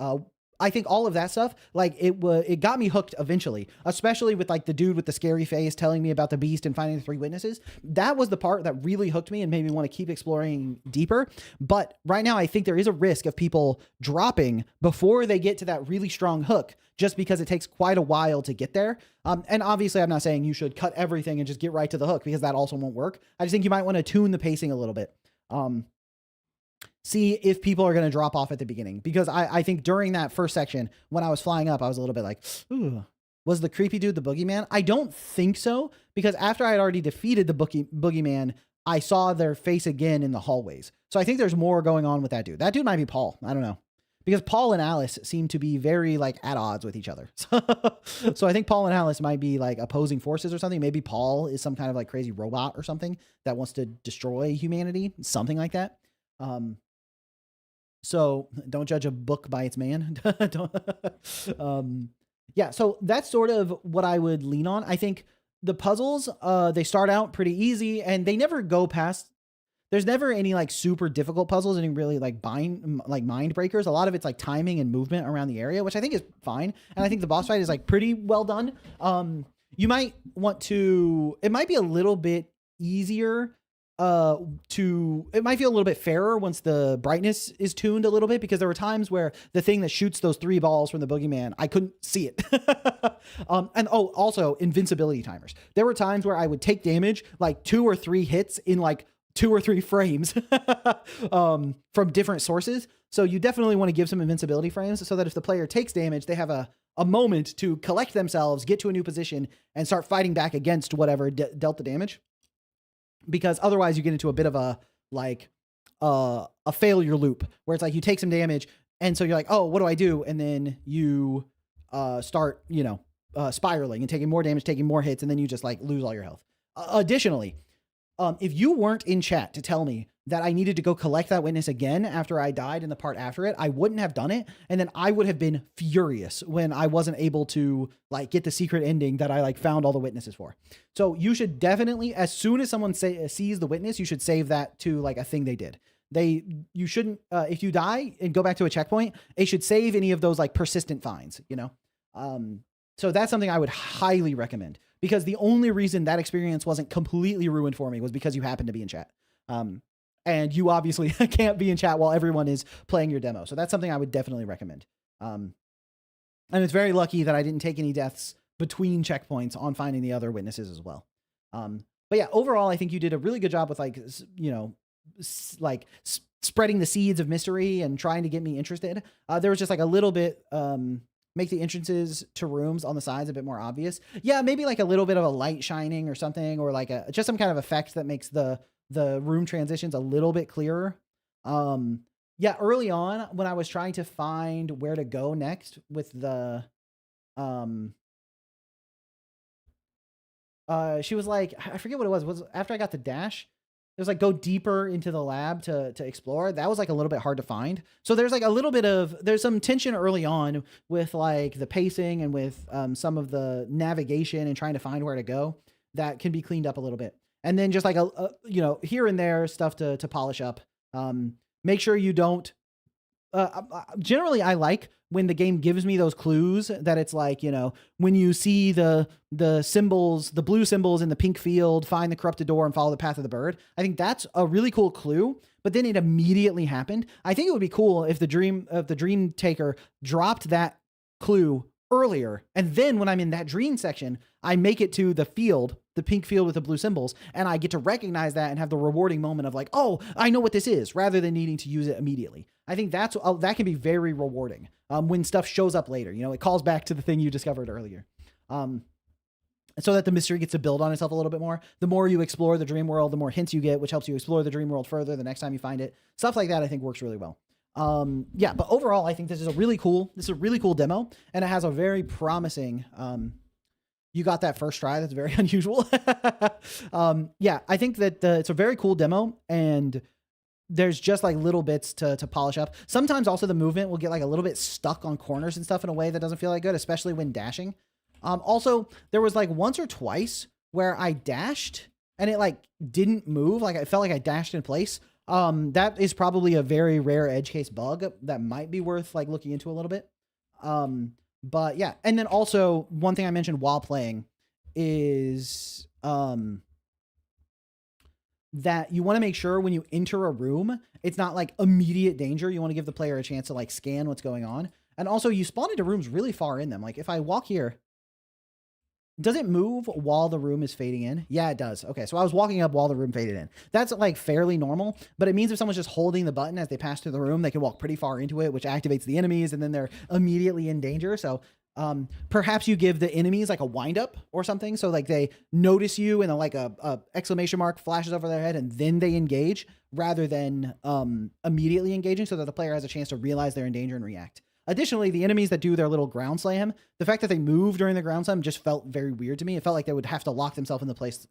Speaker 1: I think all of that stuff, like it got me hooked eventually, especially with like the dude with the scary face telling me about the beast and finding the 3 witnesses. That was the part that really hooked me and made me want to keep exploring deeper. But right now I think there is a risk of people dropping before they get to that really strong hook, just because it takes quite a while to get there. And obviously I'm not saying you should cut everything and just get right to the hook, because that also won't work. I just think you might want to tune the pacing a little bit. See if people are going to drop off at the beginning, because I think during that first section, when I was flying up, I was a little bit like, ooh, was the creepy dude the boogeyman? I don't think so, because after I had already defeated the boogeyman, I saw their face again in the hallways. So I think there's more going on with that dude. That dude might be Paul. I don't know, because Paul and Alice seem to be very like at odds with each other. So I think Paul and Alice might be like opposing forces or something. Maybe Paul is some kind of like crazy robot or something that wants to destroy humanity, something like that. So don't judge a book by its man. Yeah, so that's sort of what I would lean on. I think the puzzles, they start out pretty easy and they never go past. There's never any like super difficult puzzles, any really like mind breakers. A lot of it's like timing and movement around the area, which I think is fine. And I think the boss fight is like pretty well done. You might want to, it might be a little bit easier it might feel a little bit fairer once the brightness is tuned a little bit, because there were times where the thing that shoots those 3 balls from the boogeyman, I couldn't see it. Also invincibility timers. There were times where I would take damage like 2 or 3 hits in like 2 or 3 frames from different sources. So you definitely want to give some invincibility frames so that if the player takes damage, they have a moment to collect themselves, get to a new position, and start fighting back against whatever dealt the damage. Because otherwise you get into a bit of a failure loop where it's like you take some damage and so you're like, oh, what do I do? And then you start, spiraling and taking more damage, taking more hits, and then you just like lose all your health. Additionally, if you weren't in chat to tell me that I needed to go collect that witness again after I died in the part after it, I wouldn't have done it. And then I would have been furious when I wasn't able to like get the secret ending that I like found all the witnesses for. So you should definitely, as soon as someone sees the witness, you should save that to like a thing they did. You shouldn't, if you die and go back to a checkpoint, it should save any of those like persistent finds, So that's something I would highly recommend, because the only reason that experience wasn't completely ruined for me was because you happened to be in chat. And you obviously can't be in chat while everyone is playing your demo. So that's something I would definitely recommend. And it's very lucky that I didn't take any deaths between checkpoints on finding the other witnesses as well. But yeah, overall, I think you did a really good job with spreading the seeds of mystery and trying to get me interested. There was just like a little bit, make the entrances to rooms on the sides a bit more obvious. Yeah, maybe like a little bit of a light shining or something, or like just some kind of effect that makes the room transitions a little bit clearer. Yeah, early on when I was trying to find where to go next with the, she was like, I forget what it was after I got the dash, it was like, go deeper into the lab to explore. That was like a little bit hard to find. So there's like a little bit there's some tension early on with like the pacing and with, some of the navigation and trying to find where to go that can be cleaned up a little bit. And then just like here and there stuff to polish up. Make sure you don't generally I like when the game gives me those clues that it's like, you know, when you see the symbols, the blue symbols in the pink field, find the corrupted door and follow the path of the bird. I think that's a really cool clue, but then it immediately happened. I think it would be cool if the dream taker dropped that clue earlier, and then when I'm in that dream section, I make it to the field, the pink field with the blue symbols, and I get to recognize that and have the rewarding moment of like, oh, I know what this is, rather than needing to use it immediately. I think that can be very rewarding when stuff shows up later. You know, it calls back to the thing you discovered earlier. So that the mystery gets to build on itself a little bit more. The more you explore the dream world, the more hints you get, which helps you explore the dream world further the next time you find it. Stuff like that I think works really well. Yeah, but overall, I think this is a really cool demo, and it has a very promising, you got that first try. That's very unusual. Yeah, I think that it's a very cool demo, and there's just like little bits to polish up. Sometimes also the movement will get like a little bit stuck on corners and stuff in a way that doesn't feel like good, especially when dashing. Also there was like once or twice where I dashed and it like didn't move. Like I felt like I dashed in place. That is probably a very rare edge case bug that might be worth like looking into a little bit. But yeah. And then also one thing I mentioned while playing is, that you want to make sure when you enter a room, it's not like immediate danger. You want to give the player a chance to like scan what's going on. And also you spawn into rooms really far in them. Like if I walk here, does it move while the room is fading in? Yeah, it does. Okay, so I was walking up while the room faded in. That's like fairly normal, but it means if someone's just holding the button as they pass through the room, they can walk pretty far into it, which activates the enemies, and then they're immediately in danger. So perhaps you give the enemies like a wind up or something, so like they notice you and like a exclamation mark flashes over their head, and then they engage rather than immediately engaging, so that the player has a chance to realize they're in danger and react. Additionally, the enemies that do their little ground slam, the fact that they move during the ground slam just felt very weird to me. It felt like they would have to lock themselves in place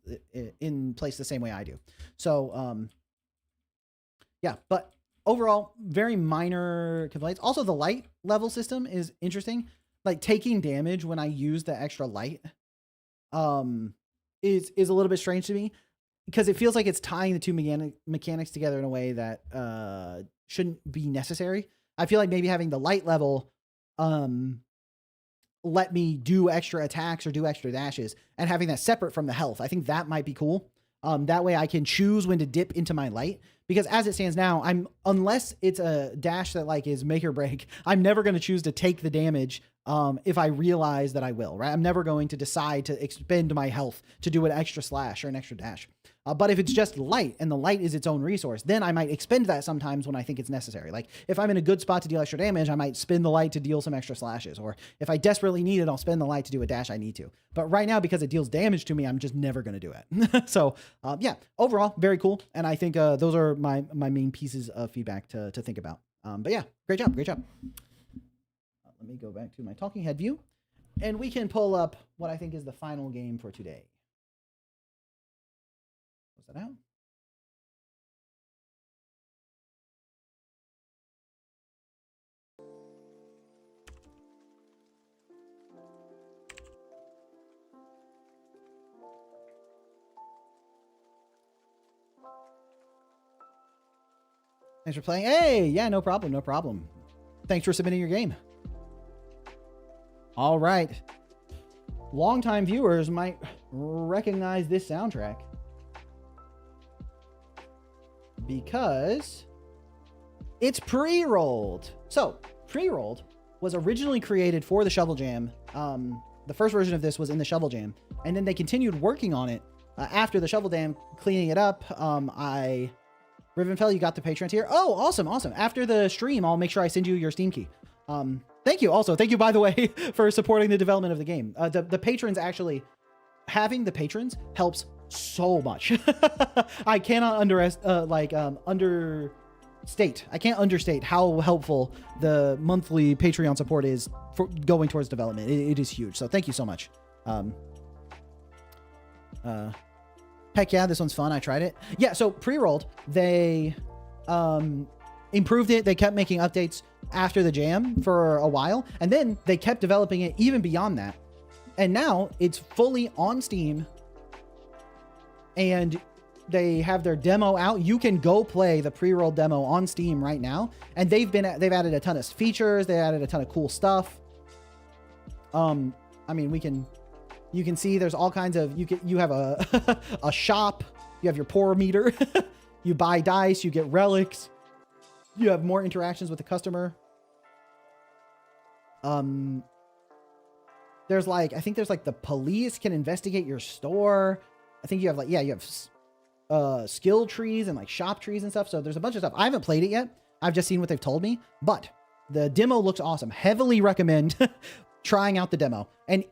Speaker 1: the same way I do. So, yeah, but overall, very minor complaints. Also, the light level system is interesting. Like taking damage when I use the extra light, is a little bit strange to me, because it feels like it's tying the two mechanics together in a way that shouldn't be necessary. I feel like maybe having the light level let me do extra attacks or do extra dashes, and having that separate from the health. I think that might be cool. That way I can choose when to dip into my light, because as it stands now, unless it's a dash that like is make or break, I'm never going to choose to take the damage if I realize that I will, right? I'm never going to decide to expend my health to do an extra slash or an extra dash. But if it's just light and the light is its own resource, then I might expend that sometimes when I think it's necessary. Like if I'm in a good spot to deal extra damage, I might spend the light to deal some extra slashes. Or if I desperately need it, I'll spend the light to do a dash I need to. But right now, because it deals damage to me, I'm just never going to do it. So yeah, overall, very cool. And I think those are my main pieces of feedback to think about. But yeah, great job. Great job. Let me go back to my talking head view, and we can pull up what I think is the final game for today. Close that out. Thanks for playing. Hey, yeah, no problem, no problem. Thanks for submitting your game. All right. Longtime viewers might recognize this soundtrack because it's pre-rolled. So, pre-rolled was originally created for the Shovel Jam. The first version of this was in the Shovel Jam, and then they continued working on it after the Shovel Jam, cleaning it up. Rivenfell, you got the patrons here. Oh, awesome, awesome. After the stream, I'll make sure I send you your Steam key. Thank you. Also, thank you, by the way, for supporting the development of the game. The patrons actually, having the patrons helps so much. I cannot understate. I can't understate how helpful the monthly Patreon support is for going towards development. It is huge. So thank you so much. Heck yeah, this one's fun. I tried it. Yeah, so pre-rolled, they improved it. They kept making updates after the jam for a while, and then they kept developing it even beyond that. And now it's fully on Steam, and They have their demo out. You can go play the pre-roll demo on Steam right now, and they've added a ton of features. They added a ton of cool stuff. I mean, you can see there's all kinds of, you have a a shop. You have your pour meter. You buy dice. You get relics. You have more interactions with the customer. There's like, I think there's like the police can investigate your store. I think you have like, yeah, you have skill trees and like shop trees and stuff. So there's a bunch of stuff. I haven't played it yet. I've just seen what they've told me, but the demo looks awesome. Heavily recommend trying out the demo. And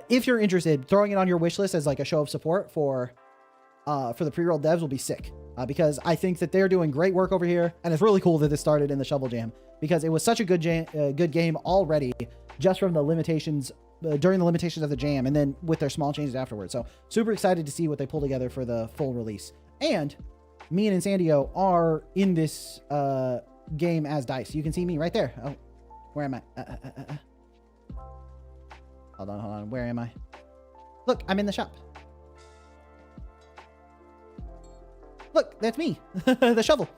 Speaker 1: if you're interested, throwing it on your wish list as like a show of support for the pre-roll devs will be sick. Because I think that they're doing great work over here. And it's really cool that this started in the Shovel Jam, because it was such a good game already, just from the limitations, during the limitations of the jam, and then with their small changes afterwards. So super excited to see what they pull together for the full release. And me and Insandio are in this game as dice. You can see me right there. Oh, where am I? Hold on. Where am I? Look, I'm in the shop. Look, that's me, the shovel.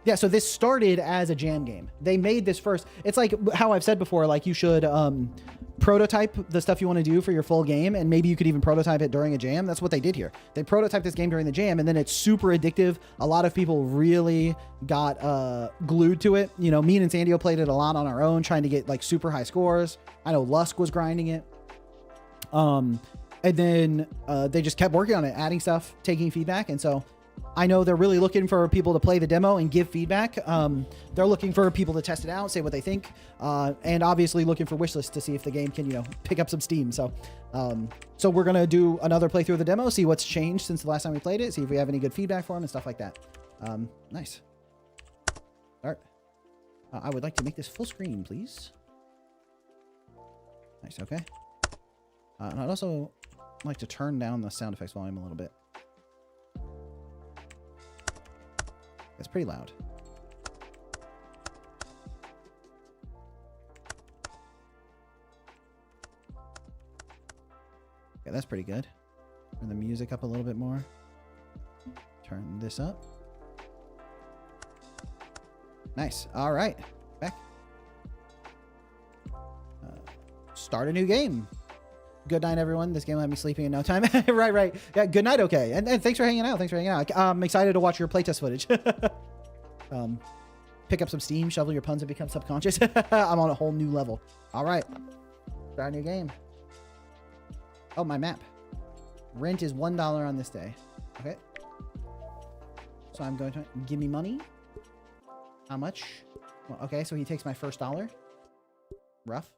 Speaker 1: Yeah, so this started as a jam game. They made this first. It's like how I've said before, like you should prototype the stuff you want to do for your full game, and maybe you could even prototype it during a jam. That's what they did here. They prototyped this game during the jam, and then it's super addictive. A lot of people really got glued to it. You know, me and Insandio played it a lot on our own, trying to get like super high scores. I know Lusk was grinding it. And then they just kept working on it, adding stuff, taking feedback. And so I know they're really looking for people to play the demo and give feedback. They're looking for people to test it out, say what they think, and obviously looking for wish lists to see if the game can, you know, pick up some steam. So so we're going to do another playthrough of the demo, see what's changed since the last time we played it, see if we have any good feedback for them and stuff like that. Nice. Start. I would like to make this full screen, please. Nice. Okay. And I'd also like to turn down the sound effects volume a little bit. It's pretty loud. Okay, that's pretty good. Turn the music up a little bit more. Turn this up. Nice. All right. Back. Start a new game. Good night, everyone. This game will have me sleeping in no time. Right. Yeah, good night, okay. And thanks for hanging out. I'm excited to watch your playtest footage. Pick up some steam, shovel your puns, and become subconscious. I'm on a whole new level. All right. Start a new game. Oh, my map. Rent is $1 on this day. Okay. So I'm going to give me money. How much? Well, okay, so he takes my first $1. Rough.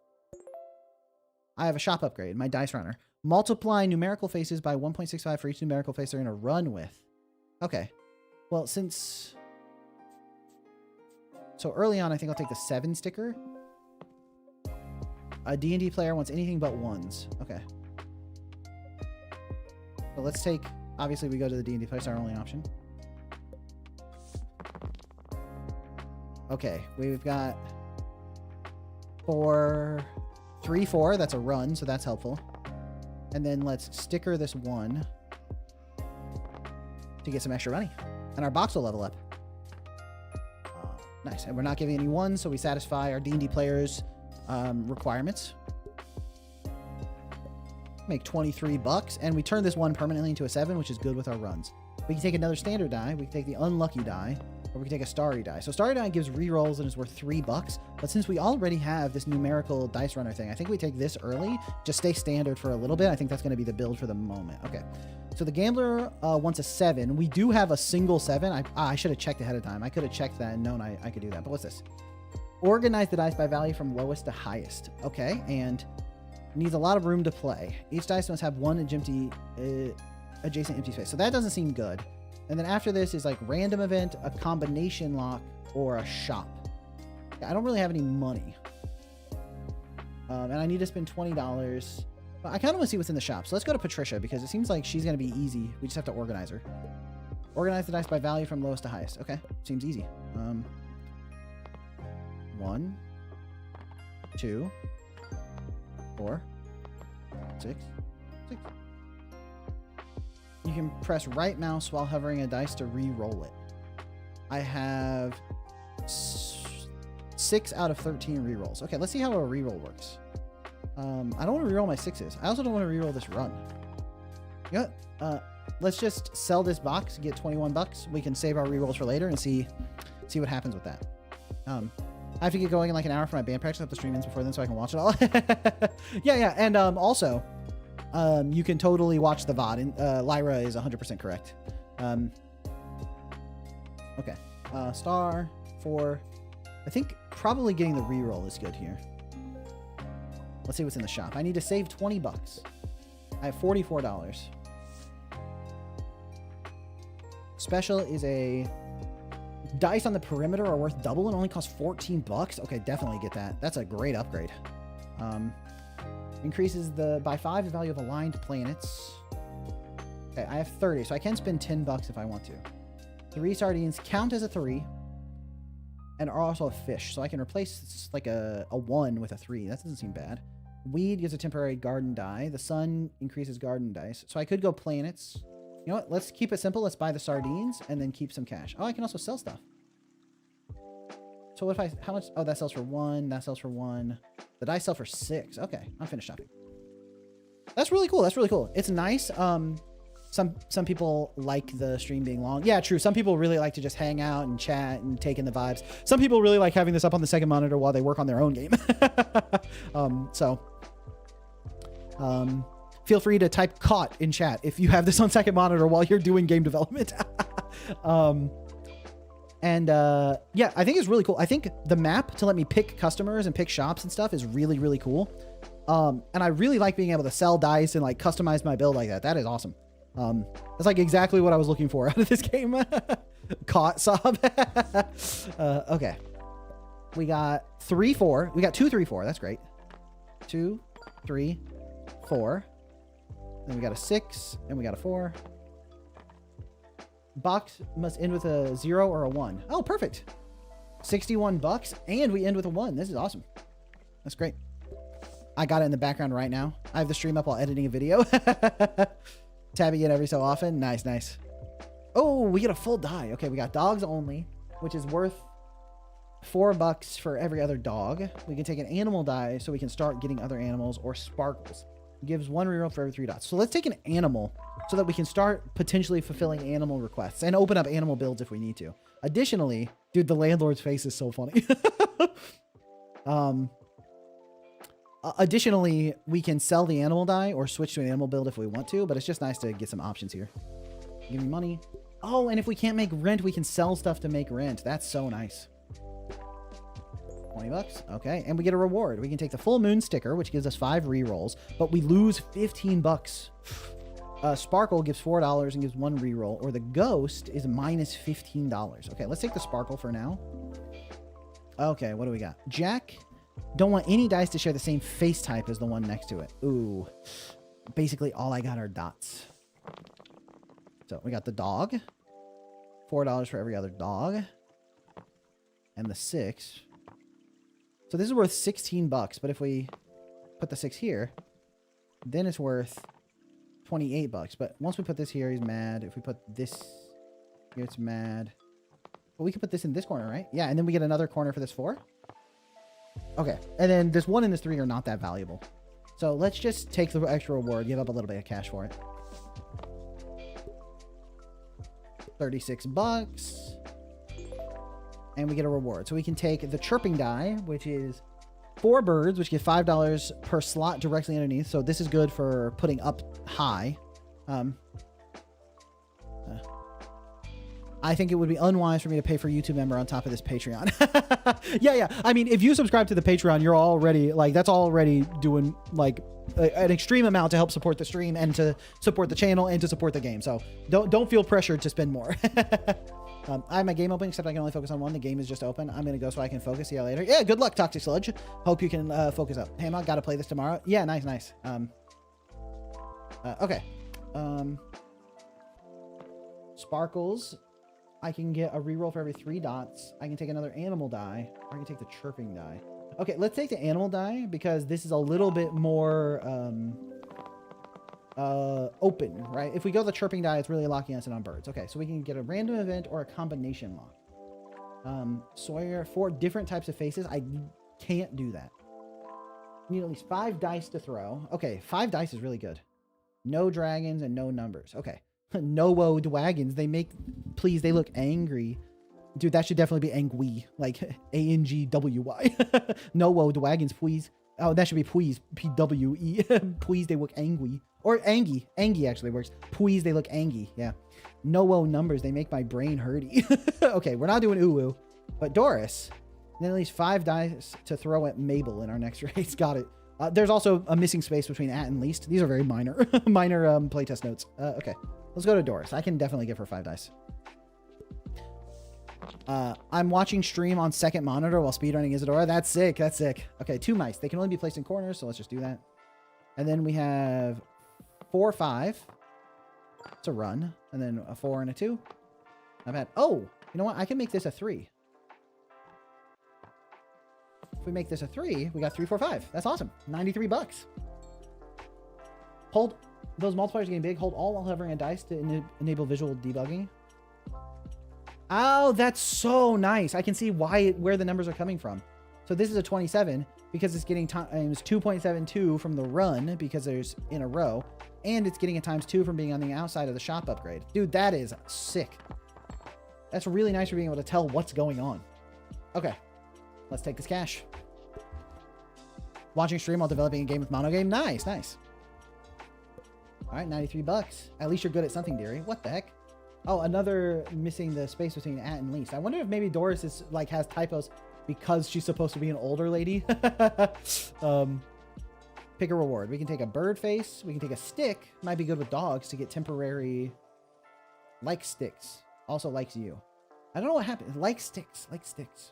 Speaker 1: I have a shop upgrade, my dice runner. Multiply numerical faces by 1.65 for each numerical face they're in a run with. Okay. Well, since... So early on, I think I'll take the 7 sticker. A D&D player wants anything but 1s. Okay. So let's take... Obviously, we go to the D&D player. It's our only option. Okay. We've got 4... 3, 4, that's a run, so that's helpful. And then let's sticker this 1 to get some extra money. And our box will level up. Nice. And we're not giving any 1s, so we satisfy our D&D players' requirements. Make 23 bucks, and we turn this 1 permanently into a 7, which is good with our runs. We can take another standard die, we can take the unlucky die, or we can take a starry die. So starry die gives rerolls and is worth 3 bucks. But since we already have this numerical dice runner thing, I think we take this early, just stay standard for a little bit. I think that's going to be the build for the moment. Okay. So the gambler wants a 7. We do have a single 7. I should have checked ahead of time. I could have checked that and known I could do that. But what's this? Organize the dice by value from lowest to highest. Okay. And needs a lot of room to play. Each dice must have 1 adjacent empty space. So that doesn't seem good. And then after this is like random event, a combination lock, or a shop. I don't really have any money. And I need to spend $20. But I kind of want to see what's in the shop. So let's go to Patricia, because it seems like she's going to be easy. We just have to organize her. Organize the dice by value from lowest to highest. Okay, seems easy. 1, 2, 4, 6, 6. You can press right mouse while hovering a dice to re-roll it. I have 6 out of 13 re-rolls. Okay, let's see how a re-roll works. I don't want to re-roll my 6s. I also don't want to re-roll this run. You know what? Let's just sell this box, get 21 bucks. We can save our re-rolls for later and see what happens with that. I have to get going in like an hour for my band practice. I have to stream ins before then so I can watch it all. Yeah. And also, you can totally watch the VOD. And Lyra is 100% correct. Okay. Star 4. I think probably getting the re-roll is good here. Let's see what's in the shop. I need to save 20 bucks. I have $44. Special is a dice on the perimeter are worth double and only cost 14 bucks. Okay, definitely get that. That's a great upgrade. Increases by 5 the value of aligned planets. Okay, I have 30, so I can spend 10 bucks if I want to. 3 sardines count as a 3 and are also a fish, so I can replace like a 1 with a 3. That doesn't seem bad. Weed gives a temporary garden die. The sun increases garden dice. So I could go planets. You know what? Let's keep it simple. Let's buy the sardines and then keep some cash. Oh, I can also sell stuff. So what if I... How much... Oh, that sells for 1. That sells for 1. The dice sell for 6. Okay, I'm finished shopping. That's really cool. That's really cool. It's nice. Some people like the stream being long. Yeah, true. Some people really like to just hang out and chat and take in the vibes. Some people really like having this up on the second monitor while they work on their own game. Feel free to type "caught" in chat if you have this on second monitor while you're doing game development. Yeah, I think it's really cool. I think the map to let me pick customers and pick shops and stuff is really, really cool. And I really like being able to sell dice and like customize my build like that. That is awesome. That's like exactly what I was looking for out of this game. Caught sob. Okay. We got 3, 4. We got 2, 3, 4. That's great. 2, 3, 4. Then we got a 6 and we got a 4. Box must end with a 0 or a 1. Oh, perfect. 61 bucks and we end with a 1. This is awesome. That's great. I got it in the background right now. I have the stream up while editing a video. Tabbing it every so often. Nice, nice. Oh, we get a full die. Okay, we got dogs only, which is worth 4 bucks for every other dog. We can take an animal die so we can start getting other animals or sparkles. It gives 1 reroll for every 3 dots. So let's take an animal so that we can start potentially fulfilling animal requests and open up animal builds if we need to. Additionally, dude, the landlord's face is so funny. Additionally, we can sell the animal die or switch to an animal build if we want to, but it's just nice to get some options here. Give me money. Oh, and if we can't make rent, we can sell stuff to make rent. That's so nice. 20 bucks. Okay. And we get a reward. We can take the full moon sticker, which gives us 5 rerolls, but we lose 15 bucks. Sparkle gives $4 and gives 1 reroll, or the ghost is minus $15. Okay, let's take the sparkle for now. Okay, what do we got? Jack. Don't want any dice to share the same face type as the one next to it. Ooh. Basically, all I got are dots. So we got the dog. $4 for every other dog. And the 6. So this is worth 16 bucks, but if we put the 6 here, then it's worth 28 bucks. But once we put this here, he's mad. If we put this here, it's mad. But we can put this in this corner, right? Yeah, and then we get another corner for this 4. Okay, and then this 1 and this 3 are not that valuable. So let's just take the extra reward, give up a little bit of cash for it. 36 bucks. And we get a reward. So we can take the chirping die, which is 4 birds, which get $5 per slot directly underneath. So this is good for putting up high. I think it would be unwise for me to pay for YouTube member on top of this Patreon. Yeah. I mean, if you subscribe to the Patreon, you're already like, that's already doing like an extreme amount to help support the stream and to support the channel and to support the game. So don't feel pressured to spend more. I have my game open, except I can only focus on one. The game is just open. I'm going to go so I can focus. See you later. Yeah, good luck, Toxic Sludge. Hope you can focus up. Hey, I got to play this tomorrow. Yeah, nice. Okay. Sparkles. I can get a reroll for every 3 dots. I can take another animal die, or I can take the chirping die. Okay, let's take the animal die because this is a little bit more open, right? If we go the chirping die, it's really locking us in on birds. Okay, so we can get a random event or a combination lock. Sawyer, 4 different types of faces. I can't do that. You need at least 5 dice to throw. Okay, 5 dice is really good. No dragons and no numbers. Okay. No-wo wagons. Please, they look angry. Dude, that should definitely be angry. Like A-N-G-W-Y. No-wo wagons, please. Oh, that should be please. P-W-E. Please, they look angry. Or angy. Angy actually works. Please, they look angy. Yeah. No-wo numbers. They make my brain hurty. Okay, we're not doing uwu. But Doris. Then at least 5 dice to throw at Mabel in our next race. Got it. There's also a missing space between at and least. These are very minor. Minor playtest notes. Okay. Let's go to Doris. I can definitely give her 5 dice. I'm watching stream on second monitor while speedrunning Isadora. That's sick. That's sick. Okay, 2 mice. They can only be placed in corners, so let's just do that. And then we have 4, 5. It's a run. And then a 4 and a 2. I've had... Oh! You know what? I can make this a 3. If we make this a 3, we got 3, 4, 5. That's awesome. $93. Hold... Those multipliers are getting big. Hold all while hovering a dice to enable visual debugging. Oh, that's so nice. I can see where the numbers are coming from. So this is a 27 because it's getting times 2.72 from the run because there's in a row. And it's getting a times 2 from being on the outside of the shop upgrade. Dude, that is sick. That's really nice for being able to tell what's going on. Okay, let's take this cash. Watching stream while developing a game with Mono Game. Nice, nice. All right, $93. At least you're good at something, dearie. What the heck? Oh, another missing the space between at and least. I wonder if maybe Doris is like has typos because she's supposed to be an older lady. Pick a reward. We can take a bird face. We can take a stick. Might be good with dogs to get temporary like sticks. Also likes you. I don't know what happened. Like sticks. Like sticks.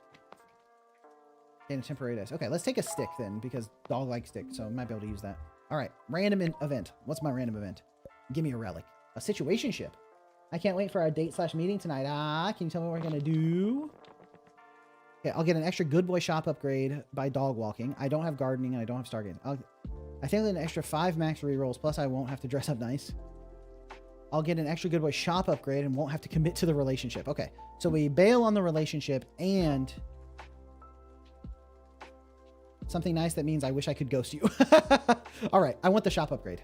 Speaker 1: And a temporary dice. Okay, let's take a stick then because dog likes sticks, so I might be able to use that. All right, random event. What's my random event? Give me a relic. A situationship. I can't wait for our date/meeting tonight. Can you tell me what we're going to do? Okay, I'll get an extra good boy shop upgrade by dog walking. I don't have gardening and I don't have stargazing. I think I'll get an extra 5 max rerolls, plus I won't have to dress up nice. I'll get an extra good boy shop upgrade and won't have to commit to the relationship. Okay, so we bail on the relationship and... something nice that means I wish I could ghost you. All right, I want the shop upgrade.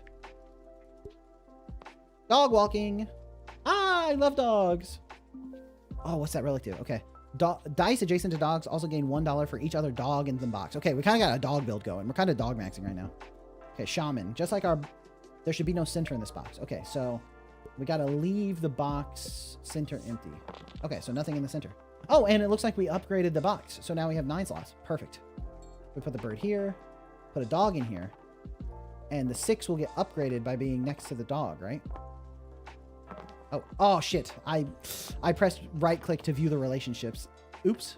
Speaker 1: Dog walking. I love dogs. Oh, what's that relic do? Okay. Dice adjacent to dogs also gain $1 for each other dog in the box. Okay, we kind of got a dog build going. We're kind of dog maxing right now. Okay, shaman. Just like our... There should be no center in this box. Okay, so we got to leave the box center empty. Okay, so nothing in the center. Oh, and it looks like we upgraded the box. So now we have 9 slots. Perfect. We put the bird here, put a dog in here, and the 6 will get upgraded by being next to the dog, right? Oh shit. I pressed right click to view the relationships. Oops.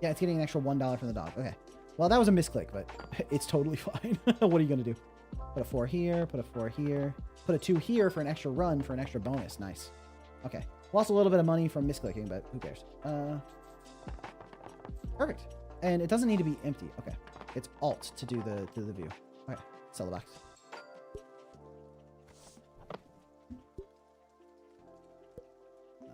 Speaker 1: Yeah, it's getting an extra $1 from the dog. Okay. Well, that was a misclick, but it's totally fine. What are you going to do? Put a 4 here, put a 4 here, put a 2 here for an extra run for an extra bonus. Nice. Okay. Lost a little bit of money from misclicking, but who cares? Perfect. And it doesn't need to be empty. Okay. It's Alt to do the view. Okay. Sell the box.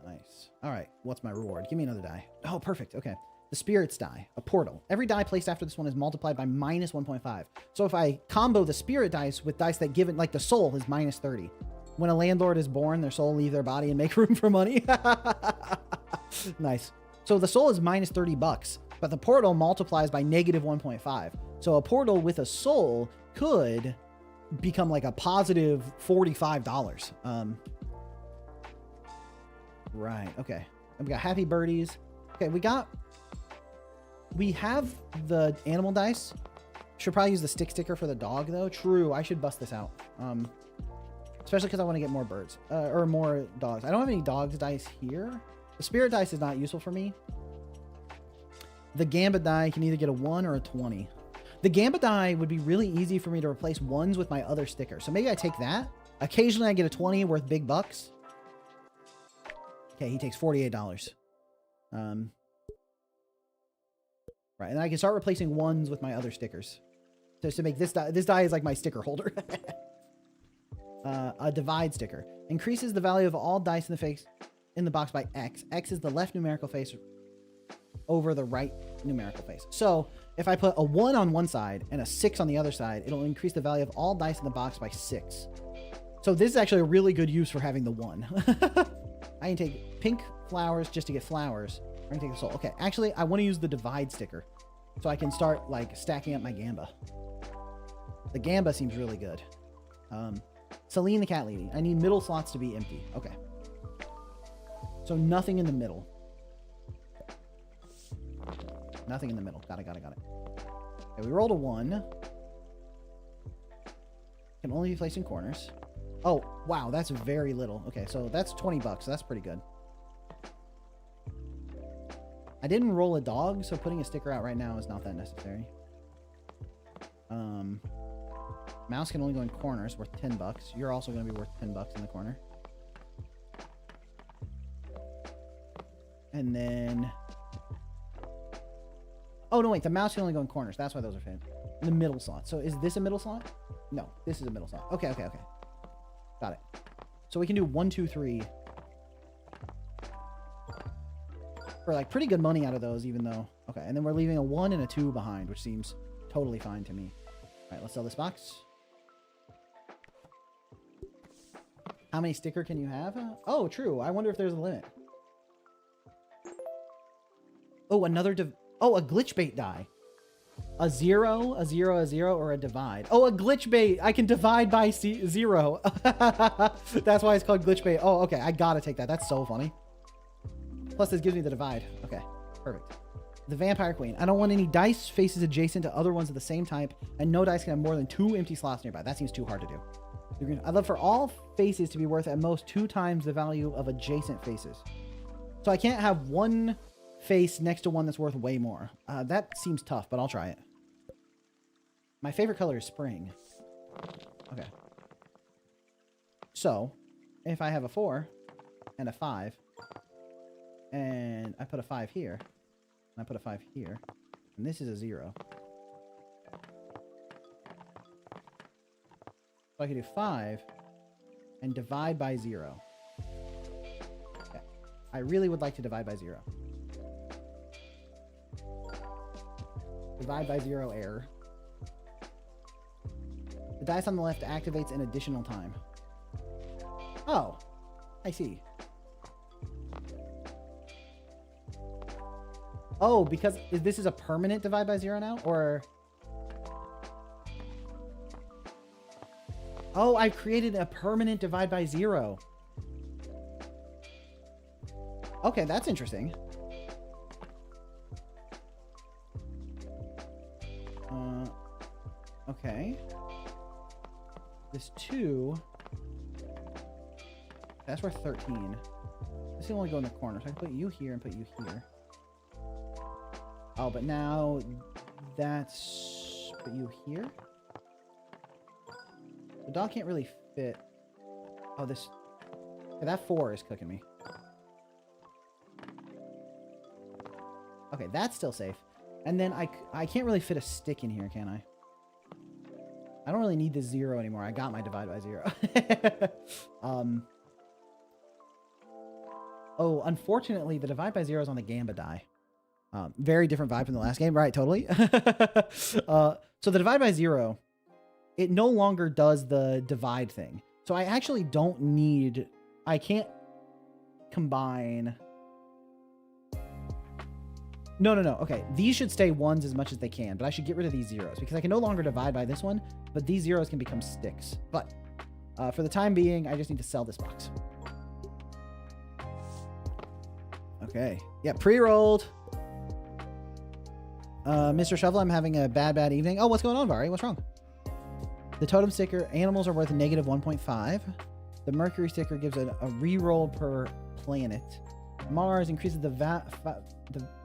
Speaker 1: Nice. All right. What's my reward? Give me another die. Oh, perfect. Okay. The spirits die. A portal. Every die placed after this one is multiplied by minus 1.5. So if I combo the spirit dice with dice that give it, like the soul is minus 30. When a landlord is born, their soul leave their body and make room for money. Nice. So the soul is minus $30, but the portal multiplies by negative 1.5. So a portal with a soul could become like a positive $45. Right. Okay. And we got happy birdies. Okay. We have the animal dice. Should probably use the sticker for the dog though. True. I should bust this out. Especially because I want to get more birds or more dogs. I don't have any dogs dice here. The spirit dice is not useful for me. The gambit die can either get a 1 or a 20. The gambit die would be really easy for me to replace 1s with my other sticker. So maybe I take that. Occasionally I get a 20 worth big bucks. Okay, he takes $48. Right, and I can start replacing 1s with my other stickers. Just to make this die is like my sticker holder. A divide sticker. Increases the value of all dice in the box by X. X is the left numerical face over the right numerical face. So if I put a 1 on one side and a 6 on the other side, it'll increase the value of all dice in the box by 6. So this is actually a really good use for having the 1. I can take pink flowers just to get flowers. I can take the soul. Okay, actually, I want to use the divide sticker so I can start like stacking up my gamba. The gamba seems really good. Celine the cat lady. I need middle slots to be empty. Okay. So nothing in the middle. Nothing in the middle. Got it. Okay, we rolled a 1. Can only be placed in corners. Oh, wow, that's very little. Okay, so that's 20 bucks. So that's pretty good. I didn't roll a dog, so putting a sticker out right now is not that necessary. Mouse can only go in corners, worth 10 bucks. You're also going to be worth 10 bucks in the corner. And then... Oh, no, wait. The mouse can only go in corners. That's why those are fit. In the middle slot. So is this a middle slot? No, this is a middle slot. Okay. Got it. So we can do 1, 2, 3. For like pretty good money out of those, even though... Okay, and then we're leaving a 1 and a 2 behind, which seems totally fine to me. All right, let's sell this box. How many sticker can you have? Oh, true. I wonder if there's a limit. Oh, another... Oh, a glitch bait die. A 0, a 0, a 0, or a divide. Oh, a glitch bait. I can divide by 0. That's why it's called glitch bait. Oh, okay. I gotta take that. That's so funny. Plus, this gives me the divide. Okay, perfect. The Vampire Queen. I don't want any dice faces adjacent to other ones of the same type, and no dice can have more than 2 empty slots nearby. That seems too hard to do. I'd love for all faces to be worth at most 2 times the value of adjacent faces. So I can't have one face next to one that's worth way more. That seems tough, but I'll try it. My favorite color is spring. Okay. So, if I have a 4 and a 5, and I put a 5 here, and I put a 5 here, and this is a 0. So I can do 5 and divide by 0. Okay. I really would like to divide by 0. Divide by 0 error. The dice on the left activates an additional time. Oh, I see. Oh, because this is a permanent divide by 0 now, or... Oh, I've created a permanent divide by 0. Okay, that's interesting. Okay. This 2... That's worth 13. This will only go in the corner, so I can put you here and put you here. Oh, but now that's... Put you here? The dog can't really fit. Oh, this... Okay, that 4 is cooking me. Okay, that's still safe. And then I can't really fit a stick in here, can I? I don't really need the 0 anymore. I got my divide by 0. Oh, unfortunately, the divide by 0 is on the Gamba die. Very different vibe from the last game. Right, totally. So the divide by 0, it no longer does the divide thing. So I actually don't need... I can't combine... No. Okay, these should stay 1s as much as they can, but I should get rid of these 0s because I can no longer divide by this one, but these 0s can become sticks. But for the time being, I just need to sell this box. Okay. Yeah, pre-rolled. Mr. Shovel, I'm having a bad evening. Oh, what's going on, Vari? What's wrong? The totem sticker, animals are worth negative 1.5. The Mercury sticker gives a reroll per planet. Mars increases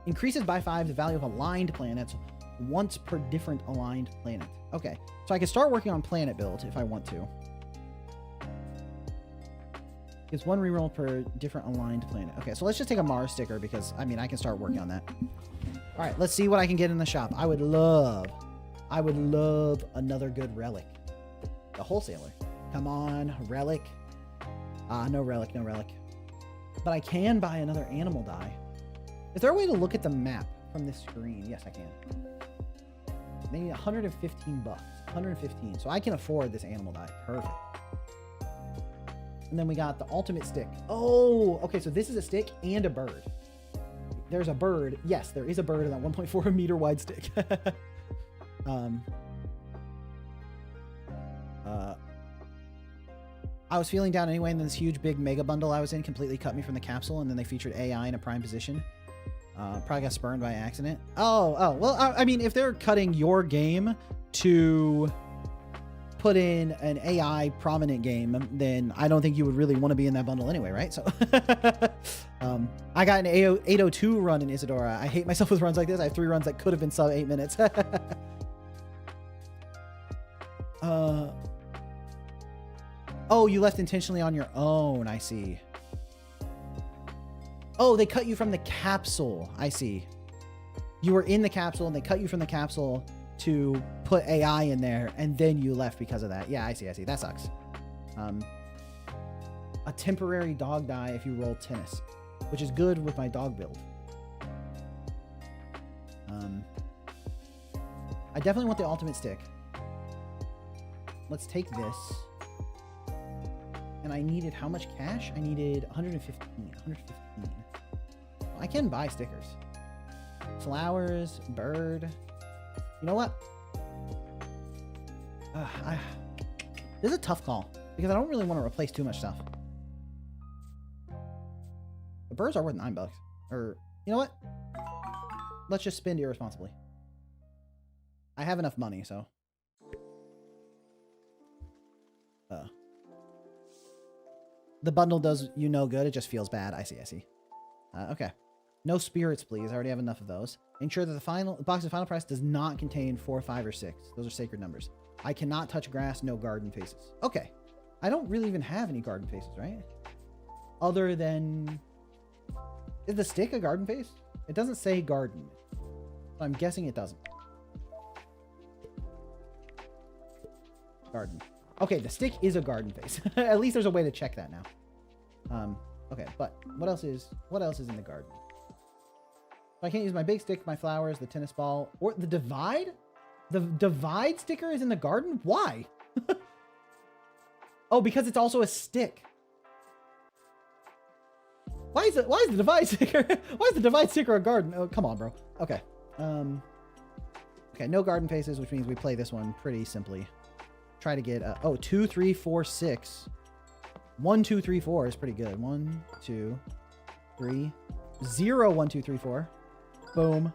Speaker 1: increases by 5 the value of aligned planets once per different aligned planet. Okay, so I can start working on planet build if I want to. Gives 1 reroll per different aligned planet. Okay, so let's just take a Mars sticker because, I mean, I can start working on that. All right, let's see what I can get in the shop. I would love another good relic. The wholesaler. Come on, relic. No relic, no relic. But I can buy another animal die. Is there a way to look at the map from this screen? Yes, I can. They need 115 bucks. 115. So I can afford this animal die. Perfect. And then we got the ultimate stick. Oh, okay. So this is a stick and a bird. There's a bird. Yes, there is a bird in that 1.4 meter wide stick. I was feeling down anyway, and then this huge big mega bundle I was in completely cut me from the capsule, and then they featured AI in a prime position. Probably got spurned by accident. Oh, well, I mean, if they're cutting your game to put in an AI prominent game, then I don't think you would really want to be in that bundle anyway, right? So I got an 802 run in Isadora. I hate myself with runs like this. I have 3 runs that could have been sub 8 minutes. Oh, you left intentionally on your own. I see. Oh, they cut you from the capsule. I see. You were in the capsule and they cut you from the capsule to put AI in there, and then you left because of that. Yeah, I see. I see. That sucks. A temporary dog die if you roll tennis, which is good with my dog build. I definitely want the ultimate stick. Let's take this. And I needed how much cash? I needed 115. 115. I can buy stickers. Flowers, bird. You know what? This is a tough call because I don't really want to replace too much stuff. The birds are worth $9. Or, you know what? Let's just spend irresponsibly. I have enough money, so. The bundle does you no good. It just feels bad. I see. I see. Okay. No spirits, please. I already have enough of those. Ensure that the box of final price does not contain 4, 5, or 6. Those are sacred numbers. I cannot touch grass. No garden faces. Okay. I don't really even have any garden faces, right? Other than... Is the stick a garden face? It doesn't say garden. So I'm guessing it doesn't. Garden. Okay, the stick is a garden face. At least there's a way to check that now. Okay, but what else is in the garden? I can't use my big stick, my flowers, the tennis ball, or the divide? The divide sticker is in the garden? Why? Oh, because it's also a stick. Why is the divide sticker? Why is the divide sticker a garden? Oh, come on, bro. Okay. Okay, no garden faces, which means we play this one pretty simply. Try to get 2, 3, 4, 6. 1, 2, 3, 4 is pretty good. 1, 2, 3, 0, 1, 2, 3, 4. Boom.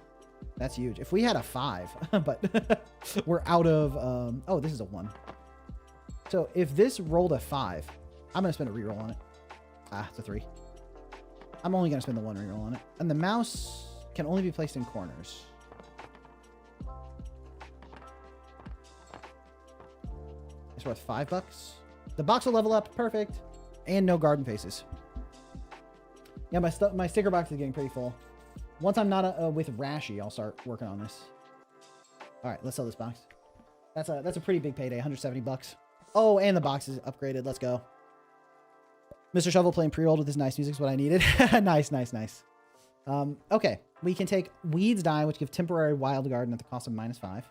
Speaker 1: That's huge. If we had a 5, but we're out of oh, this is a 1. So if this rolled a 5, I'm gonna spend a reroll on it. It's a 3. I'm only gonna spend the 1 reroll on it. And the mouse can only be placed in corners. It's worth $5. The box will level up. Perfect. And no garden faces. Yeah, my sticker box is getting pretty full. Once I'm not with Rashi, I'll start working on this. All right, let's sell this box. That's a pretty big payday. $170. Oh, and the box is upgraded. Let's go. Mr. Shovel playing pre-rolled with his nice music is what I needed. Nice, nice, nice. Okay, we can take Weeds die, which give temporary wild garden at the cost of -5.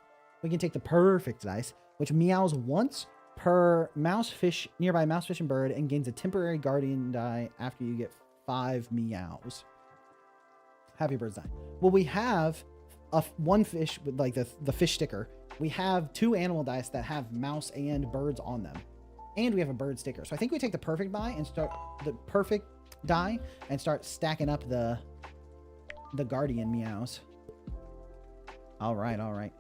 Speaker 1: We can take the perfect dice, which meows once per mouse, fish, nearby mouse, fish, and bird, and gains a temporary guardian die after you get 5 meows. Happy birds die. Well, we have one fish with like the fish sticker. We have 2 animal dice that have mouse and birds on them, and we have a bird sticker. So I think we take the perfect die and start stacking up the guardian meows. All right, all right.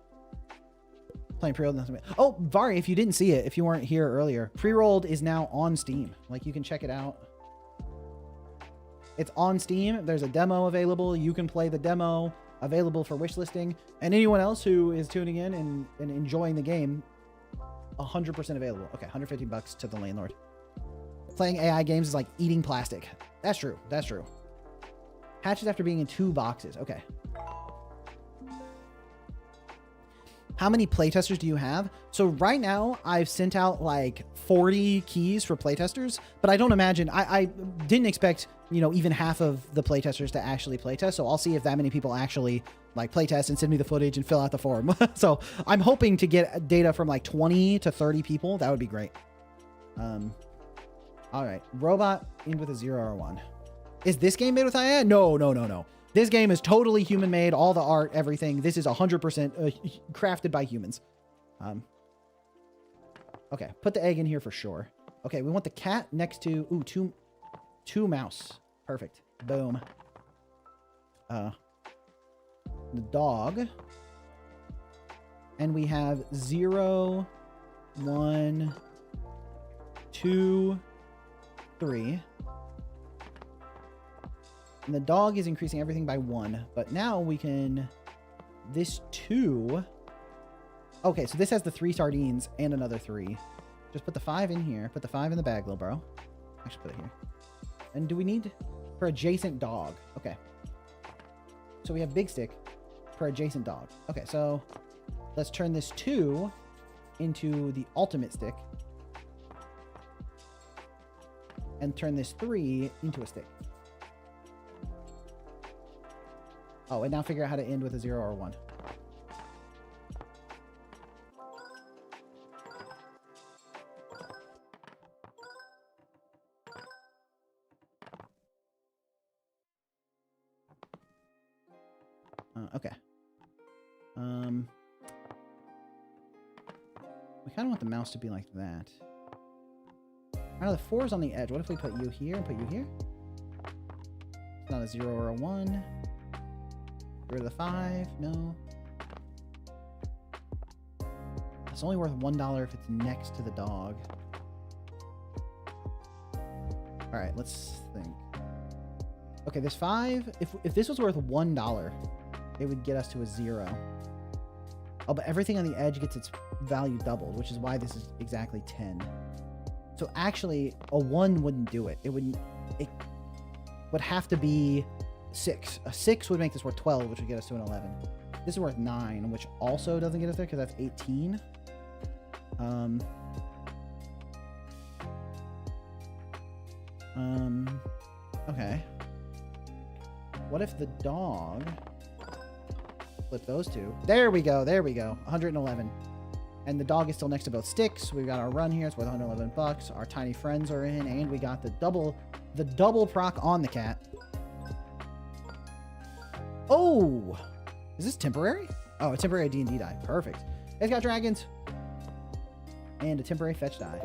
Speaker 1: Playing pre-rolled. Oh, Vari, if you didn't see it, if you weren't here earlier, pre-rolled is now on Steam. Like, you can check it out. It's on Steam. There's a demo available. You can play the demo, available for wishlisting. And anyone else who is tuning in and enjoying the game, 100% available. Okay, $150 to the landlord. Playing AI games is like eating plastic. That's true. That's true. Hatches after being in 2 boxes. Okay. how many playtesters do you have? So right now I've sent out like 40 keys for playtesters, but I don't imagine, I didn't expect, you know, even half of the playtesters to actually playtest. So I'll see if that many people actually like playtest and send me the footage and fill out the form. So I'm hoping to get data from like 20 to 30 people. That would be great. All right. Robot in with a 0 or 1. Is this game made with AI? No, no, no, no. This game is totally human made. All the art, everything. This is 100% crafted by humans. Okay. Put the egg in here for sure. Okay. We want the cat next to, ooh, two mouse. Perfect. Boom. The dog. And we have 0, 1, 2, 3. And the dog is increasing everything by 1. But now we can... This 2... Okay, so this has the 3 sardines and another 3. Just put the 5 in here. Put the 5 in the bag, little bro. Actually, put it here. And do we need... For adjacent dog. Okay. So we have big stick for adjacent dog. Okay, so... Let's turn this 2 into the ultimate stick. And turn this 3 into a stick. Oh, and now figure out how to end with a 0 or 1. Okay. We kind of want the mouse to be like that. Now the 4 is on the edge. What if we put you here and put you here? It's not a 0 or a 1. Get rid of the 5. No. It's only worth $1 if it's next to the dog. All right, let's think. Okay, this 5. If this was worth $1, it would get us to a 0. Oh, but everything on the edge gets its value doubled, which is why this is exactly 10. So actually, a 1 wouldn't do it. It would have to be 6. A 6 would make this worth 12, which would get us to an 11. This is worth 9, which also doesn't get us there because that's 18. Okay. What if the dog... Flip those 2. There we go. There we go. 111. And the dog is still next to both sticks. We've got our run here. It's worth 111 bucks. Our tiny friends are in, and we got the double proc on the cat. Oh, is this temporary? Oh, a temporary D&D die. Perfect. It's got dragons and a temporary fetch die.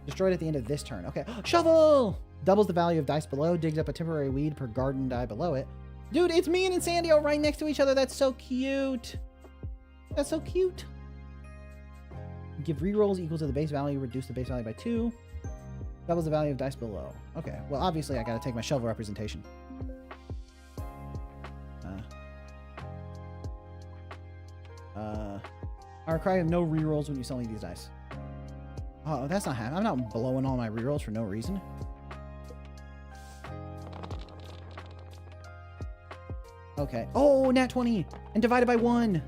Speaker 1: Destroyed at the end of this turn. Okay. Shovel doubles the value of dice below. Digs up a temporary weed per garden die below it. Dude, it's me and Insandio right next to each other. That's so cute. That's so cute. Give rerolls equal to the base value. Reduce the base value by 2. Doubles the value of dice below. Okay. Well, obviously, I got to take my shovel representation. I require no rerolls when you sell me these dice. Oh, that's not happening. I'm not blowing all my rerolls for no reason. Okay. Oh, nat 20 and divided by 1.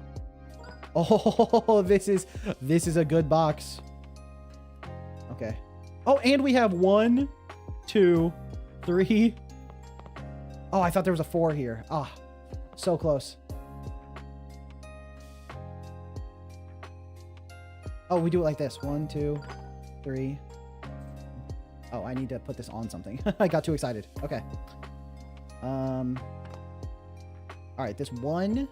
Speaker 1: Oh, this is a good box. Okay. Oh, and we have 1, 2, 3. Oh, I thought there was a 4 here. Ah, so close. Oh, we do it like this. 1, 2, 3. Oh, I need to put this on something. I got too excited. Okay. All right, this 1.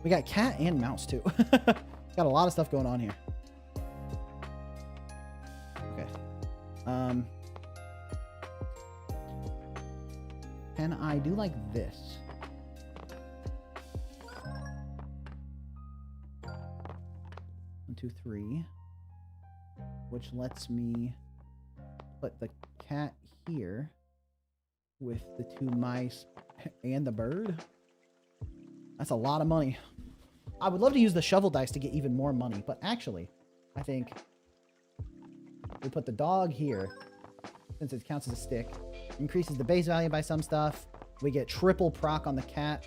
Speaker 1: We got cat and mouse too. Got a lot of stuff going on here. Okay. Can I do like this? 1, 2, 3. Which lets me put the cat here with the 2 mice and the bird. That's a lot of money. I would love to use the shovel dice to get even more money, but actually, I think we put the dog here, since it counts as a stick, increases the base value by some stuff. We get triple proc on the cat.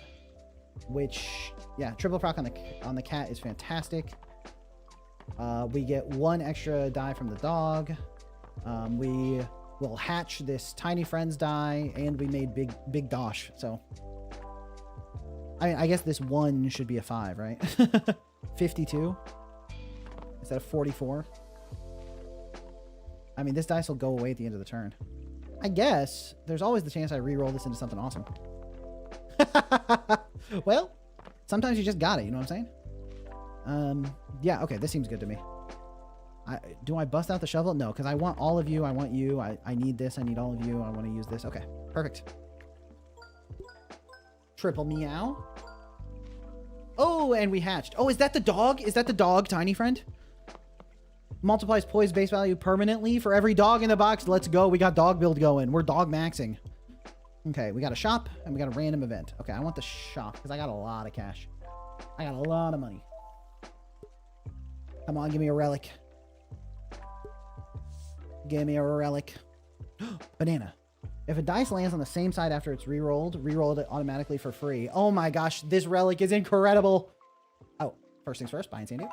Speaker 1: which, yeah, triple proc on the cat is fantastic. We get 1 extra die from the dog. We will hatch this tiny friends die, and we made big dosh. So, I guess this 1 should be a 5, right? 52 instead of 44. I mean, this dice will go away at the end of the turn. I guess there's always the chance I re-roll this into something awesome. Well, sometimes you just got it. You know what I'm saying? Yeah. Okay. This seems good to me. Do I bust out the shovel? No, because I want all of you. I want you. I need this. I need all of you. I want to use this. Okay. Perfect. Triple meow. Oh, and we hatched. Oh, is that the dog? Is that the dog, tiny friend? Multiplies poise base value permanently for every dog in the box. Let's go. We got dog build going. We're dog maxing. Okay, we got a shop and we got a random event. Okay, I want the shop because I got a lot of cash. I got a lot of money. Come on, give me a relic. Give me a relic. Banana. If a dice lands on the same side after it's re-rolled, re-roll it automatically for free. Oh my gosh, this relic is incredible. Oh, first things first, buy Insandio.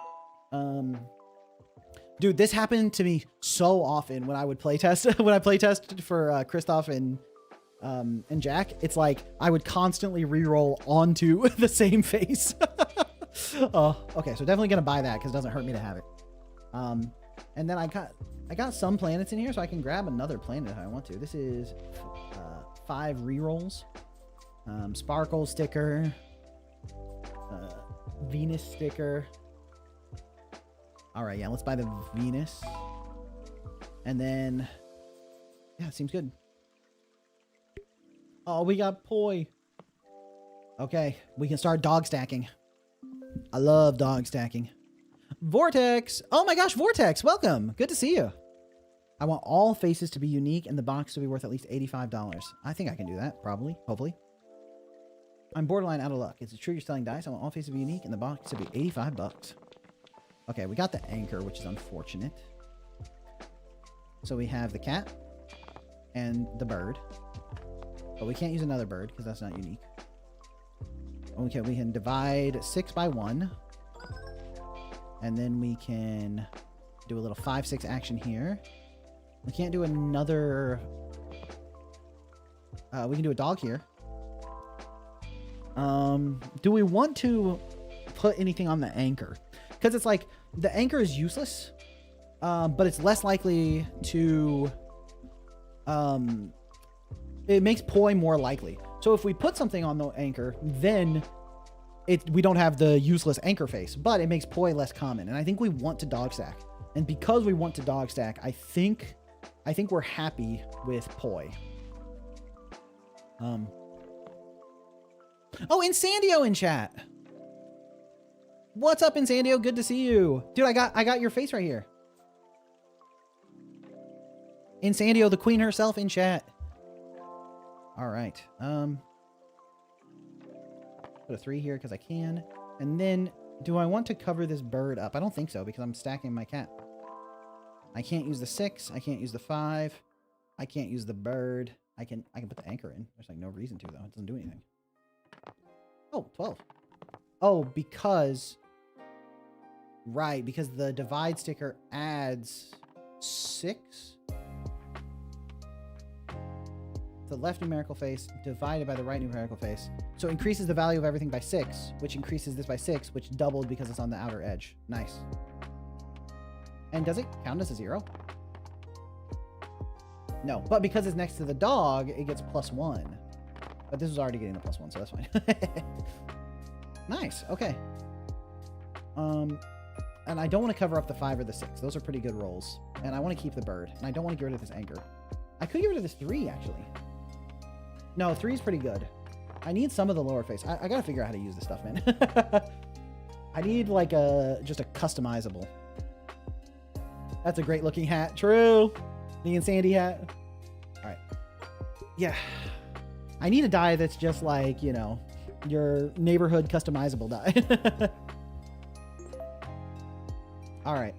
Speaker 1: Dude, this happened to me so often when I would playtest. When I playtested for Kristoff and Jack, it's like I would constantly re-roll onto the same face. Okay, so definitely gonna buy that because it doesn't hurt me to have it. And then I got some planets in here, so I can grab another planet if I want to. This is 5 re-rolls. Sparkle sticker. Venus sticker. All right, yeah, let's buy the Venus. And then, yeah, seems good. Oh, we got Poi. Okay, we can start dog stacking. I love dog stacking. Vortex. Oh my gosh, Vortex, welcome. Good to see you. I want all faces to be unique and the box to be worth at least $85. I think I can do that, probably, hopefully. I'm borderline out of luck. Is it true you're selling dice? I want all faces to be unique and the box to be $85. Okay, we got the anchor, which is unfortunate. So we have the cat and the bird. But we can't use another bird because that's not unique. Okay, we can divide 6 by 1. And then we can do a little 5-6 action here. We can't do another... we can do a dog here. Do we want to put anything on the anchor? Because it's like, the anchor is useless, but it's less likely to... it makes Poi more likely. So if we put something on the anchor, then we don't have the useless anchor face, but it makes Poi less common. And I think we want to dog stack. And because we want to dog stack, I think we're happy with Poi. Oh, Insandio in chat. What's up, Insandio? Good to see you. Dude, I got your face right here. Insandio, the queen herself, in chat. All right. Put a 3 here because I can. And then, do I want to cover this bird up? I don't think so because I'm stacking my cat. I can't use the 6. I can't use the 5. I can't use the bird. I can put the anchor in. There's like no reason to though. It doesn't do anything. Oh, 12. Oh, because... Right, because the divide sticker adds 6. The left numerical face divided by the right numerical face. So it increases the value of everything by 6, which increases this by 6, which doubled because it's on the outer edge. Nice. And does it count as a 0? No, but because it's next to the dog, it gets +1. But this was already getting the +1, so that's fine. Nice, okay. And I don't want to cover up the 5 or the 6. Those are pretty good rolls. And I want to keep the bird. And I don't want to get rid of this anchor. I could get rid of this 3, actually. No, 3 is pretty good. I need some of the lower face. I got to figure out how to use this stuff, man. I need, like, just a customizable. That's a great looking hat. True. The Insandy hat. All right. Yeah. I need a die that's just like, you know, your neighborhood customizable die. All right.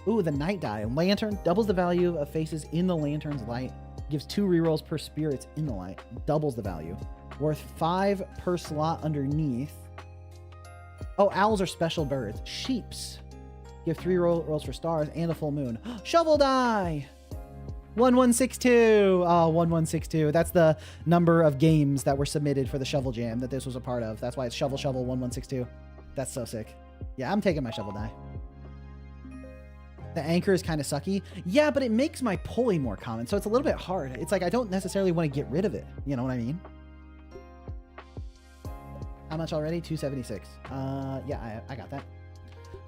Speaker 1: Ooh, the night die. Lantern doubles the value of faces in the lantern's light. Gives 2 rerolls per spirits in the light. Doubles the value. Worth 5 per slot underneath. Oh, owls are special birds. Sheeps. Give 3 rolls for stars and a full moon. Shovel die! 1162. Oh, 1162. That's the number of games that were submitted for the Shovel Jam that this was a part of. That's why it's Shovel 1162. That's so sick. Yeah, I'm taking my shovel die. The anchor is kind of sucky. Yeah, but it makes my pulley more common, so it's a little bit hard. It's like I don't necessarily want to get rid of it. You know what I mean? How much already? 276. Yeah, I got that.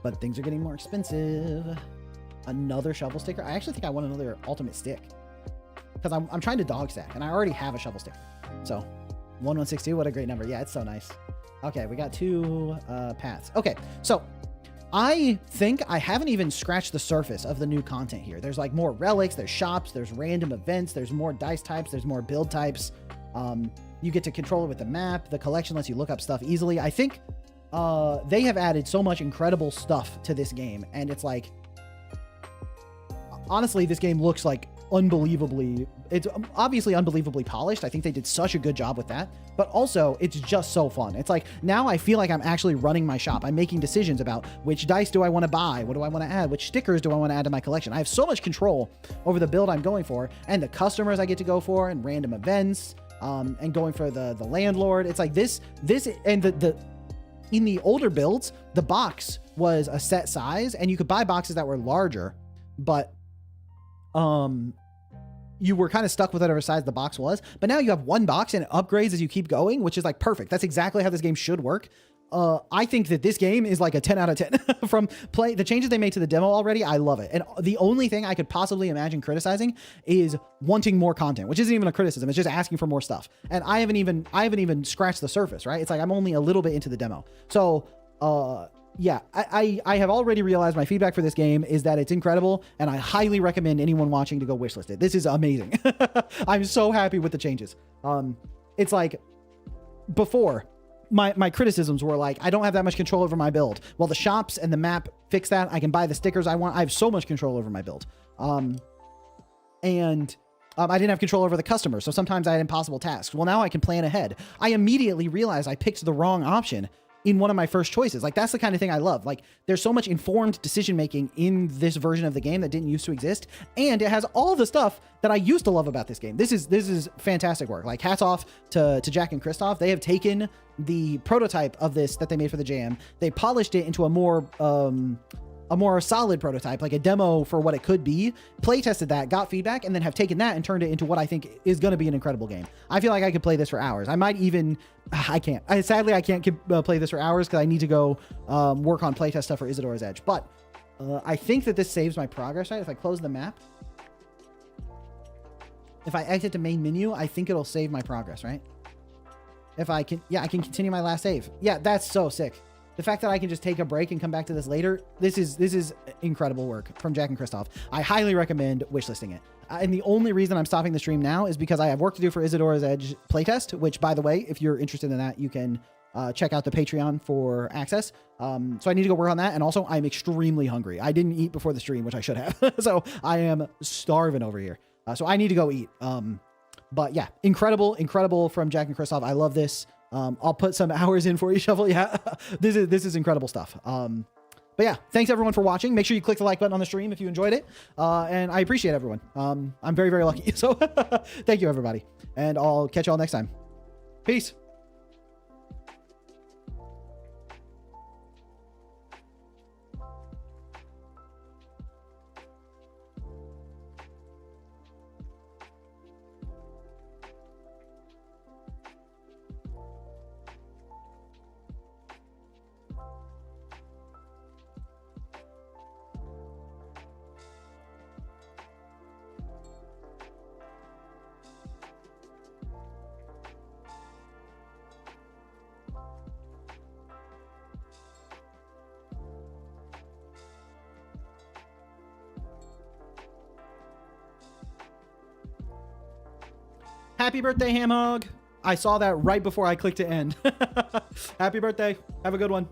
Speaker 1: But things are getting more expensive. Another shovel sticker. I actually think I want another ultimate stick because I'm trying to dog stack and I already have a shovel sticker. So 1162, what a great number. Yeah, it's so nice. Okay, we got 2 paths. Okay, so I think I haven't even scratched the surface of the new content here. There's like more relics, there's shops, there's random events, there's more dice types, there's more build types. You get to control it with the map. The collection lets you look up stuff easily. I think they have added so much incredible stuff to this game, and it's like, honestly, this game looks like it's obviously unbelievably polished. I think they did such a good job with that, but also it's just so fun. It's like, now I feel like I'm actually running my shop. I'm making decisions about which dice do I want to buy? What do I want to add? Which stickers do I want to add to my collection? I have so much control over the build I'm going for and the customers I get to go for and random events, and going for the landlord. It's like this and in the older builds, the box was a set size and you could buy boxes that were larger, but you were kind of stuck with whatever size the box was. But now you have one box and it upgrades as you keep going, which is like perfect. That's exactly how this game should work. I think that this game is like a 10 out of 10 from the changes they made to the demo already. I love it. And the only thing I could possibly imagine criticizing is wanting more content, which isn't even a criticism. It's just asking for more stuff. And I haven't even scratched the surface, right? It's like, I'm only a little bit into the demo. So, yeah, I have already realized my feedback for this game is that it's incredible, and I highly recommend anyone watching to go wishlist it. This is amazing. I'm so happy with the changes. It's like, before, my criticisms were like, I don't have that much control over my build. Well, the shops and the map fix that. I can buy the stickers I want. I have so much control over my build. I didn't have control over the customers, so sometimes I had impossible tasks. Well, now I can plan ahead. I immediately realized I picked the wrong option in one of my first choices. Like, that's the kind of thing I love. Like, there's so much informed decision making in this version of the game that didn't used to exist, and it has all the stuff that I used to love about this game. This is fantastic work. Like, hats off to Jack and Christoph. They have taken the prototype of this that they made for the jam, they polished it into a more solid prototype, like a demo for what it could be, play tested that, got feedback, and then have taken that and turned it into what I think is going to be an incredible game. I feel like I could play this for hours. I might even, I can't. Sadly, I can't play this for hours because I need to go work on playtest stuff for Isadora's Edge. But I think that this saves my progress, right? If I close the map, if I exit to main menu, I think it'll save my progress, right? If I can, yeah, I can continue my last save. Yeah, that's so sick. The fact that I can just take a break and come back to this later, this is incredible work from Jack and Christoph. I highly recommend wishlisting it. And the only reason I'm stopping the stream now is because I have work to do for Isadora's Edge playtest, which, by the way, if you're interested in that, you can check out the Patreon for access. So I need to go work on that. And also, I'm extremely hungry. I didn't eat before the stream, which I should have. So I am starving over here. So I need to go eat. But yeah, incredible from Jack and Christoph. I love this. I'll put some hours in for you, Shovel. Yeah, this is incredible stuff. But yeah, thanks everyone for watching. Make sure you click the like button on the stream if you enjoyed it. And I appreciate everyone. I'm very, very lucky. So thank you, everybody. And I'll catch you all next time. Peace. Happy birthday, Ham Hog. I saw that right before I clicked to end. Happy birthday. Have a good one.